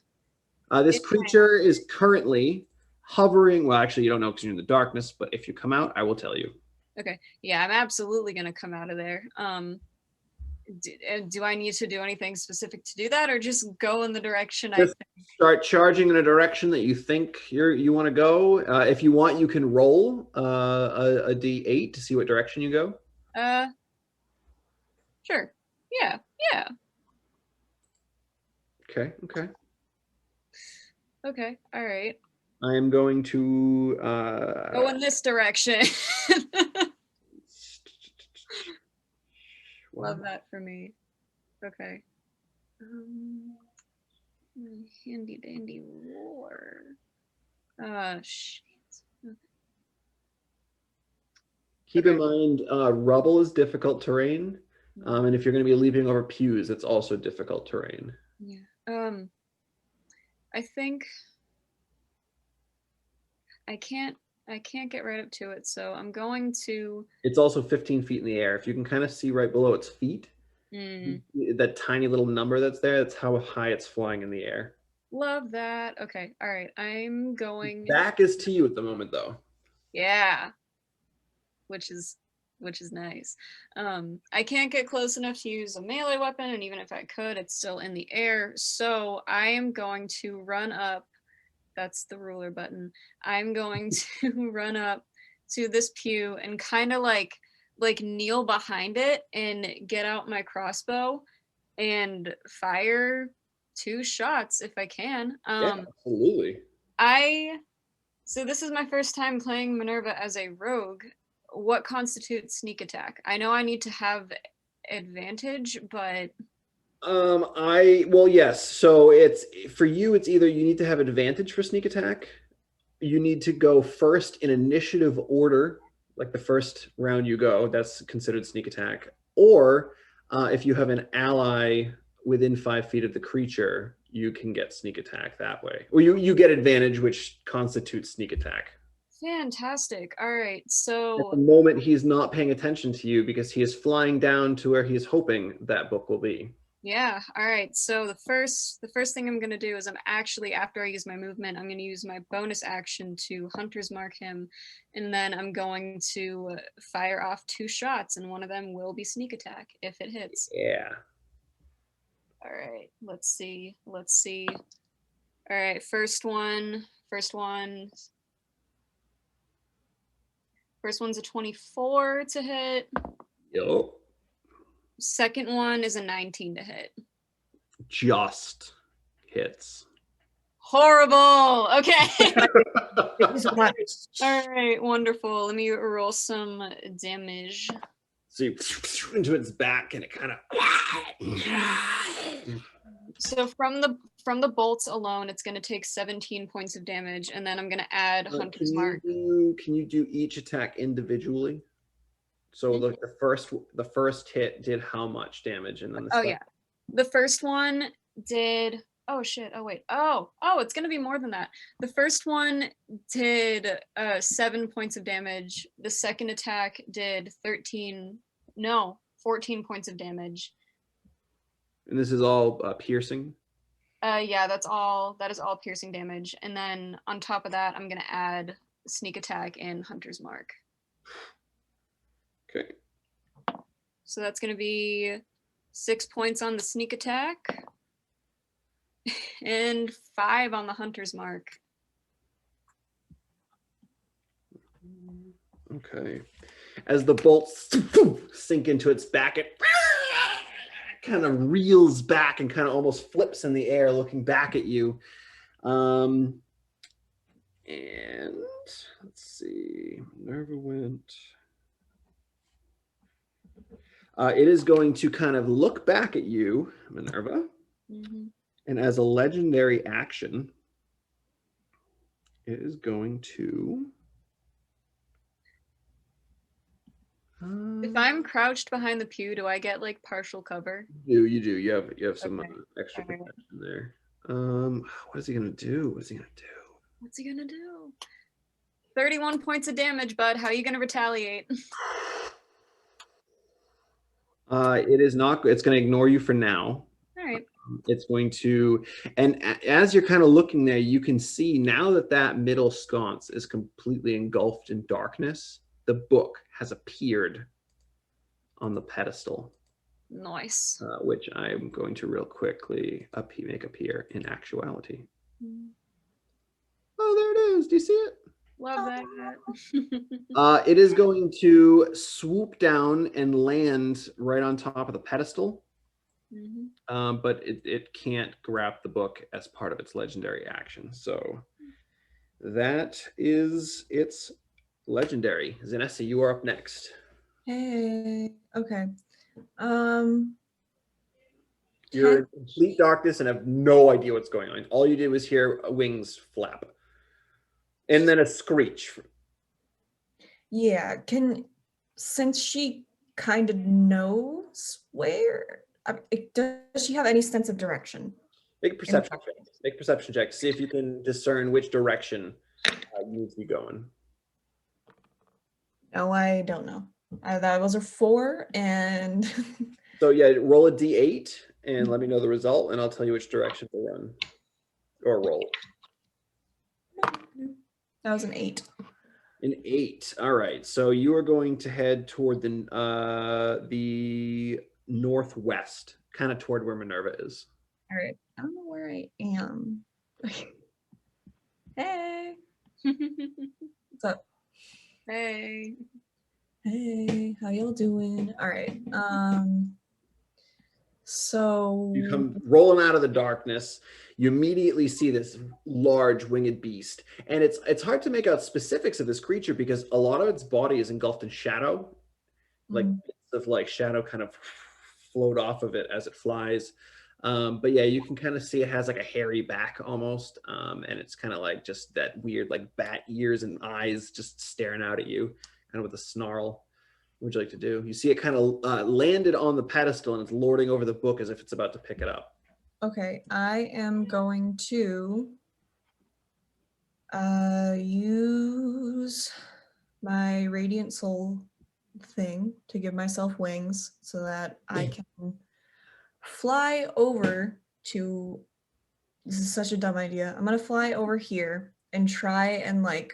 This creature is currently hovering. Well, actually, you don't know because you're in the darkness. But if you come out, I will tell you. Okay. Yeah, I'm absolutely gonna come out of there. Do I need to do anything specific to do that, or just go in the direction I Just think? start charging in a direction that you think you want to go. If you want, you can roll a d8 to see what direction you go. Sure. Yeah. Yeah. Okay. Okay. All right. I am going to Go in this direction. Love that for me. Okay. Handy dandy roar. Shit. Keep in mind, rubble is difficult terrain, and if you're going to be leaping over pews, it's also difficult terrain. Yeah. I think I can't get right up to it, so I'm going to. It's also 15 feet in the air. If you can kind of see right below its feet, that tiny little number that's there, that's how high it's flying in the air. Love that. Okay. All right. I'm going. Back is to you at the moment, though. Yeah. Which is nice. I can't get close enough to use a melee weapon, and even if I could, it's still in the air. So I am going to run up. That's the ruler button. I'm going to run up to this pew and kind of like kneel behind it and get out my crossbow and fire 2 shots if I can. Yeah, absolutely. So this is my first time playing Minerva as a rogue. What constitutes sneak attack? I know I need to have advantage, but well, yes. So it's for you, it's either you need to have advantage for sneak attack, you need to go first in initiative order, like the first round you go, that's considered sneak attack. Or if you have an ally within 5 feet of the creature, you can get sneak attack that way. Or you get advantage, which constitutes sneak attack. Fantastic. All right. At So the moment, he's not paying attention to you because he is flying down to where he's hoping that book will be. yeah. All right. So the first thing I'm gonna do is I'm actually, after I use my movement, I'm gonna use my bonus action to Hunter's Mark him, and then I'm going to fire off 2 shots, and one of them will be sneak attack if it hits. Yeah. All right. Let's see. All right. First one's a 24 to hit. Yup. Second one is a 19 to hit. Just hits. Horrible. Okay. It's not- All right. Wonderful. Let me roll some damage. So you into its back and it kind of. So from the bolts alone, it's going to take 17 points of damage, and then I'm going to add Hunter's Mark. Can you do each attack individually? So look, the first hit did how much damage, and then the second. Yeah, the first one did. Oh shit! Oh wait! Oh, it's going to be more than that. The first one did 7 points of damage. The second attack did 14 points of damage. And this is all piercing. Yeah, that is all piercing damage. And then on top of that, I'm gonna add sneak attack and Hunter's Mark. Okay. So that's gonna be 6 points on the sneak attack and 5 on the Hunter's Mark. Okay. As the bolts sink into its back, it kind of reels back and kind of almost flips in the air, looking back at you. And let's see, Minerva went. It is going to kind of look back at you, Minerva, and as a legendary action, it is going to. If I'm crouched behind the pew, do I get like partial cover? You do. You have some Okay. extra All right. protection there. What is he gonna do? What's he gonna do? 31 points of damage, bud. How are you gonna retaliate? It is not. It's gonna ignore you for now. All right. It's going to, and as you're kind of looking there, you can see now that middle sconce is completely engulfed in darkness. The book has appeared on the pedestal. Nice. Which I'm going to real quickly make appear in actuality. Oh, there it is. Do you see it? Love that. It is going to swoop down and land right on top of the pedestal. But it can't grab the book as part of its legendary action. So that is its legendary. Zinesi, you are up next. Hey. Okay. You're in complete darkness and have no idea what's going on. All you did was hear wings flap. And then a screech. Yeah. Since she kind of knows where, does she have any sense of direction? Make a perception check. Make a perception check. See if you can discern which direction you need to be going. No, I don't know. Those are 4 and. So yeah, roll a d8 and let me know the result, and I'll tell you which direction to run or roll. That was an 8. An 8. All right. So you are going to head toward the northwest, kind of toward where Minerva is. All right. I don't know where I am. Hey. What's up? Hey. Hey, how y'all doing? All right. So You come rolling out of the darkness. You immediately see this large winged beast, and it's hard to make out specifics of this creature because a lot of its body is engulfed in shadow, like bits of like shadow kind of float off of it as it flies. But yeah, you can kind of see it has like a hairy back almost, and it's kind of like just that weird like bat ears and eyes just staring out at you, kind of with a snarl. What would you like to do? You see it kind of landed on the pedestal and it's lording over the book as if it's about to pick it up. Okay, I am going to use my Radiant Soul thing to give myself wings so that I can fly over to, this is such a dumb idea. I'm gonna fly over here and try and like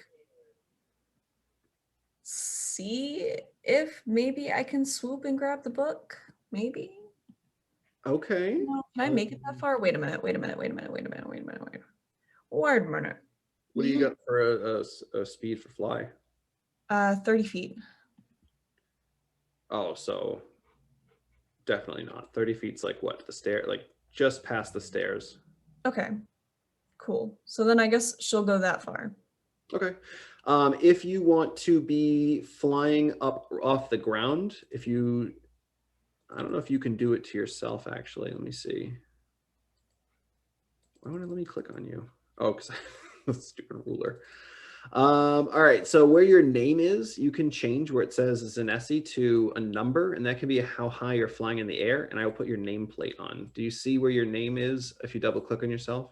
see if maybe I can swoop and grab the book. Maybe. Okay. No, can I make it that far? Wait a minute. Wait a minute. Wait a minute. Wait a minute. Wait a minute. Wait a minute. Wait a minute. What do you got for a speed for fly? 30 feet. Oh, so definitely not. 30 feet's like what? The stair, like just past the stairs. Okay. Cool. So then I guess she'll go that far. Okay. If you want to be flying up off the ground, I don't know if you can do it to yourself, actually. Let me see. Why won't it let me click on you? Oh, because the stupid ruler. All right, so where your name is, you can change where it says Zinesi to a number, and that can be how high you're flying in the air, and I will put your nameplate on. Do you see where your name is if you double click on yourself?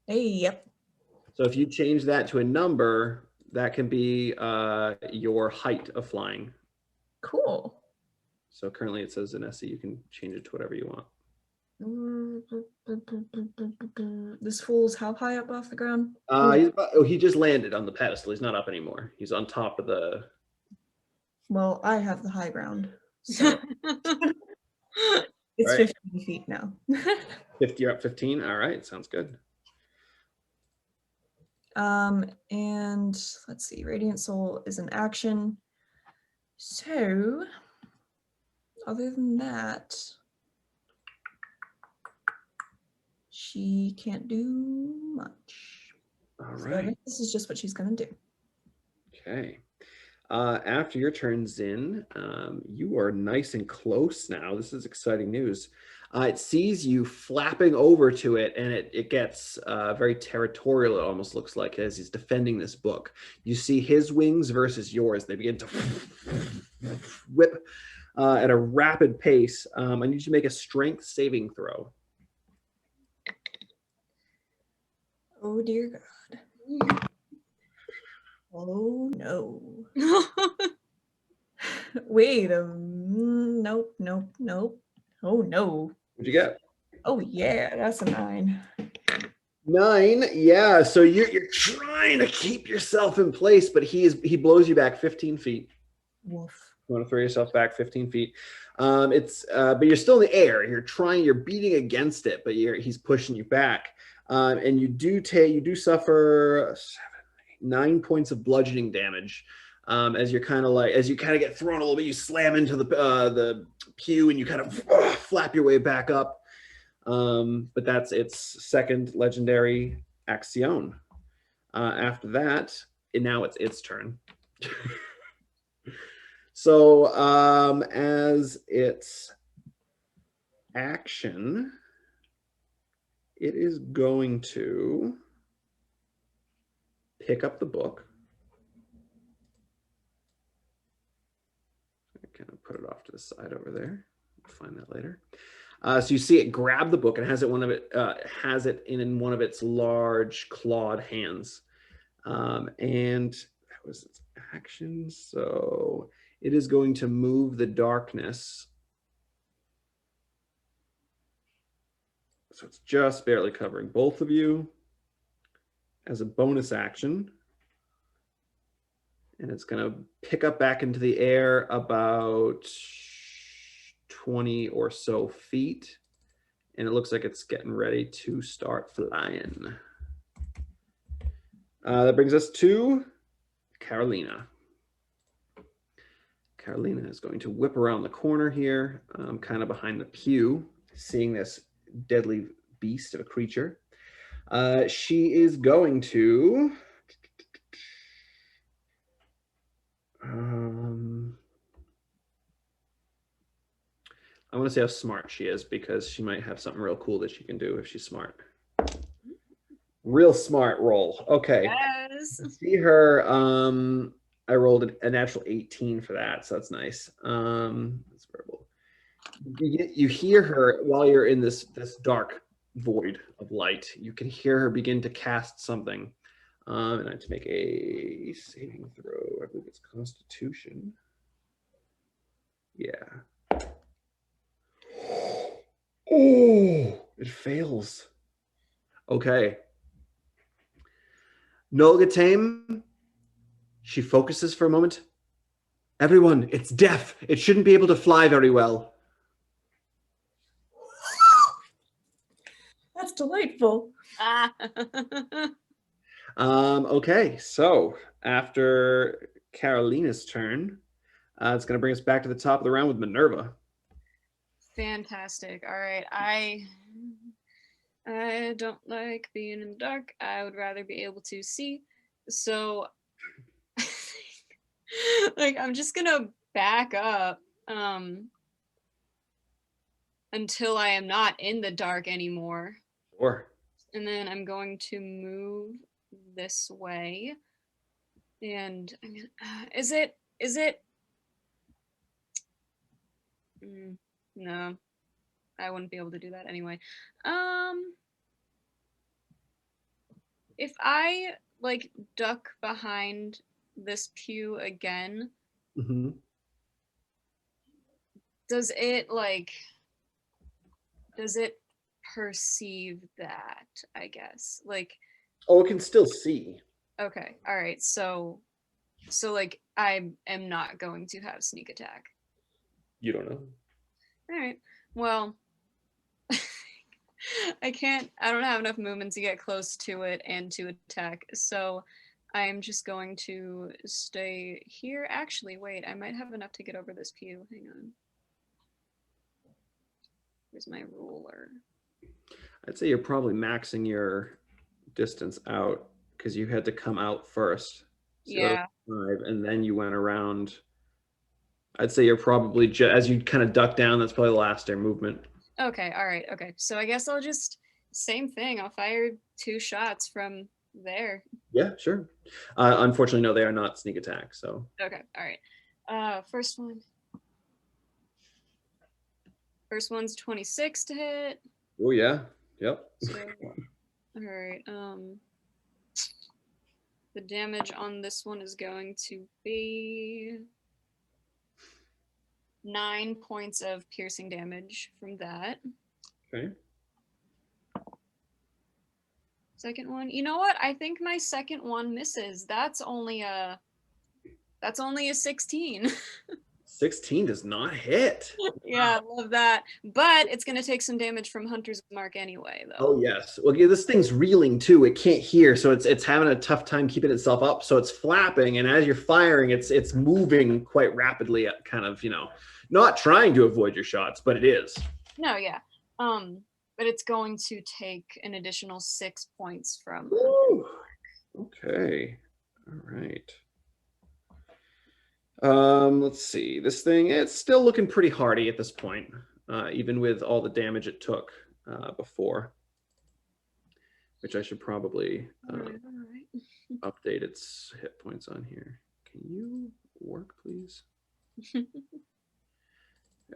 Hey, yep. So if you change that to a number, that can be your height of flying. Cool. So currently it says Zinesi. You can change it to whatever you want. This fool's how high up off the ground? He just landed on the pedestal. He's not up anymore. He's on top of the... Well, I have the high ground. So it's Right. 15 feet now. 50, you're up 15. All right, sounds good. And let's see, Radiant Soul is an action. So other than that, she can't do much. All So I right. think this is just what she's gonna do. Okay. After your turn, Zin, you are nice and close now. This is exciting news. It sees you flapping over to it, and it gets very territorial, it almost looks like, as he's defending this book. You see his wings versus yours. They begin to whip at a rapid pace. I need you to make a strength saving throw. Oh dear God. Oh no. Wait a nope. Oh no. What'd you get? Oh yeah, that's a 9. 9, yeah. So you're trying to keep yourself in place, but he blows you back 15 feet. Woof. You want to throw yourself back 15 feet. But you're still in the air. You're beating against it, but he's pushing you back. And you do suffer 9 points of bludgeoning damage. As you kind of get thrown a little bit, you slam into the pew and you kind of flap your way back up. But that's its second legendary action. After that, now it's its turn. So as its action, it is going to pick up the book. I kind of put it off to the side over there. We'll find that later. So you see it grab the book and has it in one of its large clawed hands. And that was its action. So it is going to move the darkness. So it's just barely covering both of you as a bonus action. And it's going to pick up back into the air about 20 or so feet. And it looks like it's getting ready to start flying. That brings us to Carolina. Carolina is going to whip around the corner here, kind of behind the pew, seeing this deadly beast of a creature. She is going to... I want to see how smart she is, because she might have something real cool that she can do if she's smart. Real smart roll. Okay. Yes. See her. I rolled a natural 18 for that, so that's nice. That's verbal. You hear her while you're in this dark void of light. You can hear her begin to cast something. And I have to make a saving throw. I believe it's Constitution. Yeah. Oh, it fails. Okay. Nolgeteim, she focuses for a moment. Everyone, it's deaf. It shouldn't be able to fly very well. That's delightful. Okay, so after Carolina's turn, it's going to bring us back to the top of the round with Minerva. Fantastic. All right. I don't like being in the dark. I would rather be able to see. So like I'm just gonna back up until I am not in the dark anymore. Sure. And then I'm going to move this way. And I'm gonna, is it no, I wouldn't be able to do that anyway. If I like duck behind this pew again, Mm-hmm. does it perceive that, I guess? Like, Oh, it can still see. okay, all right, so like I am not going to have sneak attack. You don't know. All right, well, I don't have enough movement to get close to it and to attack, so I am just going to stay here. Actually, wait, I might have enough to get over this pew. Hang on. Where's my ruler? I'd say you're probably maxing your distance out because you had to come out first. So Yeah. 5, and then you went around. I'd say you're probably, as you kind of duck down, that's probably the last air movement. Okay, all right, okay. So I guess I'll just, same thing. I'll fire 2 shots from there. Yeah, sure. Unfortunately, no, they are not sneak attack, so. Okay, all right. First one's 26 to hit. Oh, yeah. Yep. So, all right. The damage on this one is going to be 9 points of piercing damage from that. Okay. Second one. You know what? I think my second one misses. That's only a 16. 16 does not hit. Yeah, I love that. But it's going to take some damage from Hunter's Mark anyway, though. Oh, yes. Well, yeah, this thing's reeling, too. It can't hear, so it's having a tough time keeping itself up. So it's flapping, and as you're firing, it's moving quite rapidly, kind of, not trying to avoid your shots, but it is. No, yeah. But it's going to take an additional 6 points from. Ooh. Okay. All right. Let's see. This thing, it's still looking pretty hardy at this point, even with all the damage it took before, which I should probably update its hit points on here. Can you work, please? There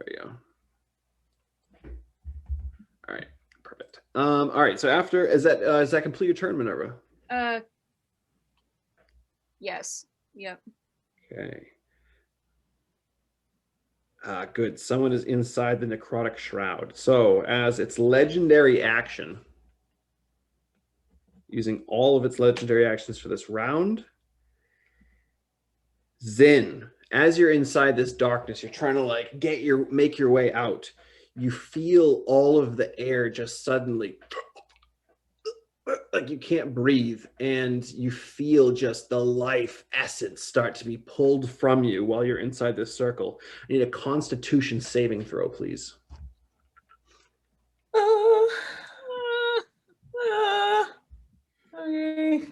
we go. All right, perfect. All right, so after, is that complete your turn, Minerva? Yes. Yep. Okay. Good. Someone is inside the necrotic shroud. So, as its legendary action, using all of its legendary actions for this round, Zin, as you're inside this darkness, you're trying to make your way out. You feel all of the air just suddenly, like you can't breathe, and you feel just the life essence start to be pulled from you while you're inside this circle. I need a Constitution saving throw, please. Okay.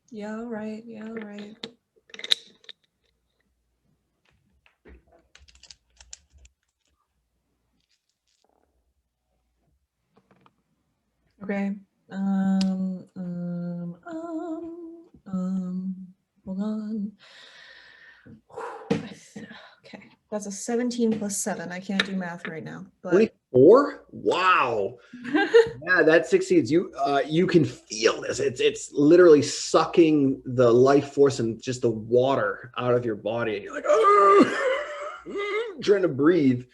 Yeah, all right. Yeah, all right. Okay. Hold on. That's a 17 plus 7. I can't do math right now, but 24? Wow. Yeah, that succeeds. You can feel this. It's literally sucking the life force and just the water out of your body. And you're like, oh, trying to breathe.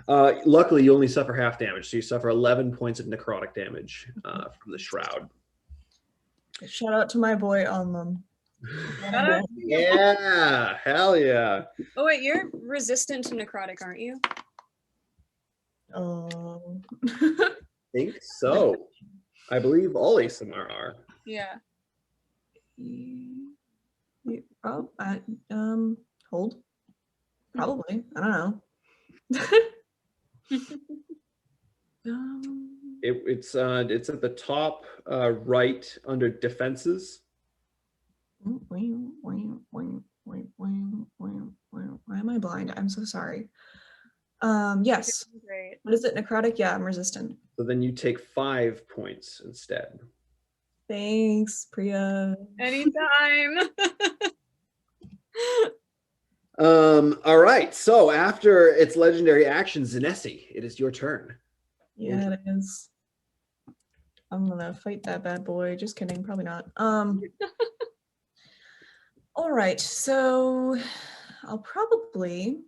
Luckily, you only suffer half damage, so you suffer 11 points of necrotic damage from the shroud. shout out to my boy on Shout out to you. Yeah, hell yeah. Oh wait, you're resistant to necrotic, aren't you? Oh. I think so. I believe all ASMR are. Yeah. Oh, hold. Probably. I don't know. It's at the top right under defenses. Why am I blind? I'm so sorry. Yes. Great. What is it? Necrotic? Yeah, I'm resistant. So then you take 5 points instead. Thanks, Priya. Anytime. All right. So after its legendary action, Zinesi, it is your turn. Yeah, it is. I'm gonna fight that bad boy. Just kidding, probably not. All right, so I'll probably,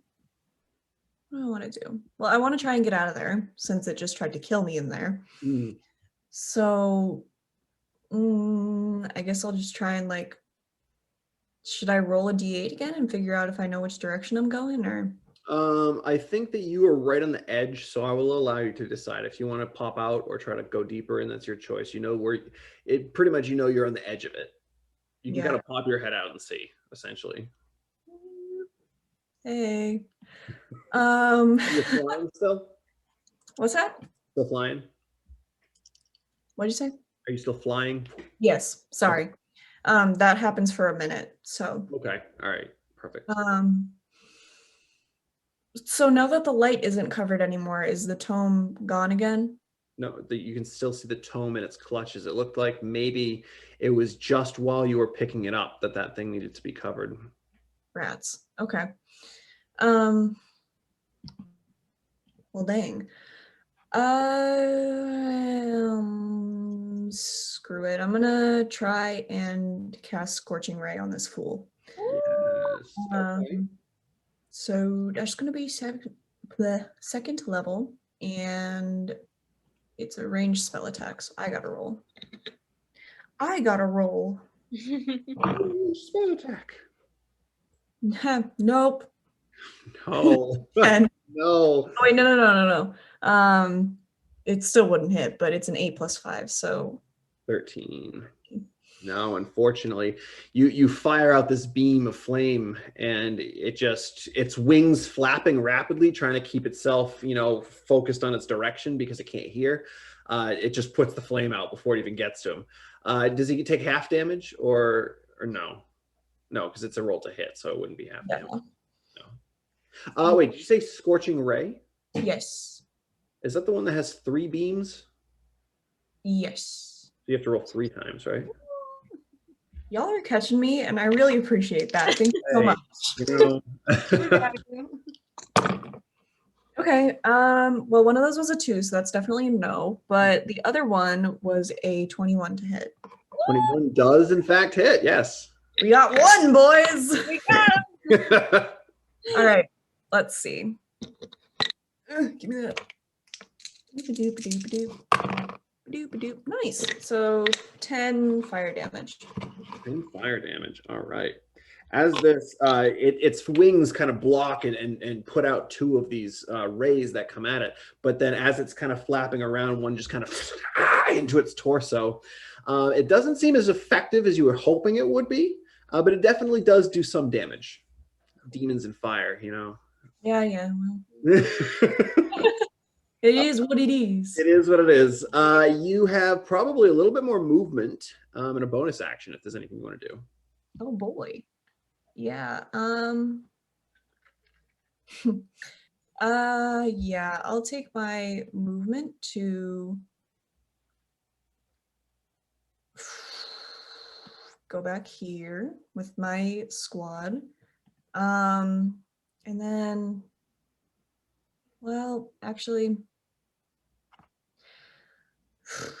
what do I want to do? Well, I want to try and get out of there since it just tried to kill me in there. So I guess I'll just try and like, should I roll a d8 again and figure out if I know which direction I'm going, or? I think that you are right on the edge, so I will allow you to decide if you want to pop out or try to go deeper, and that's your choice. You know where it pretty much, you know, you're on the edge of it. You can kind of pop your head out and see, essentially. Hey. You're flying still? What's that? Still flying? What'd you say? Are you still flying? Yes, sorry. That happens for a minute, so. Okay, all right, perfect. So now that the light isn't covered anymore, is the tome gone again? No, you can still see the tome in its clutches. It looked like maybe it was just while you were picking it up that thing needed to be covered. Rats. Okay. Well, dang. Screw it. I'm gonna try and cast Scorching Ray on this fool. Yes. Okay. So that's gonna be second level, and it's a ranged spell attack. So I gotta roll. Spell attack. Nope. No. And No. oh, wait, no. It still wouldn't hit, but it's an 8 plus 5, so 13. No, unfortunately, you fire out this beam of flame, and its wings flapping rapidly, trying to keep itself, focused on its direction because it can't hear. It just puts the flame out before it even gets to him. Does he take half damage or no? No, because it's a roll to hit, so it wouldn't be half damage. No. Wait, did you say Scorching Ray? yes. Is that the one that has 3 beams? Yes. You have to roll 3 times, right? Y'all are catching me, and I really appreciate that. Thank you so much. Okay. Well, one of those was a 2, so that's definitely a no. But the other one was a 21 to hit. 21 does, in fact, hit. Yes. We got one, boys. We got him. All right. Let's see. Give me that. Nice. So 10 fire damage. 10 fire damage. All right. As this, its wings kind of block and put out 2 of these rays that come at it. But then as it's kind of flapping around, one just kind of into its torso. It doesn't seem as effective as you were hoping it would be, but it definitely does do some damage. Demons and fire, Yeah. Well. It is what it is. It is what it is. You have probably a little bit more movement and a bonus action if there's anything you want to do. Oh boy. Yeah. Yeah, I'll take my movement to go back here with my squad. And And then, well, actually,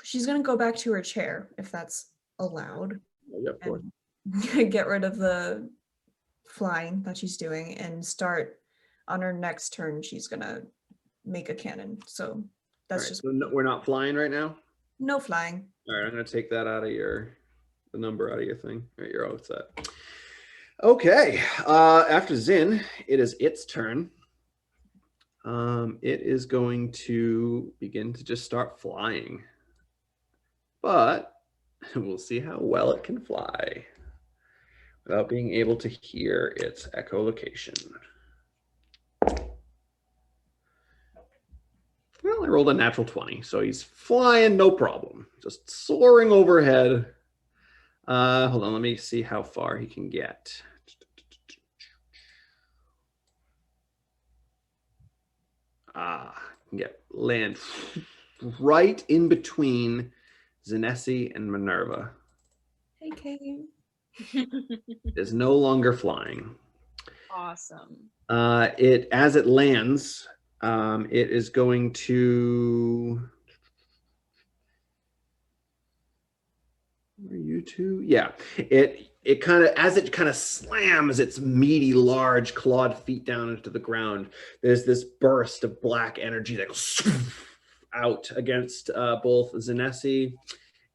she's going to go back to her chair, if that's allowed. Yeah, of course. And get rid of the flying that she's doing and start on her next turn. She's going to make a cannon. So that's All right, just so we're not flying right now? no flying. All right, I'm going to take that out of the number out of your thing. All right, you're all set. Okay, after Zin, it is its turn. It is going to begin to just start flying. But we'll see how well it can fly without being able to hear its echolocation. Well, I rolled a natural 20, so he's flying no problem. Just soaring overhead. Hold on, let me see how far he can get. Can get land right in between Zinesi and Minerva. Hey, Kate. Is no longer flying. Awesome. As it lands, it is going to. Are you two? Yeah. It kind of, as it kind of slams its meaty, large clawed feet down into the ground, there's this burst of black energy that goes out against both Zinesi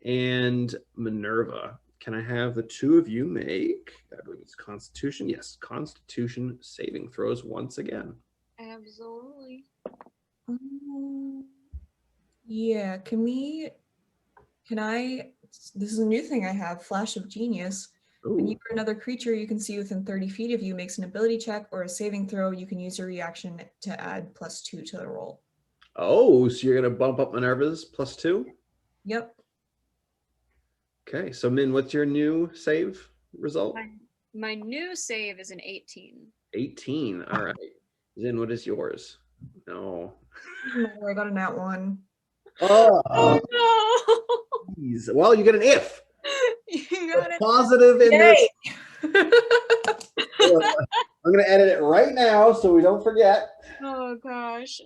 and Minerva. Can I have the two of you make, I believe it's Constitution? Yes, Constitution saving throws once again. Absolutely. Yeah, can I, this is a new thing I have, Flash of Genius. When you are another creature you can see within 30 feet of you makes an ability check or a saving throw, you can use your reaction to add +2 to the roll. Oh, so you're going to bump up Minerva's +2? Yep. Okay, so Min, what's your new save result? My new save is an 18. 18, all right. Zin, what is yours? No. I got a nat 1. Oh, no. geez. Well, you get an if. You got it. Positive in Yay! this. I'm going to edit it right now so we don't forget. Oh gosh.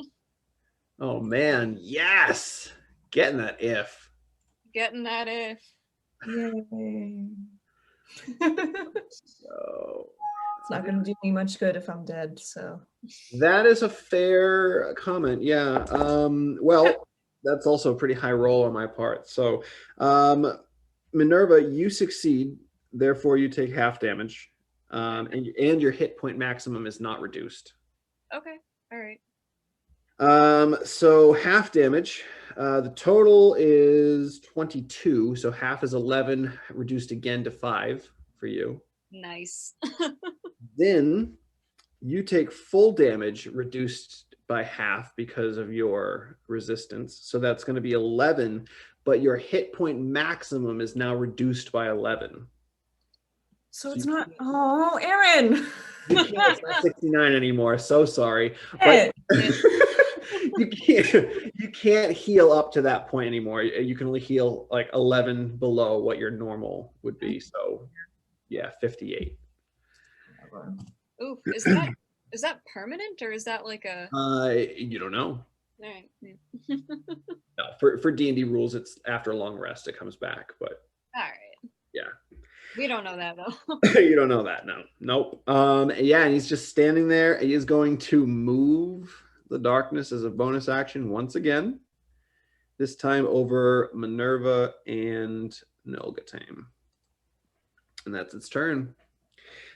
Oh man, yes. Getting that if. Getting that if. Yay. So It's not going to do me much good if I'm dead, so. that is a fair comment. Yeah. Well, that's also a pretty high roll on my part. So Minerva, you succeed, therefore you take half damage. And your hit point maximum is not reduced. Okay. All right. So half damage. The total is 22. So half is 11, reduced again to 5 for you. Nice. Then you take full damage, reduced by half because of your resistance. So that's going to be 11, but your hit point maximum is now reduced by 11. So it's not, oh, Aaron! You can't, it's not 69 anymore. So sorry. Hey. But you can't heal up to that point anymore. You can only heal like 11 below what your normal would be. So yeah, 58. Ooh, is that permanent or is that like a? You don't know. All right. Yeah. No, for D&D rules, it's after a long rest it comes back. But All right. yeah. We don't know that though. You don't know that, no. Nope. Yeah, and he's just standing there. He is going to move the darkness as a bonus action once again. This time over Minerva and Nolgeteim. And that's its turn.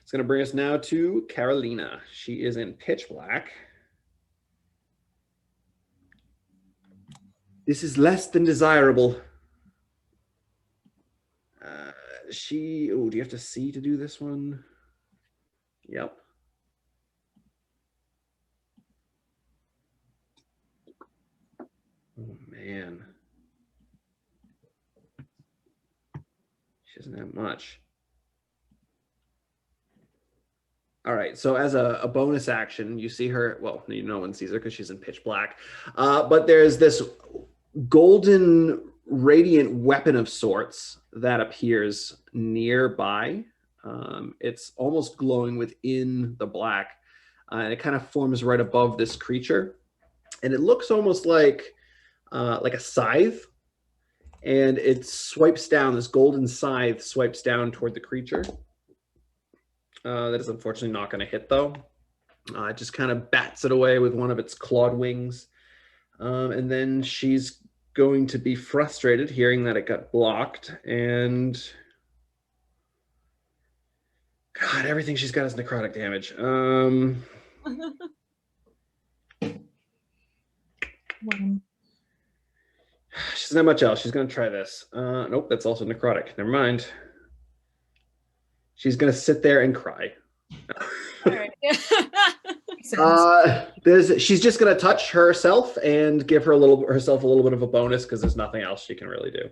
It's going to bring us now to Carolina. She is in pitch black. This is less than desirable. Do you have to see to do this one? Yep. Oh man. She doesn't have much. All right, so as a bonus action, you see her, well, no one sees her because she's in pitch black, but there's this golden radiant weapon of sorts that appears nearby. It's almost glowing within the black. and it kind of forms right above this creature. And it looks almost like a scythe. And it swipes down, this golden scythe swipes down toward the creature. That is unfortunately not going to hit, though. It just kind of bats it away with one of its clawed wings. And then she's going to be frustrated hearing that it got blocked. And God, everything she's got is necrotic damage. She doesn't have much else. She's going to try this. Nope, that's also necrotic. Never mind. She's going to sit there and cry. All right. She's just going to touch herself and give herself a little bit of a bonus because there's nothing else she can really do.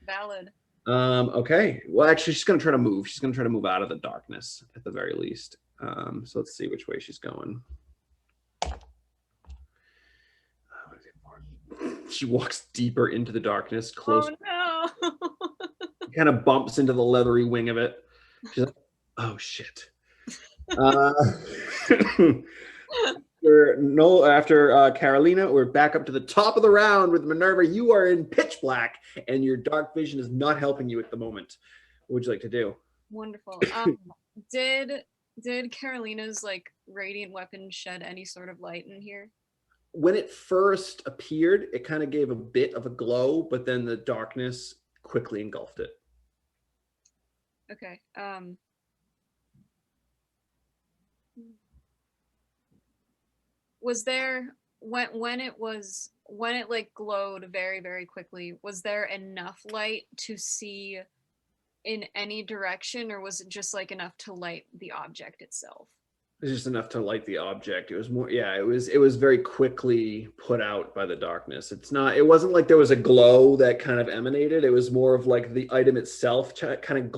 Valid. Okay. Well, actually, she's going to try to move. She's going to try to move out of the darkness at the very least. So let's see which way she's going. She walks deeper into the darkness, closer. Oh no! Kind of bumps into the leathery wing of it. She's like, "Oh shit!" After Carolina, we're back up to the top of the round with Minerva. You are in pitch black, and your dark vision is not helping you at the moment. What would you like to do? Wonderful. Did Carolina's like radiant weapon shed any sort of light in here? When it first appeared, it kind of gave a bit of a glow, but then the darkness quickly engulfed it. Okay. Was there when it like glowed very, very quickly, was there enough light to see in any direction, or was it just like enough to light the object itself? It was just enough to light the object. It was more, yeah, it was very quickly put out by the darkness. It wasn't like there was a glow that kind of emanated. It was more of like the item itself kind of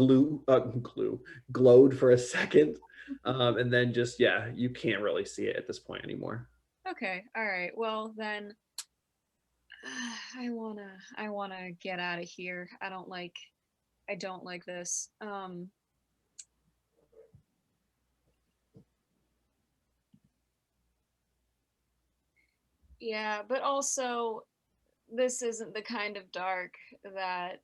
glowed for a second. And then just, yeah, you can't really see it at this point anymore. Okay. All right. Well, then I wanna get out of here. I don't like this. Yeah, but also this isn't the kind of dark that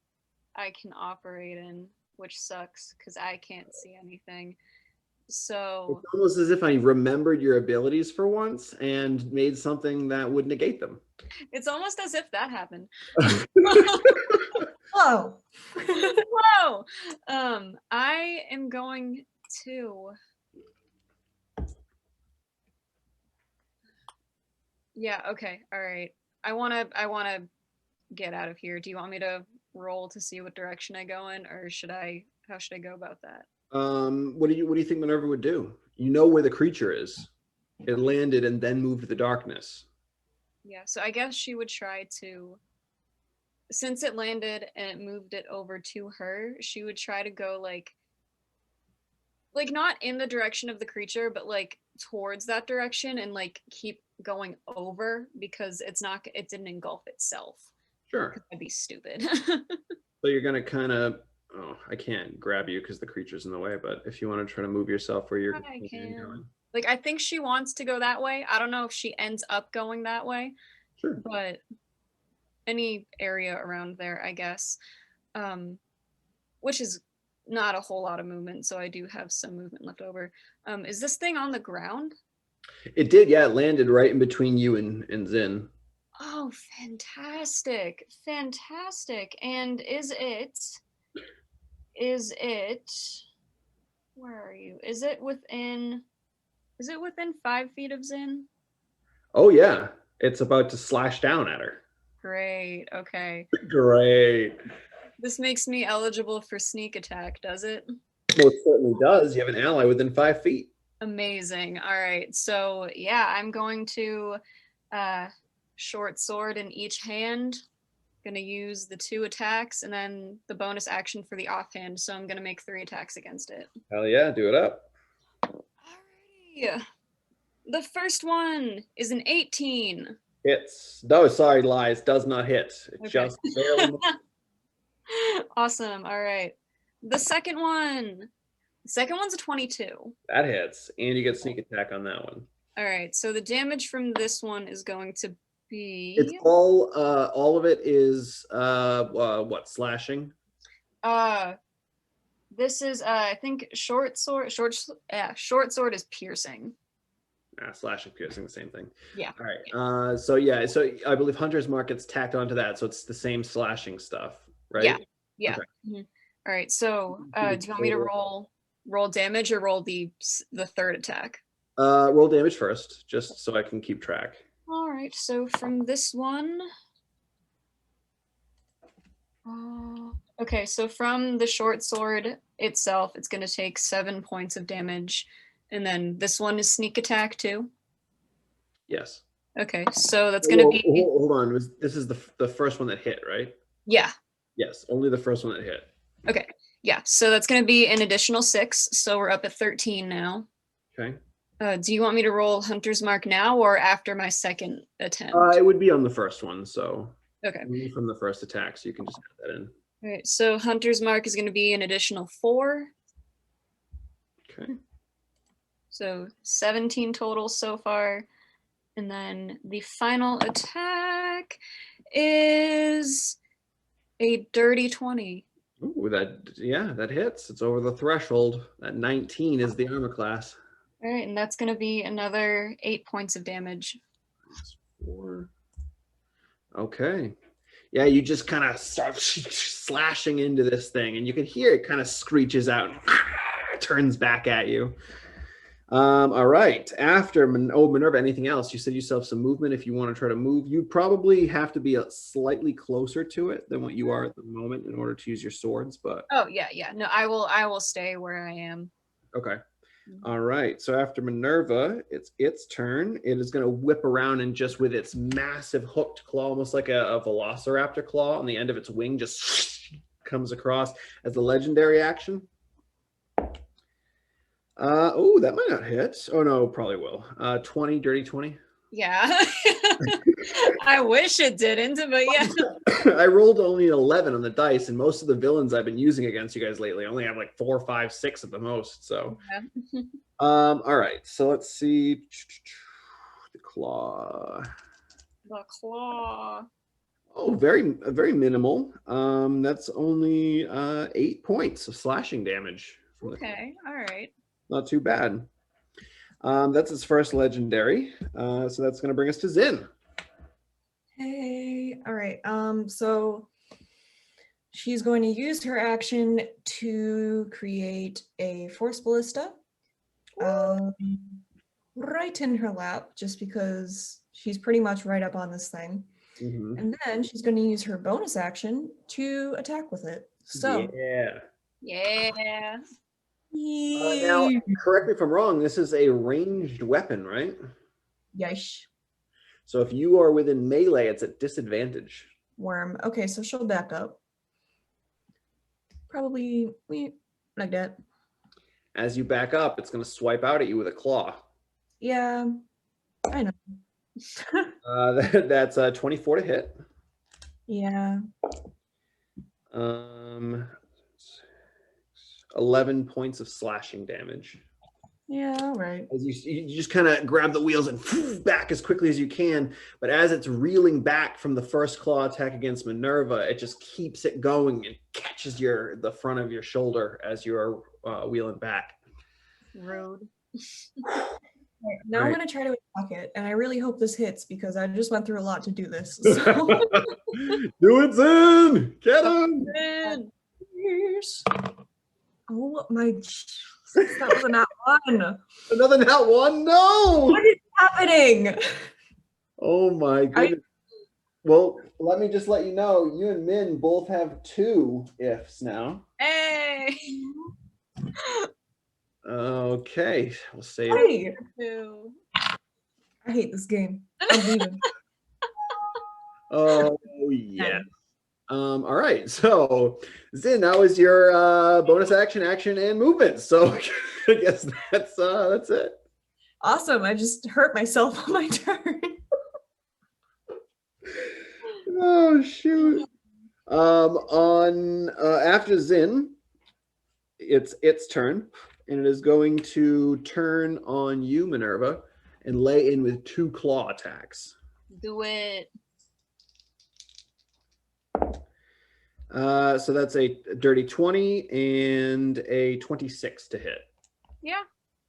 I can operate in, which sucks because I can't see anything. So it's almost as if I remembered your abilities for once and made something that would negate them. It's almost as if that happened. Whoa. Whoa. I am going to. Yeah, okay. All right. I want to get out of here. Do you want me to roll to see what direction I go in, or how should I go about that? What do you think Minerva would do? You know where the creature is. It landed and then moved to the darkness. Yeah, so I guess she would try to, since it landed and it moved it over to her, she would try to go like not in the direction of the creature, but like towards that direction and like keep going over, because it didn't engulf itself. Sure. That'd be stupid. So you're gonna kind of, I can't grab you because the creature's in the way, but if you want to try to move yourself where you're going. Like, I think she wants to go that way. I don't know if she ends up going that way. Sure. But any area around there, I guess. Which is not a whole lot of movement, so I do have some movement left over. Is this thing on the ground? It did, yeah. It landed right in between you and Zin. Oh, fantastic. Fantastic. And is it, where are you? Is it within 5 feet of Zin? Oh, yeah. It's about to slash down at her. Great. Okay. Great. This makes me eligible for sneak attack, does it? Well, it certainly does. You have an ally within 5 feet. Amazing. All right. So, yeah, I'm going to short sword in each hand. Going to use the 2 attacks and then the bonus action for the offhand. So I'm going to make 3 attacks against it. Hell yeah. Do it up. Alrighty. The first one is an 18. Hits. No, sorry, lies. Does not hit. It Okay. just barely. Awesome. All right. The second one The second one's a 22. That hits, and you get sneak attack on that one. All right, so the damage from this one is going to be It's all of it is what, slashing? This is I think short sword is piercing. Slashing, piercing, the same thing. Yeah. All right. So I believe Hunter's Mark gets tacked onto that, so it's the same slashing stuff, right? Yeah. Okay. All right. So do you want me to roll damage or roll the third attack? Roll damage first, just so I can keep track. All right. So from this one, okay. So from the short sword itself, it's going to take 7 points of damage. And then this one is sneak attack too? Yes. Okay, so that's going to be... Hold on. This is the first one that hit, right? Yeah. Yes, only the first one that hit. Okay, yeah. So that's going to be an additional 6. So we're up at 13 now. Okay. Do you want me to roll Hunter's Mark now or after my second attempt? It would be on the first one, so... Okay. Only from the first attack, so you can just add that in. All right, so Hunter's Mark is going to be an additional 4. Okay. So 17 total so far. And then the final attack is a dirty 20. Ooh, that hits. It's over the threshold. That 19 is the armor class. All right, and that's going to be another 8 points of damage. 4. Okay. Yeah, you just kind of start slashing into this thing, and you can hear it kind of screeches out and turns back at you. All right. After Minerva, anything else? You said you still have some movement. If you want to try to move, you probably have to be slightly closer to it than what you are at the moment in order to use your swords. But yeah. No, I will stay where I am. Okay. All right. So after Minerva, it's its turn. It is going to whip around and just with its massive hooked claw, almost like a velociraptor claw on the end of its wing, just comes across as a legendary action. That might not hit. Oh no, probably will. 20, dirty 20. Yeah. I wish it didn't, but yeah. I rolled only an 11 on the dice, and most of the villains I've been using against you guys lately only have like 4, 5, 6 at the most. So, yeah. All right. So let's see. The claw. The claw. Oh, very minimal. That's only 8 points of slashing damage. Okay. All right. Not too bad. That's its first legendary. So that's going to bring us to Zin. Hey, all right. So she's going to use her action to create a force ballista right in her lap, just because she's pretty much right up on this thing. Mm-hmm. And then she's going to use her bonus action to attack with it. So yeah. Now, correct me if I'm wrong, this is a ranged weapon, right? Yeesh. So if you are within melee, it's at disadvantage. Worm. Okay, so she'll back up. Probably like that. As you back up, it's going to swipe out at you with a claw. Yeah, I know. That's 24 to hit. Yeah. 11 points of slashing damage. Yeah, all right. As you just kind of grab the wheels and back as quickly as you can, but as it's reeling back from the first claw attack against Minerva, it just keeps it going and catches the front of your shoulder as you're wheeling back. Rude. Now I'm going to try to attack it, and I really hope this hits because I just went through a lot to do this. So. Do it, Zin! Get him! Oh my, that was a nat 1. Another nat 1? No! What is happening? Oh my goodness. Well, let me just let you know, you and Min both have 2 ifs now. Hey! Okay, we'll save Hey. Two. I hate this game. I'm leaving. Oh, yeah. All right, so Zin, that was your bonus action, and movement. So I guess that's it. Awesome. I just hurt myself on my turn. Oh shoot. After Zin, it's its turn. and it is going to turn on you, Minerva, and lay in with 2 claw attacks. Do it. So that's a dirty 20 and a 26 to hit. Yeah.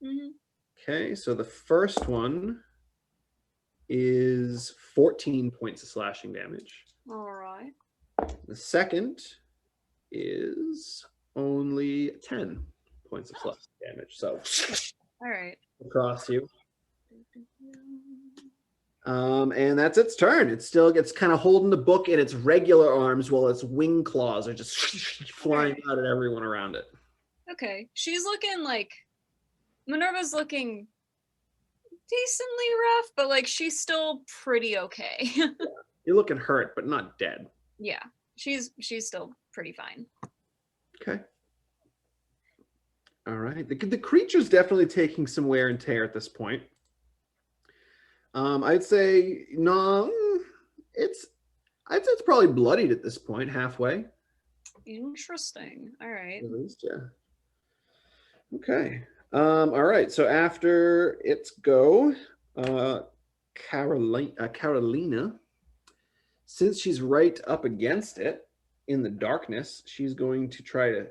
Mm-hmm. Okay, so the first one is 14 points of slashing damage. All right. The second is only 10 points of slashing damage. So All right. across you. And that's its turn. It still gets kind of holding the book in its regular arms while its wing claws are just flying out at everyone around it. Okay. She's looking like Minerva's looking decently rough, but like she's still pretty okay. You're looking hurt, but not dead. Yeah. She's still pretty fine. Okay. All right. The creature's definitely taking some wear and tear at this point. I'd say no. I'd say it's probably bloodied at this point, halfway. Interesting. All right. At least, yeah. Okay. All right. So after its go, Carolina, since she's right up against it in the darkness, she's going to try to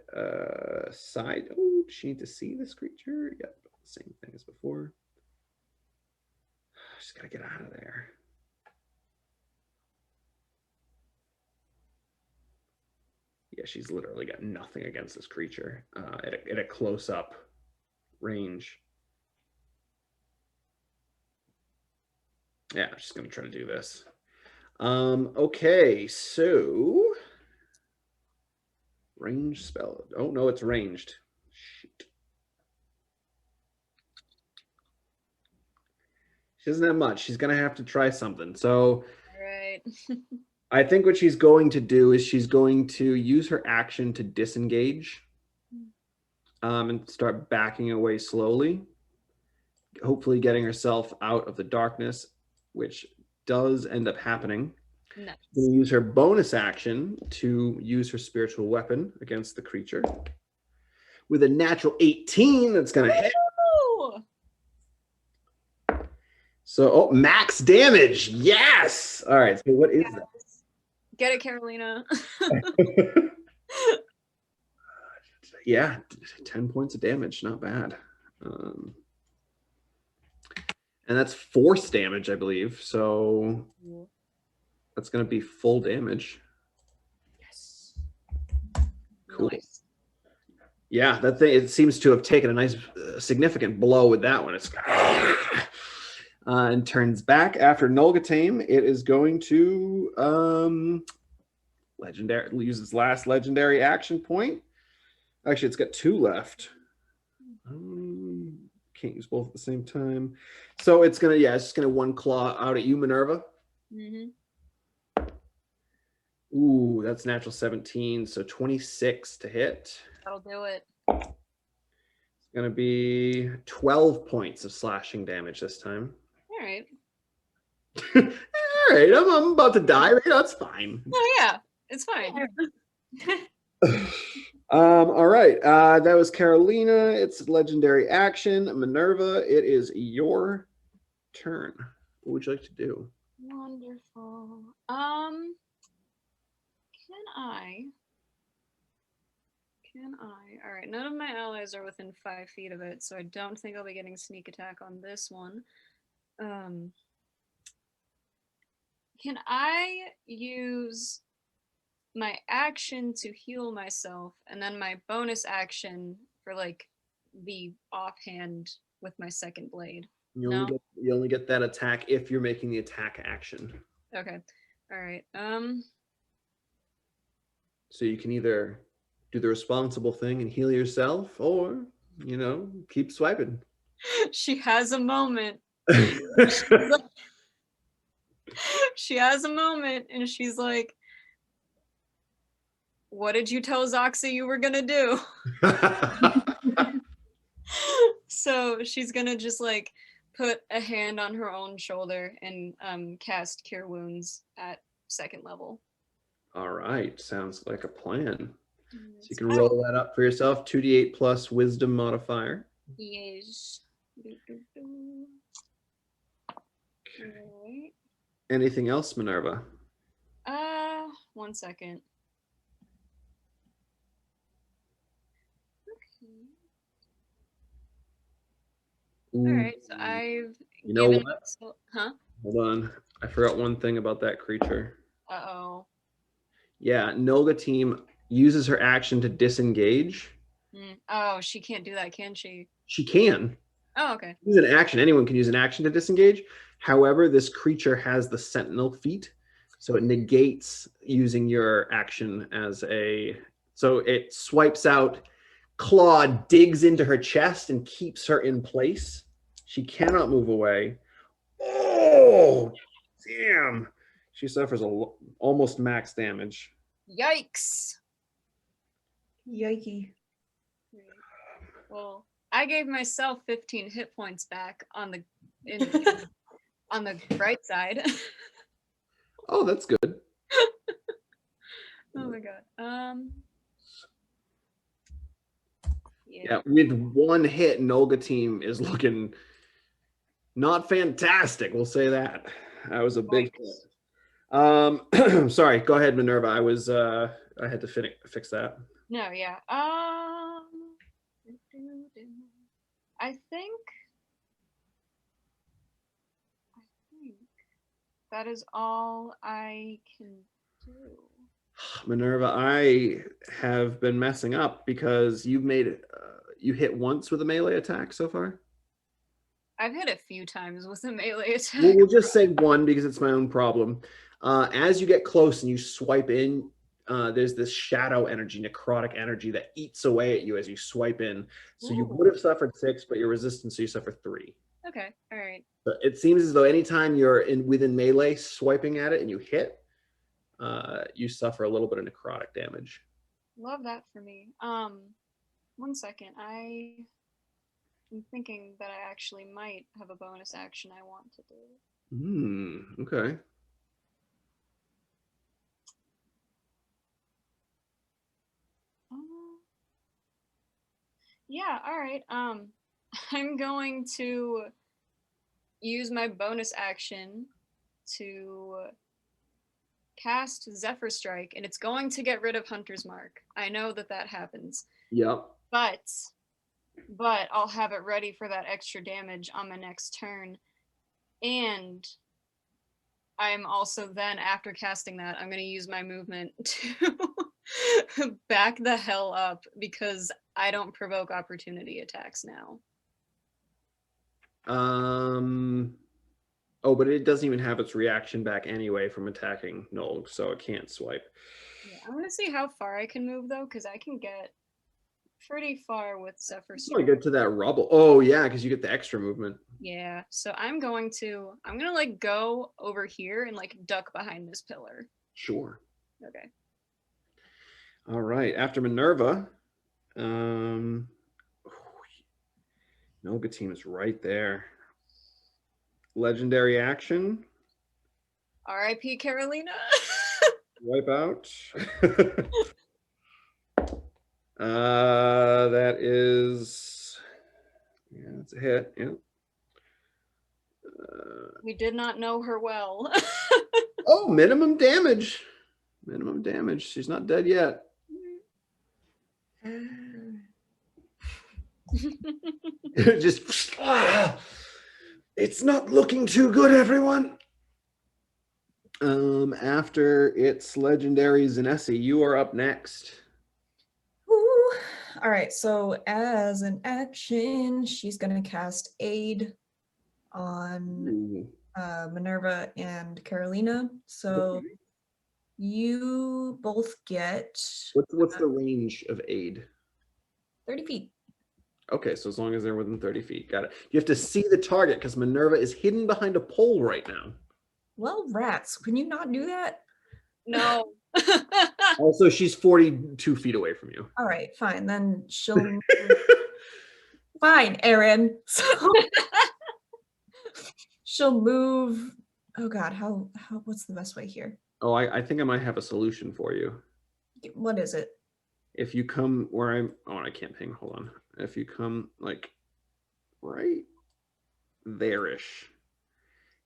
side. Oh, does she need to see this creature? Yep, same thing as before. Just gotta get out of there. Yeah, she's literally got nothing against this creature at a close-up range. Yeah, I'm just gonna try to do this. Okay, so range spell. Oh no, it's ranged. Shoot. She doesn't have much. She's gonna have to try something. So All right. I think what she's going to do is she's going to use her action to disengage and start backing away slowly, hopefully getting herself out of the darkness, which does end up happening. Nice. She's going to use her bonus action to use her spiritual weapon against the creature. With a natural 18, that's going to hit. Woo! So, max damage. Yes. All right. So what is that? Get it, Carolina. Yeah, 10 points of damage. Not bad. And that's force damage, I believe. So that's going to be full damage. Yes. Cool. Nice. Yeah, that thing, it seems to have taken a nice significant blow with that one. It's and turns back after Nolgeteim. It is going to use its last legendary action point. Actually, it's got 2 left. Can't use both at the same time. So it's gonna, it's just gonna 1 claw out at you, Minerva. Mm-hmm. Ooh, that's natural 17, so 26 to hit. That'll do it. It's gonna be 12 points of slashing damage this time. All right. All right, I'm about to die. That's fine. Oh yeah, it's fine. All right. That was Carolina. It's legendary action. Minerva, it is your turn. What would you like to do? Wonderful. Can I? All right. None of my allies are within 5 feet of it, so I don't think I'll be getting sneak attack on this one. Can I use my action to heal myself and then my bonus action for like the offhand with my second blade? You only get that attack if you're making the attack action. Okay. All right. So you can either do the responsible thing and heal yourself, or keep swiping. She has a moment. She has a moment and she's like, what did you tell Zoxy you were gonna do? So she's gonna just like put a hand on her own shoulder and cast Cure Wounds at 2nd level. All right, sounds like a plan. So you can roll that up for yourself. 2d8 plus wisdom modifier. Yes. Alright. Anything else, Minerva? 1 second. Okay. All right, so I've You know given what? myself, huh? Hold on. I forgot one thing about that creature. Uh-oh. Yeah, Nolgeteim uses her action to disengage. Oh, she can't do that, can she? She can. Oh, okay. Use an action. Anyone can use an action to disengage. However, this creature has the sentinel feat, so it negates using your action as a... So it swipes out, claw digs into her chest and keeps her in place. She cannot move away. Oh, damn. She suffers almost max damage. Yikes. Yikey. Well, I gave myself 15 hit points back on the on the bright side. Oh, that's good. Oh my god. Yeah, with one hit, Nolgeteim is looking not fantastic. We'll say that. That was a big hit. Sorry, go ahead, Minerva. I had to fix that. No, yeah. I think that is all I can do. Minerva, I have been messing up because you've made it. You hit once with a melee attack so far? I've hit a few times with a melee attack. Well, we'll just say one because it's my own problem. As you get close and you swipe in, there's this shadow energy, necrotic energy that eats away at you as you swipe in. So you would have suffered 6, but you're resistant, so you suffer 3. Okay, all right. But it seems as though anytime you're within melee swiping at it and you hit, you suffer a little bit of necrotic damage. Love that for me. 1 second. I'm thinking that I actually might have a bonus action I want to do. Okay. Yeah, all right. I'm going to use my bonus action to cast Zephyr Strike, and it's going to get rid of Hunter's Mark. I know that happens. Yep. But I'll have it ready for that extra damage on my next turn. And I'm also then, after casting that, I'm going to use my movement to back the hell up because I don't provoke opportunity attacks now. Oh, but it doesn't even have its reaction back anyway from attacking Nolg, so it can't swipe. Yeah, I'm going to see how far I can move, though, because I can get pretty far with Zephyr So I Strike. get to that rubble. Oh, yeah, because you get the extra movement. Yeah, so I'm gonna like go over here and like duck behind this pillar. Sure. Okay. All right. After Minerva, Nolgeteim is right there. Legendary action. R.I.P. Carolina. Wipe out. That is, yeah, that's a hit. Yeah. We did not know her well. Oh, minimum damage. Minimum damage. She's not dead yet. Just, it's not looking too good, everyone. After its legendary Zinesi, you are up next. Ooh. All right, so as an action, she's going to cast Aid on Minerva and Carolina. So you both get... What's the range of aid? 30 feet. Okay, so as long as they're within 30 feet. Got it. You have to see the target because Minerva is hidden behind a pole right now. Well, rats, can you not do that? No. Also, she's 42 feet away from you. All right, fine. Then she'll... Fine, Erin. So she'll move... Oh God, how? What's the best way here? Oh, I think I might have a solution for you. What is it? if you come where I'm, oh, I can't ping. Hold on. If you come like right there-ish,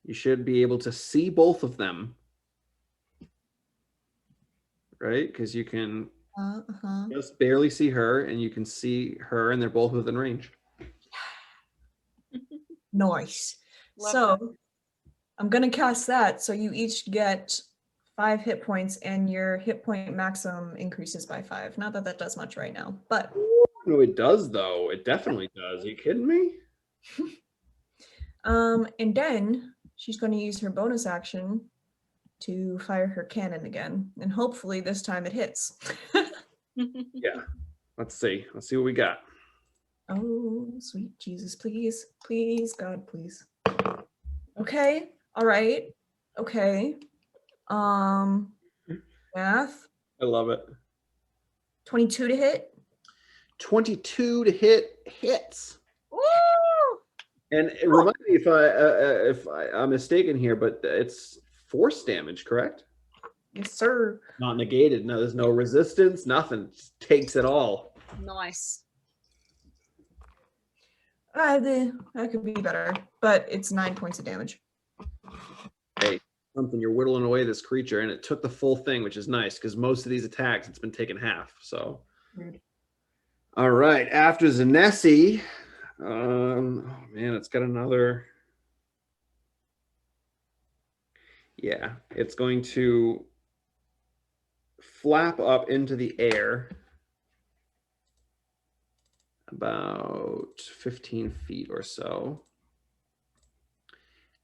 you should be able to see both of them, right? Because you can just barely see her, and you can see her, and they're both within range. Nice. Love So that. I'm gonna cast that. So you each get 5 hit points, and your hit point maximum increases by 5. Not that that does much right now, but No, it does though. It definitely does. Are you kidding me? and then she's going to use her bonus action to fire her cannon again, and hopefully this time it hits. Yeah. Let's see. Let's see what we got. Oh, sweet Jesus, please, please, God, please. Okay, all right, okay. Math. I love it. 22 to hit. 22 to hit hits. Woo! And it reminds me if I'm mistaken here, but it's force damage, correct? Yes, sir. Not negated. No, there's no resistance. Nothing. Just takes it all. Nice. That could be better, but it's 9 points of damage. Hey, something, you're whittling away this creature, and it took the full thing, which is nice because most of these attacks it's been taken half. So, all right. After Zinesi, oh man, it's got another. Yeah, it's going to flap up into the air about 15 feet or so.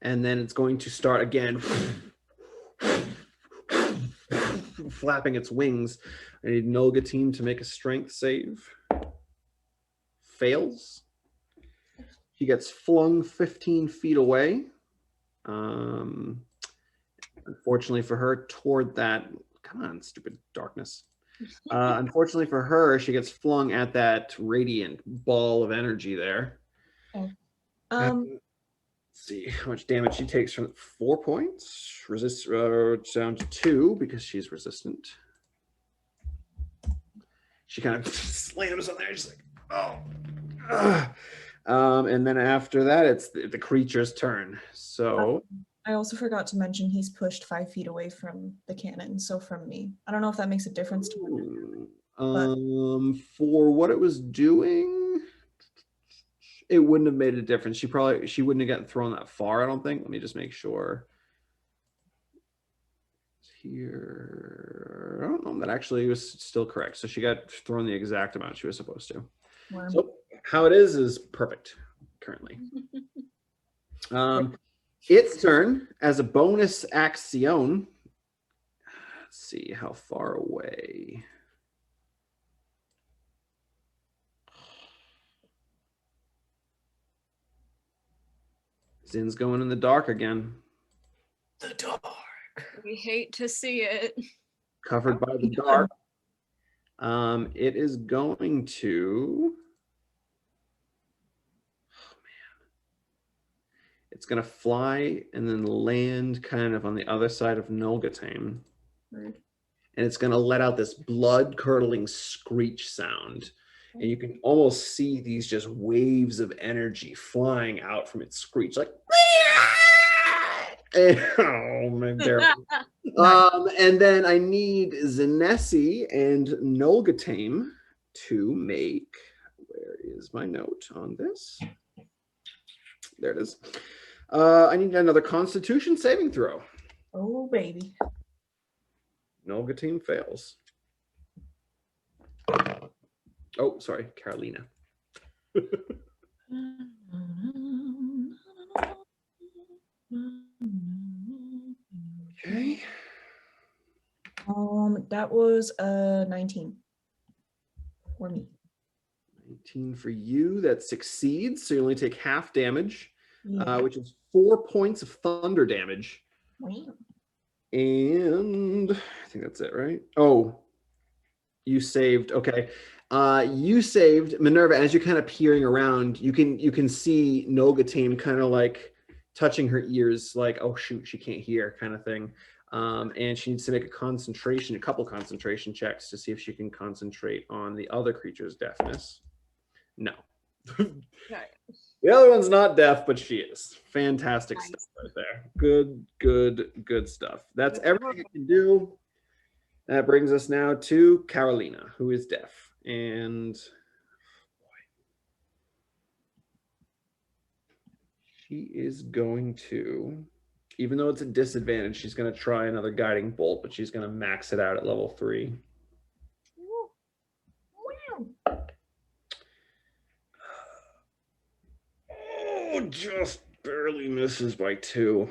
And then it's going to start again flapping its wings. I need Nolgeteim to make a strength save. Fails. He gets flung 15 feet away. Unfortunately for her, toward that, come on, stupid darkness. Unfortunately for her, she gets flung at that radiant ball of energy there. Okay. Let's see how much damage she takes from 4 points. Resist down to 2 because she's resistant. She kind of slams on there, just like, oh. And then after that, it's the creature's turn. So I also forgot to mention he's pushed 5 feet away from the cannon, so from me. I don't know if that makes a difference to him. For what it was doing, it wouldn't have made a difference. She wouldn't have gotten thrown that far, I don't think. Let me just make sure. Here, I don't know, that actually was still correct. So she got thrown the exact amount she was supposed to. Worm. So how it is perfect currently. Its turn as a bonus action. Let's see how far away. Zin's going in the dark again. The dark. We hate to see it. Covered by the dark. It is going to. It's going to fly and then land kind of on the other side of Nolgeteim. Rude. And it's going to let out this blood-curdling screech sound. And you can almost see these just waves of energy flying out from its screech. Like, oh, my terrible. And then I need Zinesi and Nolgeteim to make, where is my note on this? There it is. I need another Constitution saving throw. Oh, baby. Nolgeteim fails. Oh, sorry, Carolina. Okay. That was 19 for me. 19 for you. That succeeds. So you only take half damage, Yeah. which is 4 points of thunder damage. Wow. And I think that's it, right? Oh, you saved. Okay. You saved Minerva. As you're kind of peering around, you can see Nolgeteim kind of like touching her ears, like, oh shoot, she can't hear, kind of thing. And she needs to make a couple concentration checks to see if she can concentrate on the other creature's deafness. No. The other one's not deaf, but she is. Fantastic stuff right there. Good stuff. That's everything you can do. That brings us now to Carolina, who is deaf. And she is going to, even though it's a disadvantage, she's going to try another guiding bolt, but she's going to max it out at level 3. Oh, just barely misses by 2.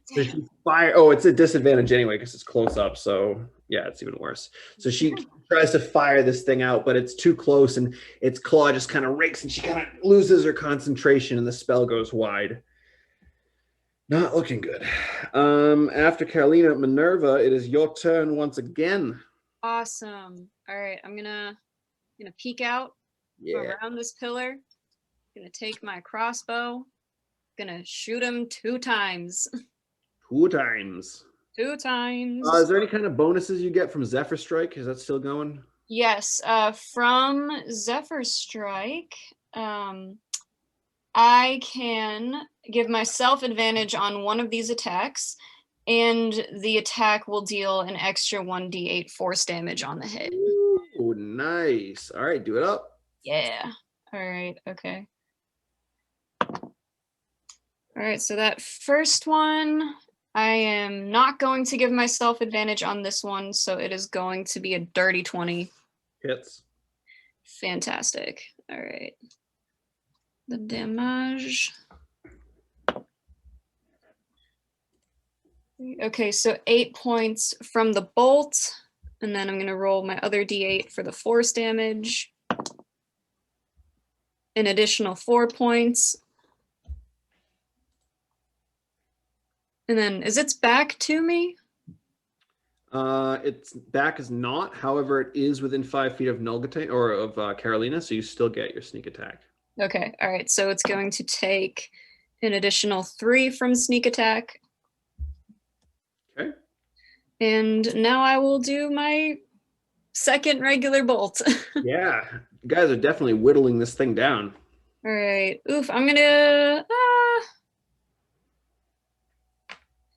So she it's a disadvantage anyway because it's close up. So yeah, it's even worse. So she tries to fire this thing out, but it's too close, and its claw just kind of rakes, and she kind of loses her concentration, and the spell goes wide. Not looking good. After Carolina, Minerva, it is your turn once again. Awesome. All right, I'm gonna peek out around this pillar. Gonna take my crossbow. Gonna shoot him 2 times. 2 times. 2 times. Is there any kind of bonuses you get from Zephyr Strike? Is that still going? Yes. From Zephyr Strike, I can give myself advantage on one of these attacks, and the attack will deal an extra 1d8 force damage on the hit. Ooh, nice. All right, do it up. Yeah. All right. Okay. All right, so that first one, I am not going to give myself advantage on this one, so it is going to be a dirty 20. Hits. Fantastic. All right. The damage. Okay, so 8 points from the bolt, and then I'm going to roll my other d8 for the force damage. An additional 4 points. And then, is its back to me? Its back is not. However, it is within 5 feet of Nolgeteim or of Carolina, so you still get your sneak attack. Okay, all right. So it's going to take an additional 3 from sneak attack. Okay. And now I will do my second regular bolt. Yeah, you guys are definitely whittling this thing down. All right. Oof, I'm gonna.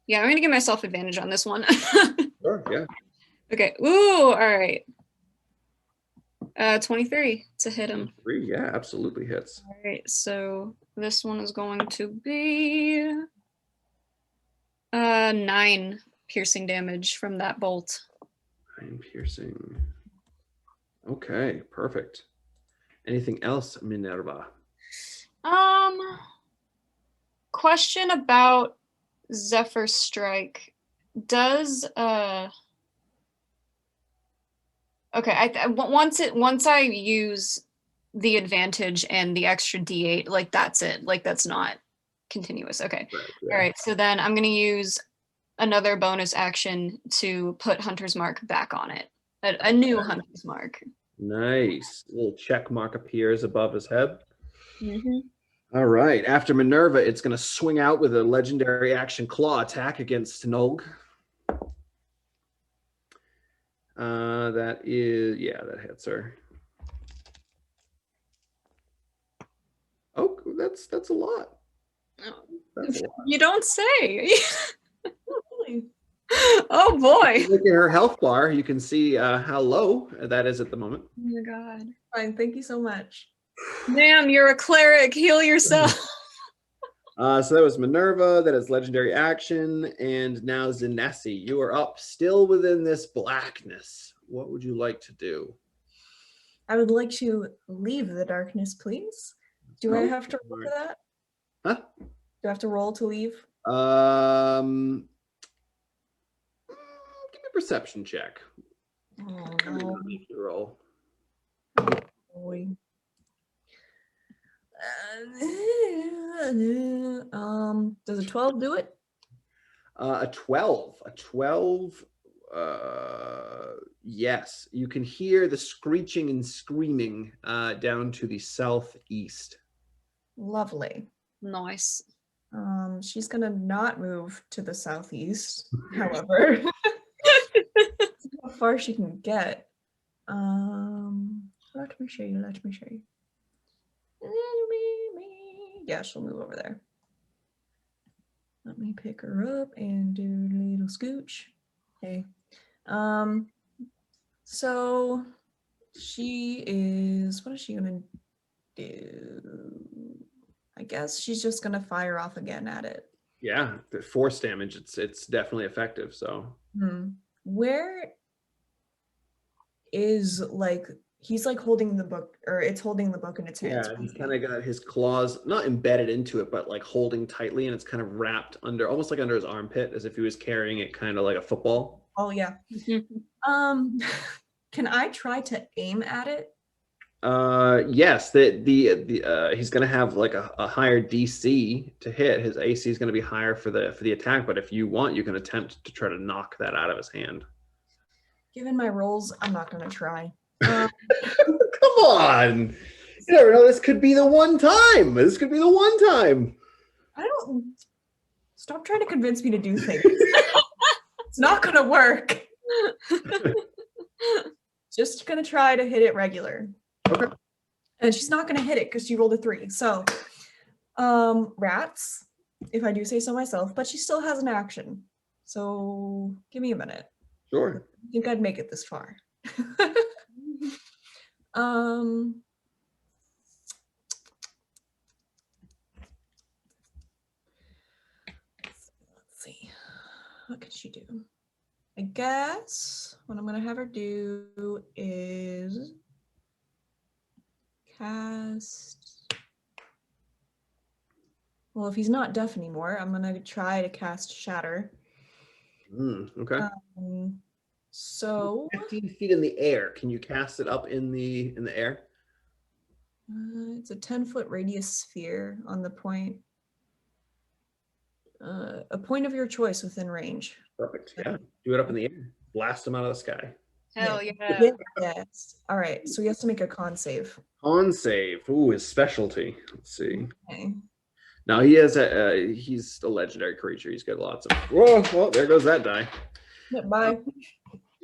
Yeah, I'm gonna give myself advantage on this one. Sure, yeah. Okay. Ooh, all right. 23 to hit him. 3, yeah, absolutely hits. All right, so this one is going to be 9 piercing damage from that bolt. 9 piercing. Okay, perfect. Anything else, Minerva? Question about Zephyr Strike. Does okay, once I use the advantage and the extra d8, like that's it. Like that's not continuous. Okay. Right, yeah. All right. So then I'm going to use another bonus action to put Hunter's Mark back on it. A new Hunter's Mark. Nice. A little check mark appears above his head. Mm-hmm. All right. After Minerva, it's going to swing out with a legendary action claw attack against Nolg. That hits her. Oh, that's a lot. That's a lot. You don't say. Oh boy. Look at her health bar. You can see how low that is at the moment. Oh my god. Fine, thank you so much. Ma'am, you're a cleric. Heal yourself. So that was Minerva. That is legendary action. And now Zinesi, you are up still within this blackness. What would you like to do? I would like to leave the darkness, please. Do I have to roll for that? Huh? Do I have to roll to leave? Give me a perception check. Oh, no. Roll. Boy. Does a 12 do it? A 12. Yes. You can hear the screeching and screaming down to the southeast. Lovely. Nice. She's gonna not move to the southeast, however. How far she can get. Let me show you. Yeah, she'll move over there. Let me pick her up and do a little scooch. Okay. So she is, what is she gonna do? I guess she's just gonna fire off again at it. Yeah, the force damage, it's definitely effective, so. Where is, like, he's like holding the book, or it's holding the book in its hands. Yeah, he's kind of got his claws not embedded into it, but like holding tightly, and it's kind of wrapped under, almost like under his armpit, as if he was carrying it kind of like a football. Oh yeah. Can I try to aim at it? Yes, the he's gonna have like a higher DC to hit. His AC is gonna be higher for the attack, but if you want, you can attempt to try to knock that out of his hand. Given my rolls, I'm not gonna try. Come on, you never know. This could be the one time. I don't. Stop trying to convince me to do things. It's not gonna work. Just gonna try to hit it regular. Okay. And she's not gonna hit it because she rolled a 3. So, rats, if I do say so myself, but she still has an action. So give me a minute. Sure. I think I'd make it this far. Let's see. What could she do? I guess what I'm gonna have her do is cast. Well, if he's not deaf anymore, I'm gonna try to cast Shatter. Okay. So 15 feet in the air. Can you cast it up in the air? it's a 10-foot radius sphere on the point. A point of your choice within range. Perfect. Yeah. Do it up in the air. Blast him out of the sky. Hell yeah. Yes. All right. So he has to make a con save. Con save. Ooh, his specialty. Let's see. Okay. Now he has he's a legendary creature. He's got lots of. Whoa! Well, there goes that die. Yeah, bye.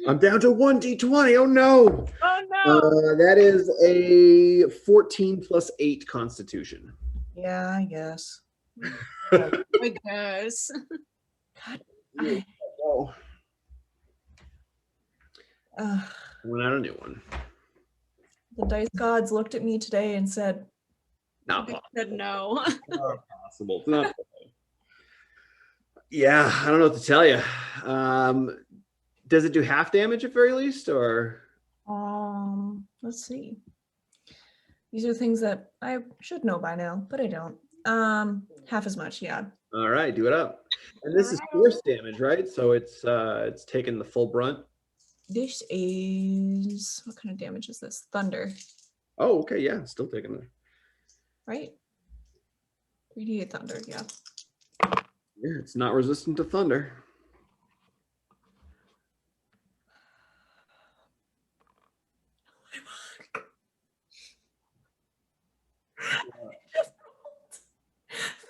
I'm down to 1d20. Oh no! Oh no! That is a 14 plus 8 Constitution. Yeah, I guess. I guess. God, Oh, uh, went out a new one. the dice gods looked at me today and said, Not They possible. said no. Not possible. It's not. Yeah, I don't know what to tell you. Does it do half damage at very least, or? let's see. These are things that I should know by now, but I don't. Half as much, yeah. All right, do it up. And this is force damage, right? So it's taking the full brunt. This is, what kind of damage is this? Thunder, Oh, okay, yeah, still taking it. right? 3d8 thunder, yeah. Yeah, it's not resistant to thunder. Just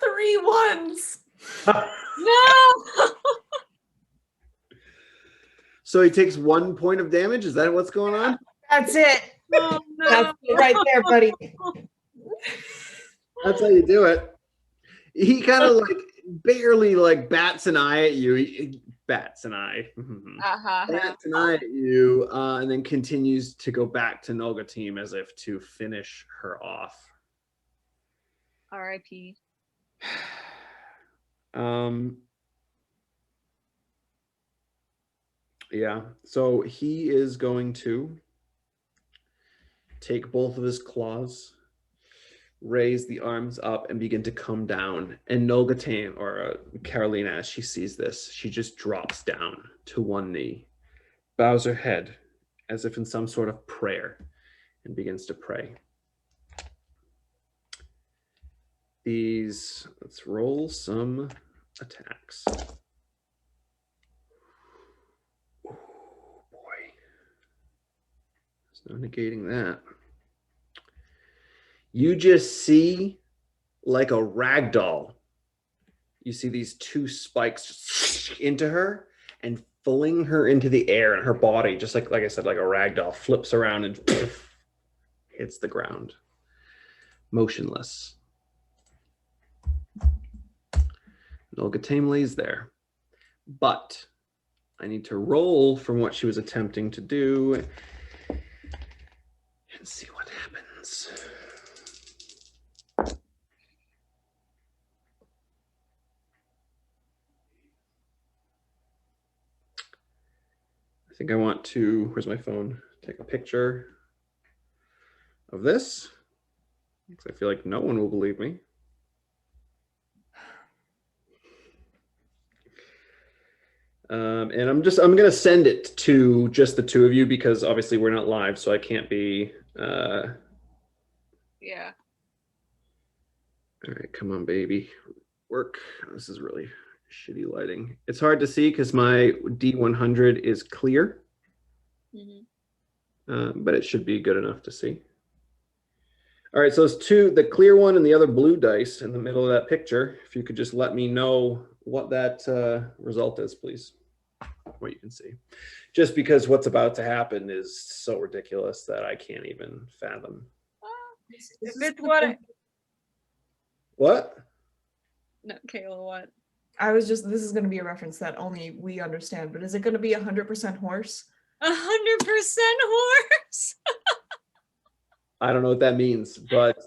rolled 3 ones. No! So he takes 1 point of damage. Is that what's going on? That's it. Oh no! That's it right there, buddy. That's how you do it. He kind of like barely like bats an eye at you. Bats an eye. Bats an eye at you, and then continues to go back to Nolgeteim as if to finish her off. R.I.P. Yeah, so he is going to take both of his claws, raise the arms up, and begin to come down. And Nolgeteim, or Carolina, as she sees this, she just drops down to one knee, bows her head as if in some sort of prayer, and begins to pray. Let's roll some attacks. Oh boy. There's no negating that. You just see like a rag doll you see these two spikes just into her and fling her into the air, and her body, just like I said, like a rag doll, flips around and hits the ground, motionless. Nolgeteim lays there, but I need to roll from what she was attempting to do and see what happens. I think I want to, where's my phone? Take a picture of this, because I feel like no one will believe me. And I'm gonna send it to just the two of you, because obviously we're not live, so I can't be. Yeah. All right, come on, baby, work. This is really shitty lighting. It's hard to see because my D100 is clear, but it should be good enough to see. All right, so it's two, the clear one and the other blue dice in the middle of that picture. If you could just let me know what that result is, please. What you can see. Just because what's about to happen is so ridiculous that I can't even fathom. If it's what? What? No, Kayla, what? I was just, this is going to be a reference that only we understand, but is it going to be 100% horse? 100% horse. I don't know what that means, but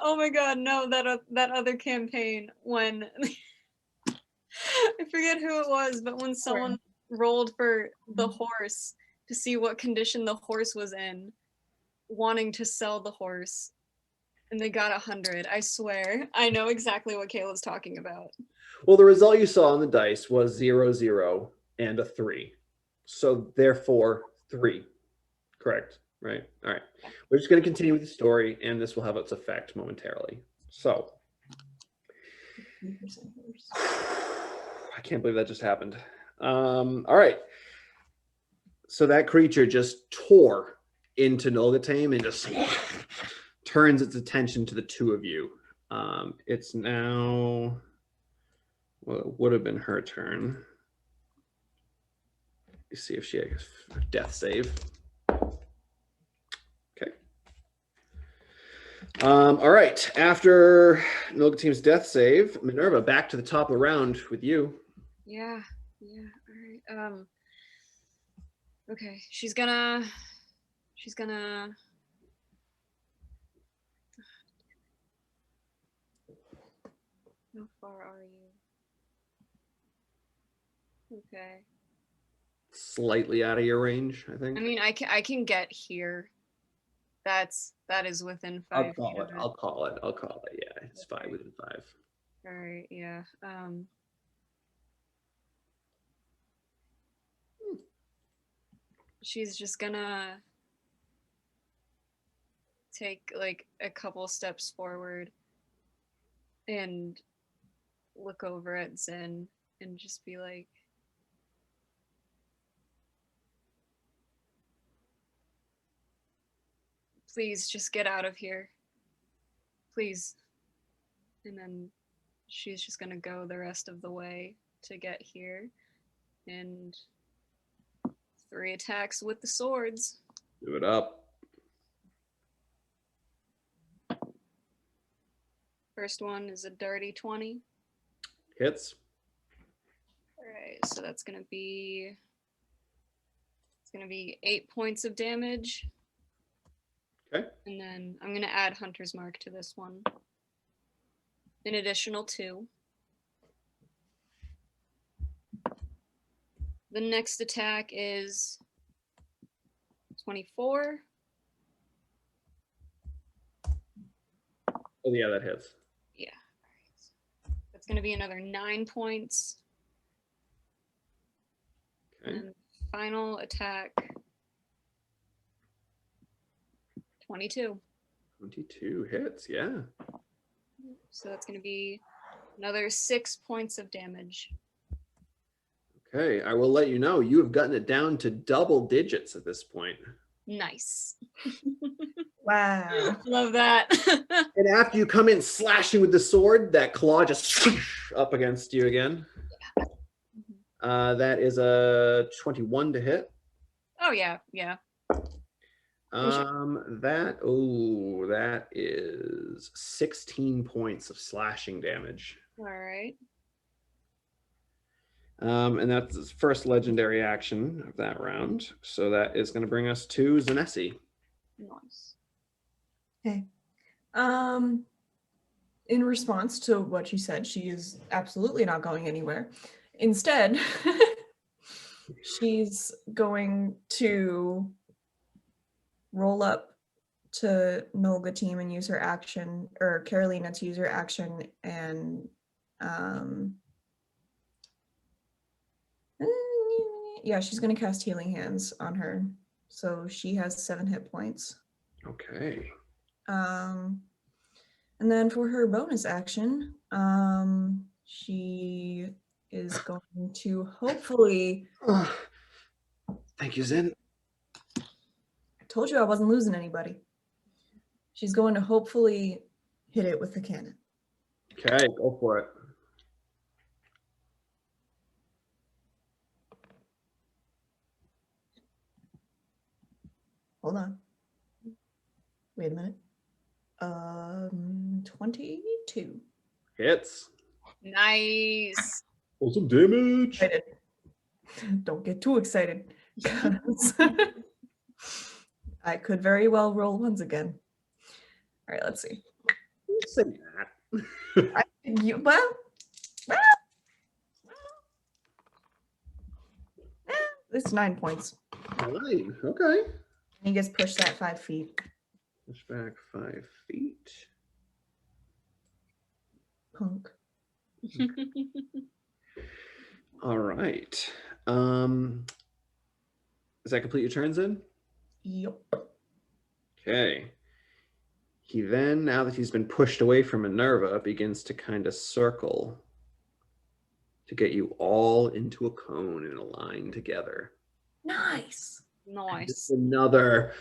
Oh my god, no, that other campaign when I forget who it was, but when someone rolled for the horse to see what condition the horse was in, wanting to sell the horse, and they got 100. I swear, I know exactly what Kayla's talking about. well, the result you saw on the dice was 0, 0, and a 3. So therefore 3. Correct, right? All right. We're just going to continue with the story, and this will have its effect momentarily. So I can't believe that just happened. All right. So that creature just tore into Nolgeteim and just turns its attention to the two of you. It's now, well, it would have been her turn. Let's see if she has a death save. Okay. All right. After Nolgeteim's death save, Minerva, back to the top of the round with you. Yeah. All right. Okay. She's gonna. How far are you? Okay. Slightly out of your range, I think. I mean, I can get here. That is within 5 feet of it. I'll call it. Yeah, it's okay. 5 within 5. All right. Yeah. She's just gonna take like a couple steps forward and look over at Zen and just be like, please just get out of here. Please. And then she's just gonna go the rest of the way to get here. And 3 attacks with the swords. Do it up. First one is a dirty 20. Hits. All right, so that's gonna be 8 points of damage. Okay. And then I'm gonna add Hunter's Mark to this one. An additional 2. The next attack is 24. Oh yeah, that hits. Yeah. All right. That's gonna be another 9 points. Okay. And final attack, 22. 22 hits, yeah. So that's going to be another 6 points of damage. Okay, I will let you know you have gotten it down to double digits at this point. Nice. Wow. Love that. And after you come in slashing with the sword, that claw just up against you again. That is a 21 to hit. Oh yeah. That is 16 points of slashing damage. All right. And that's his first legendary action of that round. So that is going to bring us to Zinesi. Nice. Okay. In response to what she said, she is absolutely not going anywhere. Instead, she's going to roll up to Nolgeteim and use her action, or Carolina to use her action, and yeah, she's going to cast Healing Hands on her. So she has 7 hit points. Okay. And then for her bonus action, she is going to hopefully. Thank you, Zin. I told you I wasn't losing anybody. She's going to hopefully hit it with the cannon. Okay, go for it. Hold on. Wait a minute. 22. Hits. Nice. Awesome damage. Excited. Don't get too excited. 'Cause I could very well roll ones again. All right, let's see. Don't say that. It's 9 points. 9. Okay. He gets pushed that 5 feet. Push back 5 feet. Punk. All right. Does that complete your turns in? Yep. Okay. He then, now that he's been pushed away from Minerva, begins to kind of circle to get you all into a cone and a line together. Nice. Nice. Just another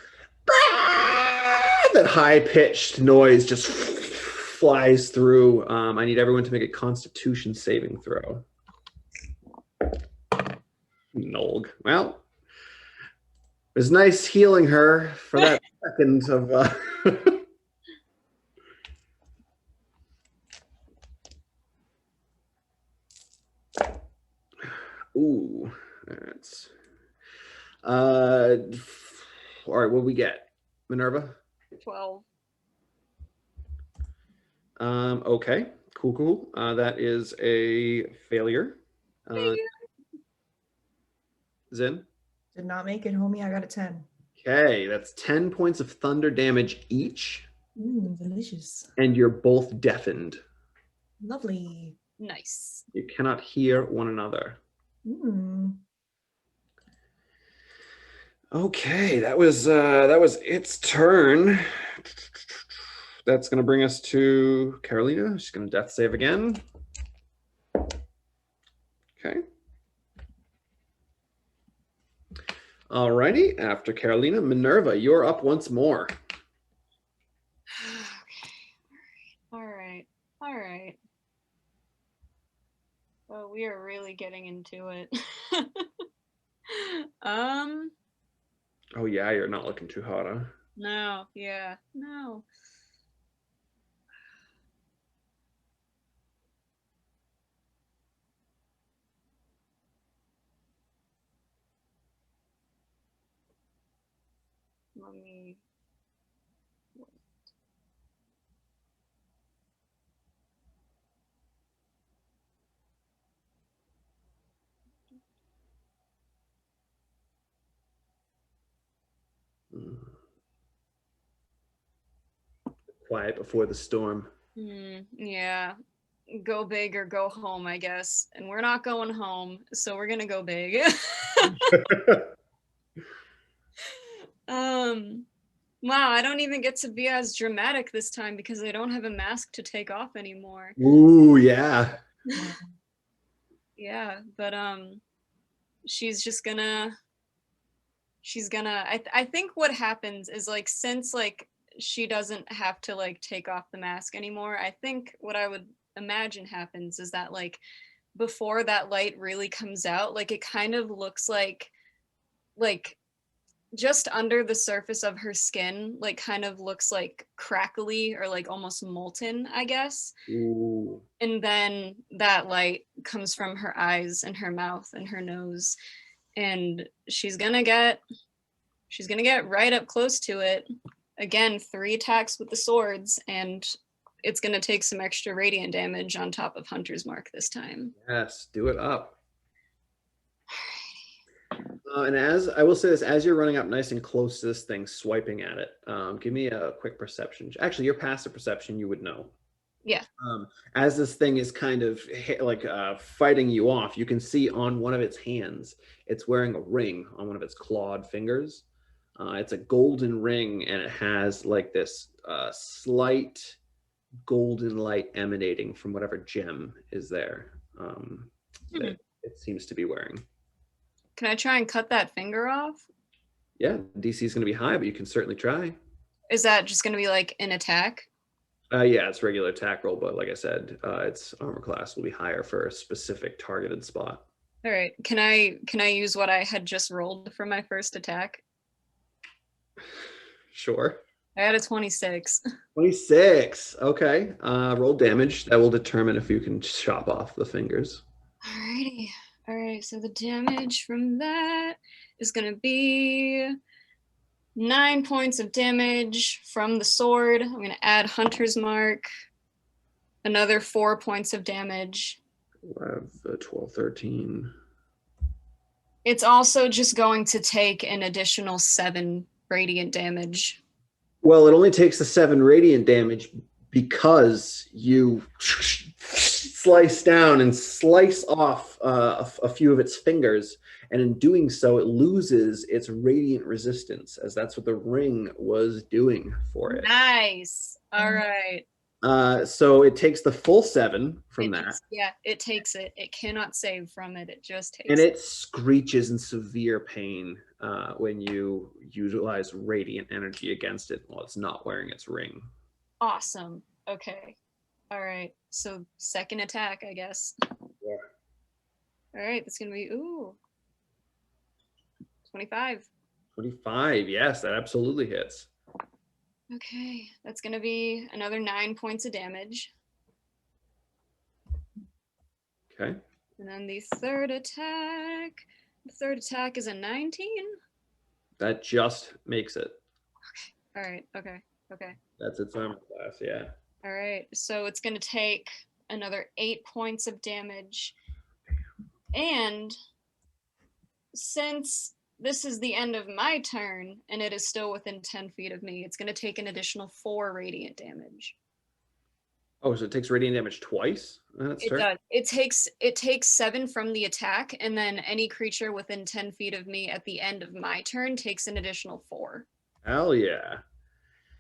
that high-pitched noise just flies through. I need everyone to make a Constitution saving throw. Nolg. Well, it was nice healing her for that second of. Ooh, that's. All right, what do we get? Minerva? 12. Okay, cool. That is a failure. Zin? Did not make it, homie. I got a 10. Okay, that's 10 points of thunder damage each, Delicious. and you're both deafened. Lovely. Nice. You cannot hear one another. Okay, that was its turn. That's going to bring us to Carolina. She's going to death save again. Okay. Alrighty, after Carolina, Minerva, you're up once more. All right. Well, we are really getting into it. Oh yeah, you're not looking too hot, huh? No, yeah, no. Let me. Quiet before the storm. Yeah. Go big or go home, I guess. And we're not going home, so we're gonna go big. Wow, I don't even get to be as dramatic this time because I don't have a mask to take off anymore. Ooh, yeah. Yeah, but I think what happens is like since like she doesn't have to like take off the mask anymore. I think what I would imagine happens is that like before that light really comes out, like it kind of looks like just under the surface of her skin, like kind of looks like crackly or like almost molten, I guess. Ooh. And then that light comes from her eyes and her mouth and her nose, and she's gonna get right up close to it. Again, 3 attacks with the swords, and it's gonna take some extra radiant damage on top of Hunter's Mark this time. Yes, do it up. And as I will say this, as you're running up nice and close to this thing, swiping at it, give me a quick perception. Actually, your passive perception, you would know. Yeah. As this thing is kind of like fighting you off, you can see on one of its hands, it's wearing a ring on one of its clawed fingers. It's a golden ring, and it has like this slight golden light emanating from whatever gem is there that it seems to be wearing. Can I try and cut that finger off? Yeah, DC is going to be high, but you can certainly try. Is that just going to be like an attack? Yeah, it's regular attack roll, but like I said, its armor class will be higher for a specific targeted spot. All right. Can I use what I had just rolled for my first attack? Sure. I had a 26. 26. Okay. Roll damage. That will determine if you can chop off the fingers. Alrighty. All right. So the damage from that is going to be 9 points of damage from the sword. I'm going to add Hunter's Mark. Another 4 points of damage. 12, 13. It's also just going to take an additional 7 radiant damage. Well, it only takes the 7 radiant damage because you slice down and slice off a few of its fingers, and in doing so, it loses its radiant resistance, as that's what the ring was doing for it. Nice. All right. So it takes the full 7 from that. It takes it. It cannot save from it. It just takes And it. it screeches in severe pain when you utilize radiant energy against it while it's not wearing its ring. Awesome. Okay. All right. So second attack, I guess. Yeah. All right. That's going to be, 25. 25. Yes, that absolutely hits. Okay. That's going to be another 9 points of damage. Okay. And then the third attack is a 19. That just makes it. All right. Okay. That's its armor class, yeah. All right. So it's going to take another 8 points of damage. And since this is the end of my turn and it is still within 10 feet of me, it's going to take an additional 4 radiant damage. Oh, so it takes radiant damage twice? It does. It takes 7 from the attack, and then any creature within 10 feet of me at the end of my turn takes an additional 4. Hell yeah.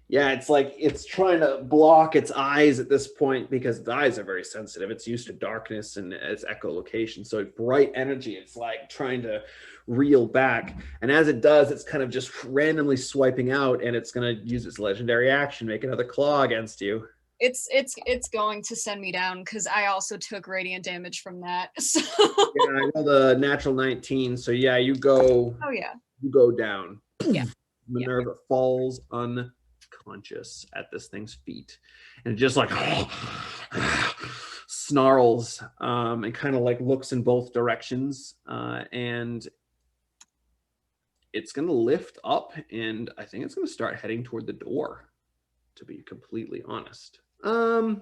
Yeah, it's like it's trying to block its eyes at this point because its eyes are very sensitive. It's used to darkness and its echolocation. So bright energy, it's like trying to reel back. And as it does, it's kind of just randomly swiping out, and it's going to use its legendary action, make another claw against you. It's going to send me down because I also took radiant damage from that. So Yeah, I know the natural 19. So yeah, you go. Oh yeah. You go down. Yeah. Minerva falls unconscious at this thing's feet, and it just like snarls and kind of like looks in both directions, and it's gonna lift up, and I think it's gonna start heading toward the door, to be completely honest. No,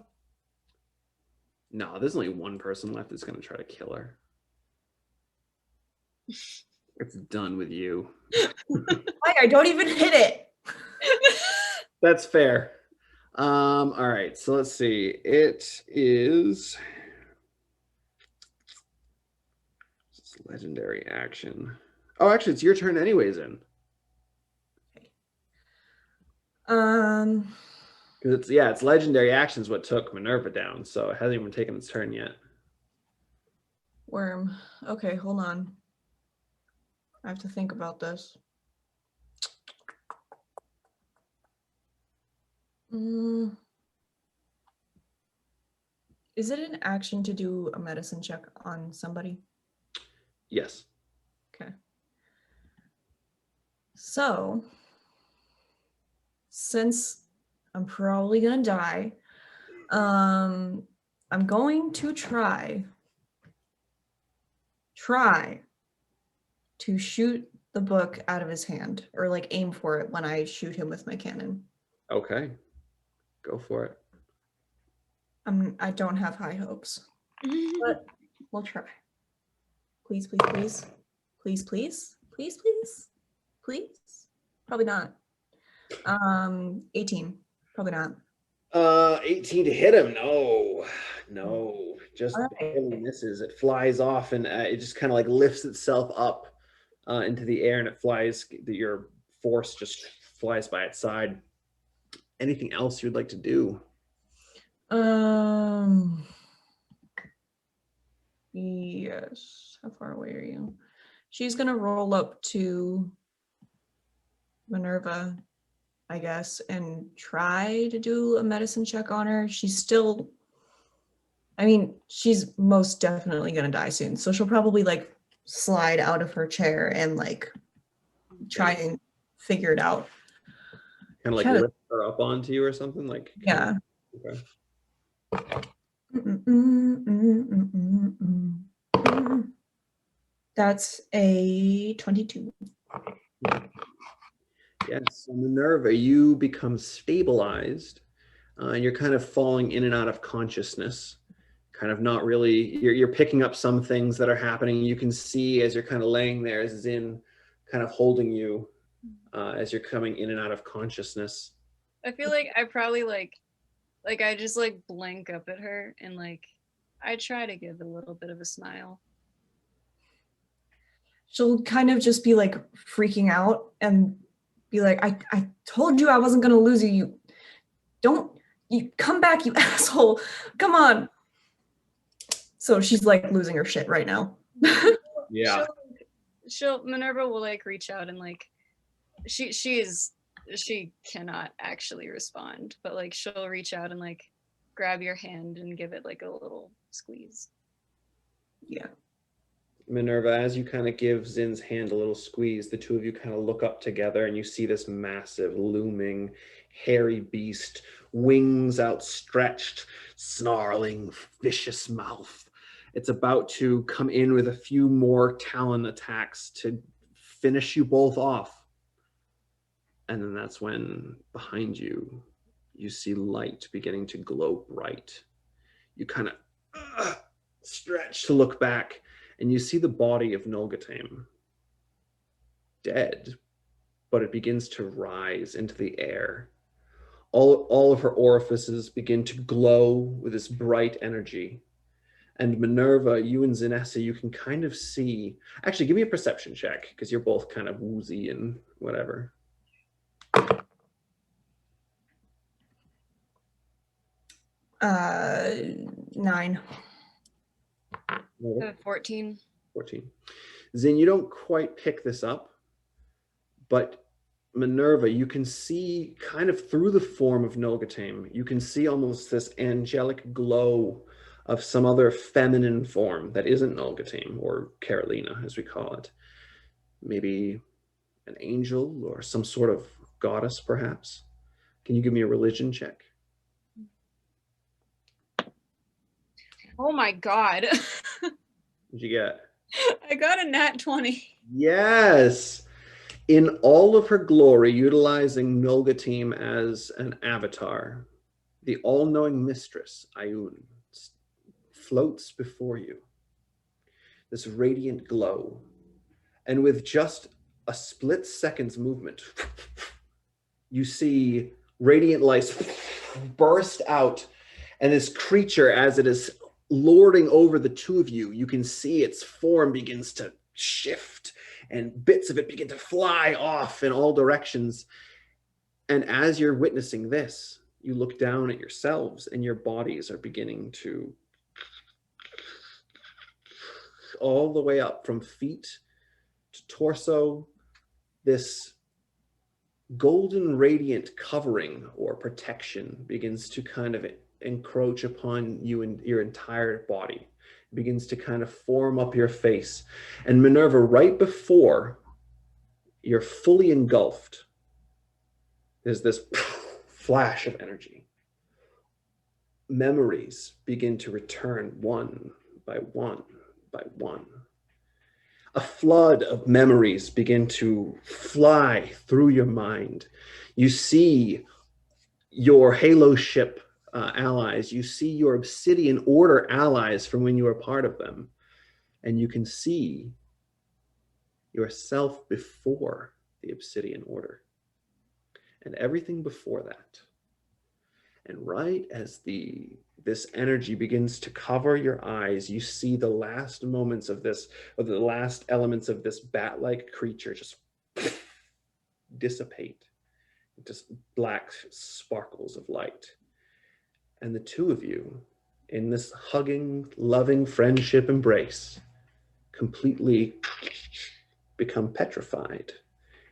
there's only one person left that's gonna try to kill her. It's done with you. I don't even hit it. That's fair. All right, so let's see. It is it's legendary action. Oh, actually, it's your turn anyways, then. Because it's legendary action is what took Minerva down, so it hasn't even taken its turn yet. Worm. Okay, hold on. I have to think about this. Mm. Is it an action to do a medicine check on somebody? Yes. Okay. So, since I'm probably gonna die, I'm going to try to shoot the book out of his hand, or like aim for it when I shoot him with my cannon. Okay. Go for it. I don't have high hopes, but we'll try. Please, please, please. Please, please. Please, please. Please. Probably not. 18. Probably not. 18 to hit him. No, just All right. barely misses. It flies off and it just kind of like lifts itself up into the air, and it flies. Your force just flies by its side. Anything else you'd like to do? Yes. How far away are you? She's gonna roll up to Minerva, I guess, and try to do a medicine check on her. She's still, I mean, she's most definitely gonna die soon. So she'll probably like slide out of her chair and like try and figure it out. Kind of like Kinda- lift her up onto you or something? Like, Yeah. okay. That's a 22. Yes, so Minerva, you become stabilized, and you're kind of falling in and out of consciousness. Kind of not really, you're picking up some things that are happening. You can see as you're kind of laying there, Zin kind of holding you as you're coming in and out of consciousness. I feel like I probably like I just like blink up at her and like I try to give a little bit of a smile. She'll kind of just be like freaking out and be like, I told you I wasn't gonna lose you. You come back, you asshole. Come on. So she's like losing her shit right now. Yeah. She'll Minerva will like reach out and like she cannot actually respond, but like she'll reach out and like grab your hand and give it like a little squeeze. Yeah. Minerva, as you kind of give Zin's hand a little squeeze, the two of you kind of look up together and you see this massive, looming, hairy beast, wings outstretched, snarling, vicious mouth. It's about to come in with a few more talon attacks to finish you both off. And then that's when, behind you, you see light beginning to glow bright. You kind of stretch to look back, and you see the body of Nolgeteim, dead, but it begins to rise into the air. All of her orifices begin to glow with this bright energy. And Minerva, you and Zinesi, you can kind of see... Actually, give me a perception check, because you're both kind of woozy and whatever. 9. 14. 14. Zin, you don't quite pick this up, but Minerva, you can see kind of through the form of Nolgeteim, you can see almost this angelic glow of some other feminine form that isn't Nolgeteim, or Carolina, as we call it. Maybe an angel or some sort of goddess, perhaps. Can you give me a religion check? Oh my god. What'd you get? I got a nat 20. Yes! In all of her glory, utilizing Nolgeteim as an avatar, the all-knowing mistress, Ayun, floats before you. This radiant glow. And with just a split second's movement, you see radiant lights burst out, and this creature, as it is lording over the two of you, you can see its form begins to shift and bits of it begin to fly off in all directions. And as you're witnessing this, you look down at yourselves and your bodies are beginning to all the way up from feet to torso. This golden radiant covering or protection begins to kind of encroach upon you and your entire body. It begins to kind of form up your face. And Minerva, right before you're fully engulfed, there's this flash of energy. Memories begin to return one by one by one. A flood of memories begin to fly through your mind. You see your Halo ship allies. You see your Obsidian Order allies from when you were part of them. And you can see yourself before the Obsidian Order and everything before that. And right as this energy begins to cover your eyes, you see the last moments of this, or the last elements of this bat-like creature just dissipate, just black sparkles of light. And the two of you, in this hugging, loving friendship embrace, completely become petrified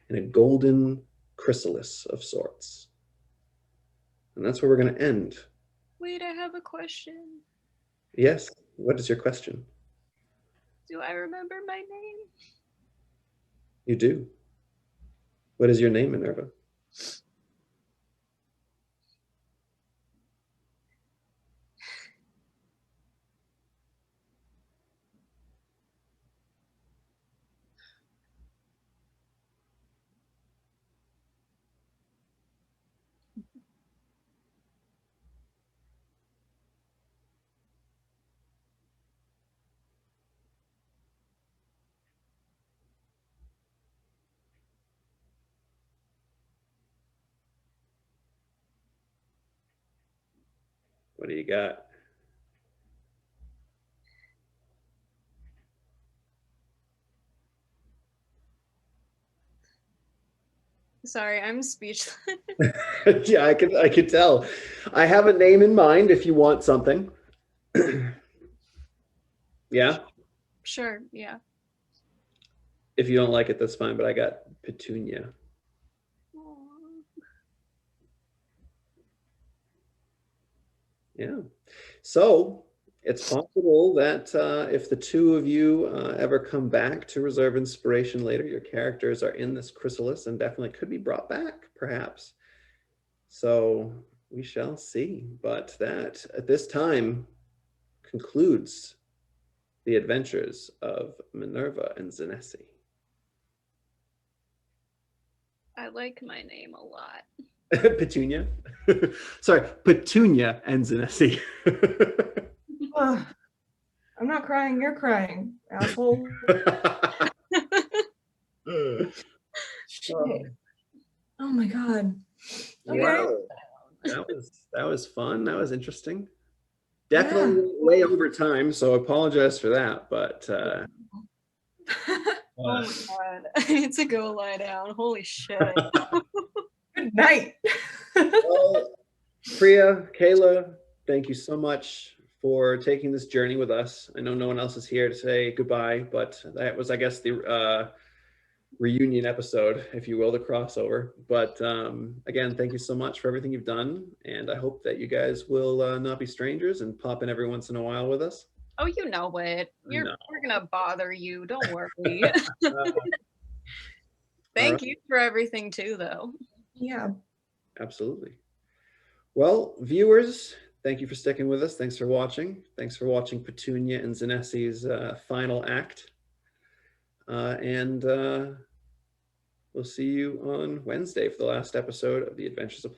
in a golden chrysalis of sorts. And that's where we're going to end. Wait, I have a question. Yes. What is your question? Do I remember my name? You do. What is your name, Minerva? What do you got? Sorry, I'm speechless. Yeah, I could tell. I have a name in mind if you want something. Yeah? Sure, yeah. If you don't like it, that's fine, but I got Petunia. Yeah. So it's possible that if the two of you ever come back to Reserve Inspiration later, your characters are in this chrysalis and definitely could be brought back, perhaps. So we shall see. But that, at this time, concludes the adventures of Minerva and Zinesi. I like my name a lot. Petunia? Sorry, Petunia and Zinesi. I'm not crying, you're crying, asshole. Shit. Oh my god. Okay. Wow. That was fun. That was interesting. Definitely way over time, so I apologize for that, but Oh my god. I need to go lie down. Holy shit. Good night. well, Priya, Kayla, thank you so much for taking this journey with us. I know no one else is here to say goodbye, but that was, I guess, the reunion episode, if you will, the crossover. But again, thank you so much for everything you've done, and I hope that you guys will not be strangers and pop in every once in a while with us. Oh, you know it. We're gonna bother you. Don't worry. Thank you for everything too, though. Yeah. Absolutely. Well, viewers, thank you for sticking with us. Thanks for watching. Thanks for watching Petunia and Zinesi's final act. And we'll see you on Wednesday for the last episode of The Adventures of